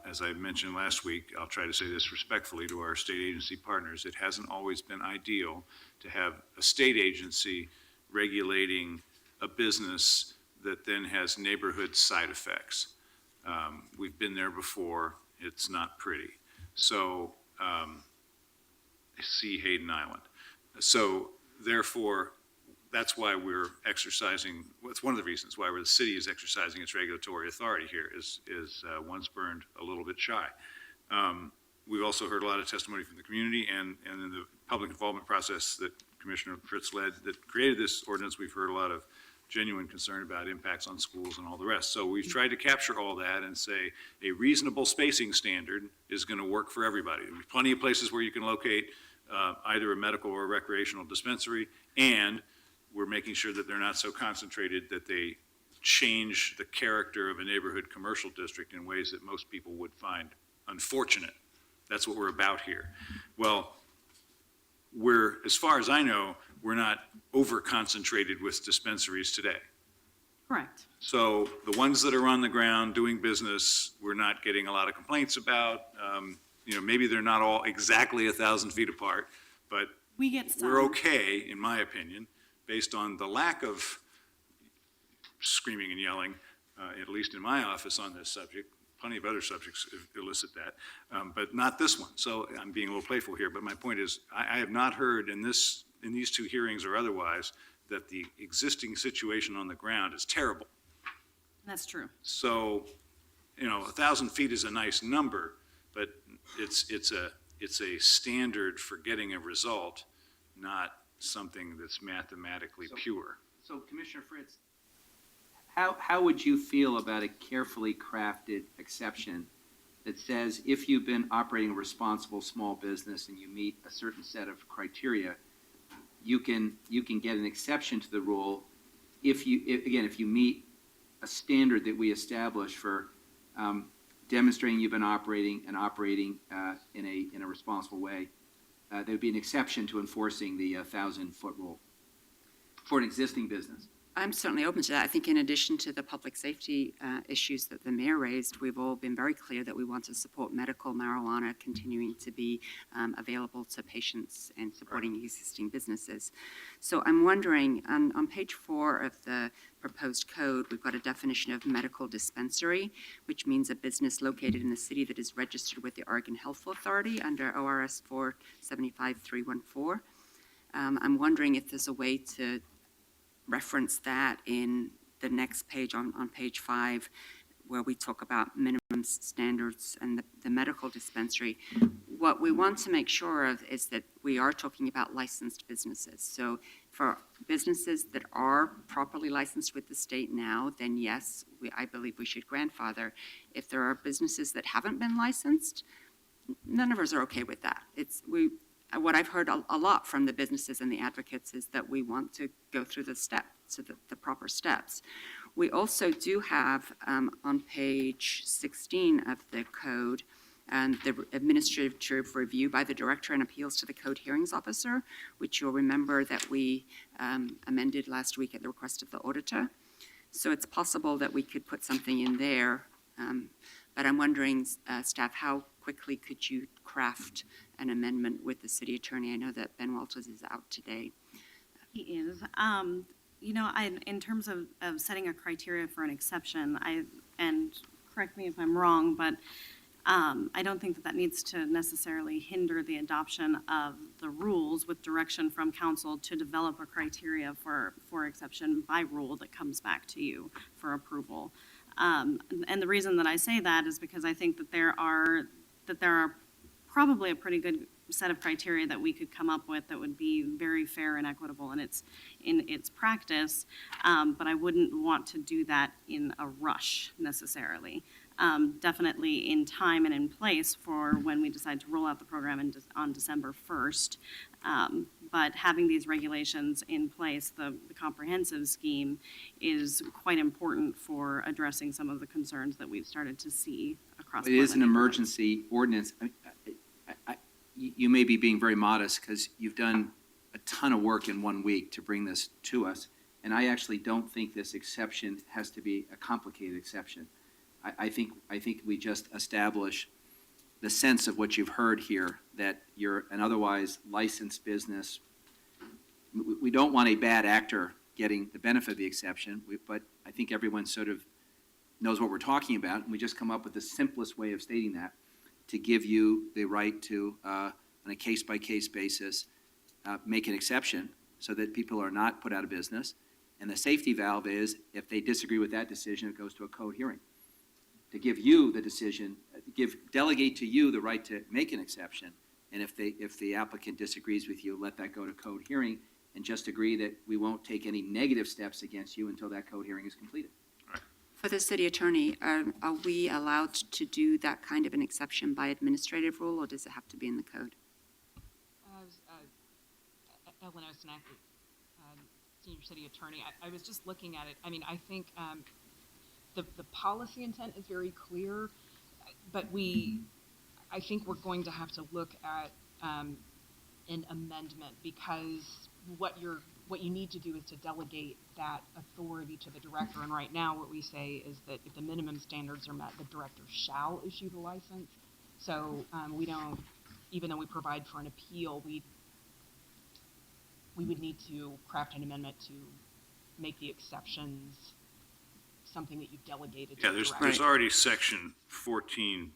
as I mentioned last week, I'll try to say this respectfully to our state agency partners, it hasn't always been ideal to have a state agency regulating a business that then has neighborhood side effects. We've been there before. It's not pretty. So, see Hayden Island. So therefore, that's why we're exercising, it's one of the reasons why the city is exercising its regulatory authority here is once burned, a little bit shy. We've also heard a lot of testimony from the community, and in the public involvement process that Commissioner Fritz led that created this ordinance, we've heard a lot of genuine concern about impacts on schools and all the rest. So we've tried to capture all that and say a reasonable spacing standard is going to work for everybody. There's plenty of places where you can locate either a medical or a recreational dispensary, and we're making sure that they're not so concentrated that they change the character of a neighborhood commercial district in ways that most people would find unfortunate. That's what we're about here. Well, as far as I know, we're not over-concentrated with dispensaries today. Correct. So the ones that are on the ground doing business, we're not getting a lot of complaints about. Maybe they're not all exactly 1,000 feet apart, but We get some. we're okay, in my opinion, based on the lack of screaming and yelling, at least in my office on this subject. Plenty of other subjects elicit that, but not this one. So I'm being a little playful here, but my point is, I have not heard in these 2 hearings or otherwise that the existing situation on the ground is terrible. That's true. So, 1,000 feet is a nice number, but it's a standard for getting a result, not something that's mathematically pure. So Commissioner Fritz, how would you feel about a carefully crafted exception that says if you've been operating a responsible small business and you meet a certain set of criteria, you can get an exception to the rule if you meet a standard that we establish for demonstrating you've been operating in a responsible way. There would be an exception to enforcing the 1,000-foot rule for an existing business. I'm certainly open to that. I think in addition to the public safety issues that the mayor raised, we've all been very clear that we want to support medical marijuana continuing to be available to patients and supporting existing businesses. So I'm wondering, on page 4 of the proposed code, we've got a definition of medical dispensary, which means a business located in the city that is registered with the Oregon Health Authority under ORS 475-314. I'm wondering if there's a way to reference that in the next page, on page 5, where we talk about minimum standards and the medical dispensary. What we want to make sure of is that we are talking about licensed businesses. So for businesses that are properly licensed with the state now, then yes, I believe we should grandfather. If there are businesses that haven't been licensed, none of us are okay with that. What I've heard a lot from the businesses and the advocates is that we want to go through the proper steps. We also do have on page 16 of the code the administrative review by the director and appeals to the code hearings officer, which you'll remember that we amended last week at the request of the auditor. So it's possible that we could put something in there But I'm wondering, staff, how quickly could you craft an amendment with the city attorney? I know that Ben Walters is out today. He is. In terms of setting a criteria for an exception, and correct me if I'm wrong, but I don't think that needs to necessarily hinder the adoption of the rules with direction from council to develop a criteria for exception by rule that comes back to you for approval. And the reason that I say that is because I think that there are probably a pretty good set of criteria that we could come up with that would be very fair and equitable in its practice, but I wouldn't want to do that in a rush necessarily. Definitely in time and in place for when we decide to roll out the program on December 1st. But having these regulations in place, the comprehensive scheme, is quite important for addressing some of the concerns that we've started to see across. It is an Portland. emergency ordinance. You may be being very modest because you've done a ton of work in 1 week to bring this to us. And I actually don't think this exception has to be a complicated exception. I think we just establish the sense of what you've heard here, that you're an otherwise licensed business. We don't want a bad actor getting the benefit of the exception, but I think everyone sort of knows what we're talking about, and we just come up with the simplest way of stating that, to give you the right to, on a case-by-case basis, make an exception so that people are not put out of business. And the safety valve is, if they disagree with that decision, it goes to a code hearing. To give you the decision, delegate to you the right to make an exception. And if the applicant disagrees with you, let that go to code hearing, and just agree that we won't take any negative steps against you until that code hearing is completed. For the city attorney, are we allowed to do that kind of an exception by administrative rule, or does it have to be in the code? Ellen Osnack, senior city attorney. I was just looking at it. I mean, I think the policy intent is very clear, but I think we're going to have to look at an amendment, because what you need to do is to delegate that authority to the director. And right now, what we say is that if the minimum standards are met, the director shall issue the license. So we don't, even though we provide for an appeal, we would need to craft an amendment to make the exceptions something that you've delegated to the director. There's already section 14B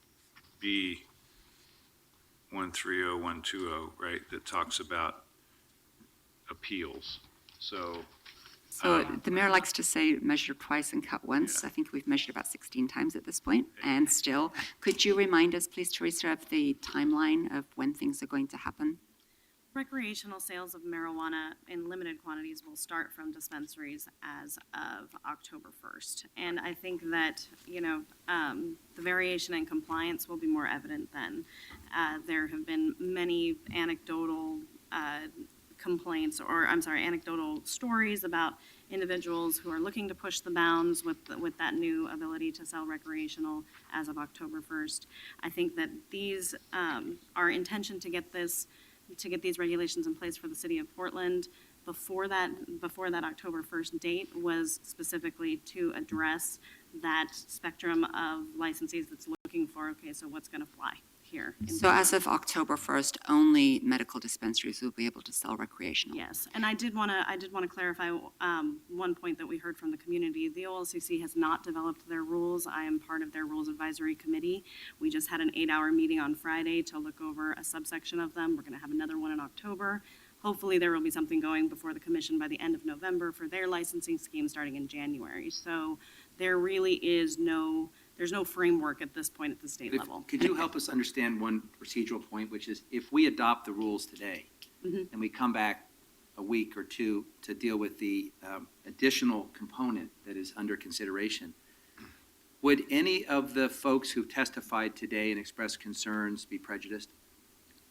130120, right, that talks about appeals. So the mayor likes to say measure twice and cut once. Yeah. I think we've measured about 16 times at this point, and still. Could you remind us, please, Teresa, of the timeline of when things are going to happen? Recreational sales of marijuana in limited quantities will start from dispensaries as of October 1st. And I think that, the variation in compliance will be more evident then. There have been many anecdotal anecdotal stories about individuals who are looking to push the bounds with that new ability to sell recreational as of October 1st. I think that these, our intention to get these regulations in place for the city of Portland before that October 1st date was specifically to address that spectrum of licensees that's looking for, okay, so what's going to fly here? So as of October 1st, only medical dispensaries will be able to sell recreational? Yes, and I did want to clarify one point that we heard from the community. The OLCC has not developed their rules. I am part of their rules advisory committee. We just had an 8-hour meeting on Friday to look over a subsection of them. We're going to have another one in October. Hopefully there will be something going before the commission by the end of November for their licensing scheme starting in January. So there really is there's no framework at this point at the state level. Could you help us understand one procedural point, which is, if we adopt the rules today, and we come back a week or two to deal with the additional component that is under consideration, would any of the folks who testified today and expressed concerns be prejudiced?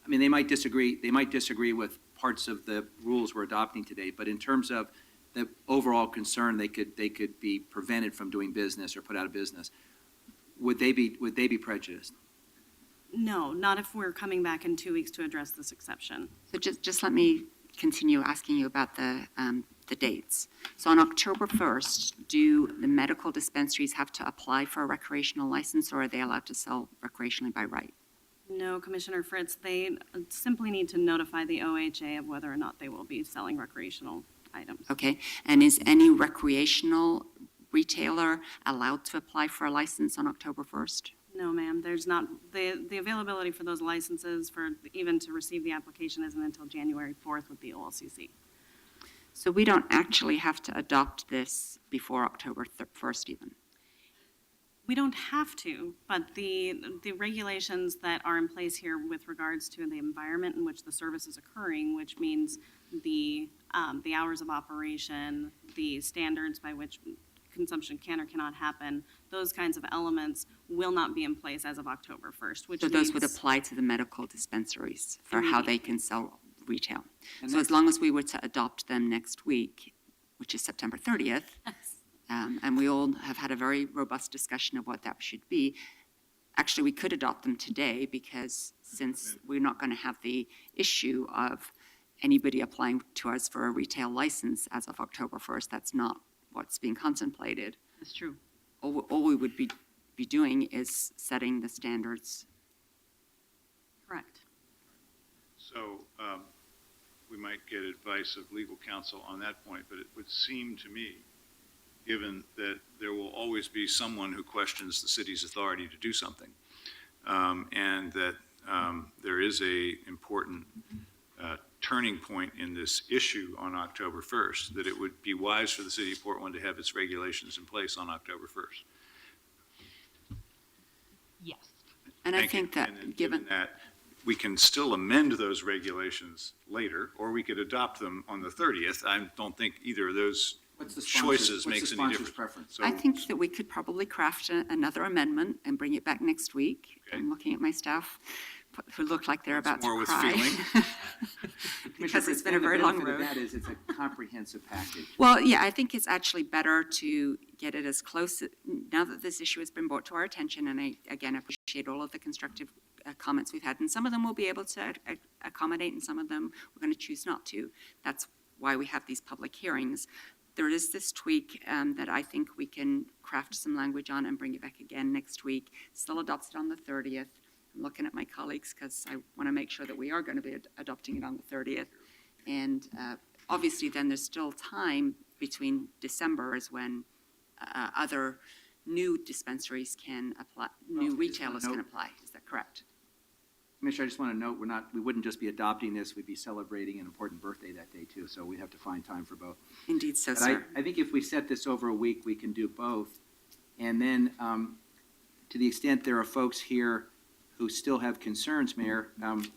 I mean, they might disagree with parts of the rules we're adopting today, but in terms of the overall concern, they could be prevented from doing business or put out of business. Would they be prejudiced? No, not if we're coming back in 2 weeks to address this exception. So just let me continue asking you about the the dates. So on October 1st, do the medical dispensaries have to apply for a recreational license, or are they allowed to sell recreationally by right? No, Commissioner Fritz, they simply need to notify the OHA of whether or not they will be selling recreational items. Okay, and is any recreational retailer allowed to apply for a license on October 1st? No, ma'am, there's not, the availability for those licenses for, even to receive the application isn't until January 4th with the OLCC. So we don't actually have to adopt this before October 1st even? We don't have to, but the regulations that are in place here with regards to the environment in which the service is occurring, which means the hours of operation, the standards by which consumption can or cannot happen, those kinds of elements will not be in place as of October 1st, which So those would means- apply to the medical dispensaries for how they can sell retail. And So as long as we were to adopt them next week, which is September 30th, and we all have had a very robust discussion of what that should be, actually, we could adopt them today because since we're not going to have the issue of anybody applying to us for a retail license as of October 1st, that's not what's being contemplated. That's true. All we would be doing is setting the standards. Correct. So we might get advice of legal counsel on that point, but it would seem to me, given that there will always be someone who questions the city's authority to do something, and that there is a important turning point in this issue on October 1st, that it would be wise for the city of Portland to have its regulations in place on October 1st. Yes. And I Thank you. think that And then given that, we can still amend those regulations later, or we could adopt them on the 30th. I don't think either of those choices makes any difference. Preference? So I think that we could probably craft another amendment and bring it back next week. Okay. I'm looking at my staff who look like they're about more to with cry. feeling. Because it's been a And the very long benefit of road. that is it's a comprehensive package. Well, yeah, I think it's actually better to get it as close, now that this issue has been brought to our attention, and I, again, appreciate all of the constructive comments we've had, and some of them we'll be able to accommodate, and some of them we're going to choose not to. That's why we have these public hearings. There is this tweak that I think we can craft some language on and bring it back again next week, still adopt it on the 30th. I'm looking at my colleagues because I want to make sure that we are going to be adopting it on the 30th. And obviously then there's still time between December is when other new dispensaries can apply, new retailers can apply. Is that correct? Commissioner, I just want to note, we wouldn't just be adopting this, we'd be celebrating an important birthday that day too, so we have to find time for both. Indeed so, But sir. I think if we set this over a week, we can do both. And then, to the extent there are folks here who still have concerns, Mayor,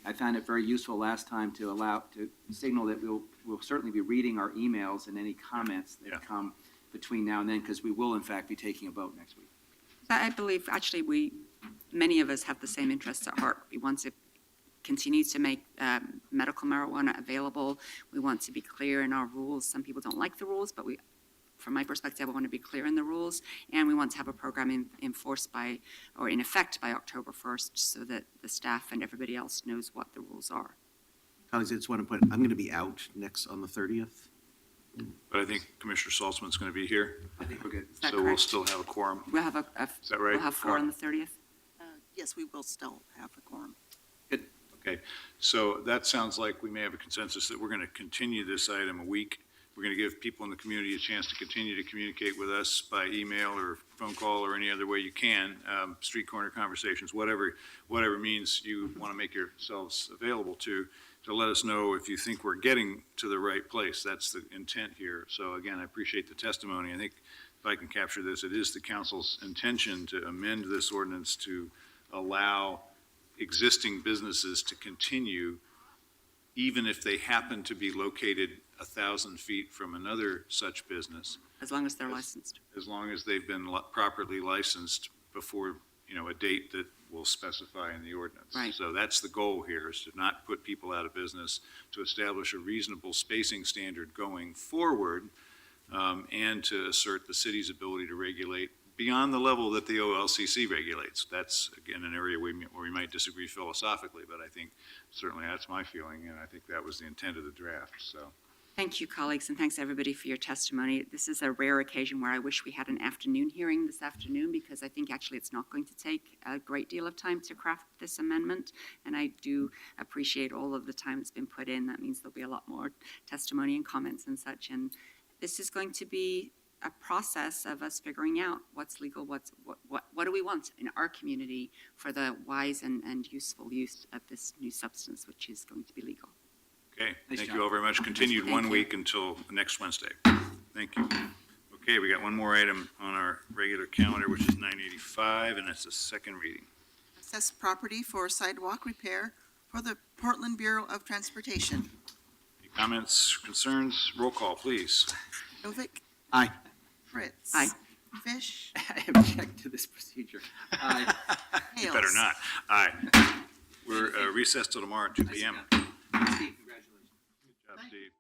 I found it very useful last time to signal that we'll certainly be reading our emails and any comments that come between now and then, because we will in fact be taking a vote next week. I believe actually many of us have the same interests at heart. We want to continue to make medical marijuana available. We want to be clear in our rules. Some people don't like the rules, but from my perspective, I want to be clear in the rules, and we want to have a program enforced by, or in effect by October 1st, so that the staff and everybody else knows what the rules are. Colleagues, I just want to put, I'm going to be out on the 30th. But I think Commissioner Saltzman's going to be here, I think we're good. Is that so we'll correct? still have a quorum. We'll have Is that right? We'll have 4 on the 30th. Yes, we will still have a quorum. Okay, so that sounds like we may have a consensus that we're going to continue this item a week. We're going to give people in the community a chance to continue to communicate with us by email or phone call or any other way you can, street corner conversations, whatever means you want to make yourselves available to let us know if you think we're getting to the right place. That's the intent here. So again, I appreciate the testimony. I think if I can capture this, it is the council's intention to amend this ordinance to allow existing businesses to continue even if they happen to be located 1,000 feet from another such business. As long as they're licensed. As long as they've been properly licensed before, a date that we'll specify in the ordinance. Right. So that's the goal here, is to not put people out of business, to establish a reasonable spacing standard going forward, and to assert the city's ability to regulate beyond the level that the OLCC regulates. That's, again, an area where we might disagree philosophically, but I think certainly that's my feeling, and I think that was the intent of the draft, so. Thank you, colleagues, and thanks everybody for your testimony. This is a rare occasion where I wish we had an afternoon hearing this afternoon, because I think actually it's not going to take a great deal of time to craft this amendment, and I do appreciate all of the time that's been put in. That means there'll be a lot more testimony and comments and such, and this is going to be a process of us figuring out what's legal, what do we want in our community for the wise and useful use of this new substance, which is going to be legal. Okay, Nice thank job. you all very much. Continued Thank 1 you. week until next Wednesday. Thank you. Okay, we got one more item on our regular calendar, which is 985, and it's a second reading. Assess property for sidewalk repair for the Portland Bureau of Transportation. Any comments, concerns? Roll call, please. Novick, Aye. Fritz. Aye. Fish, I object to this procedure. Aye. You Hales. better not. Aye. We're recessed till tomorrow at 2 p.m. Steve, congratulations. Good job, Steve.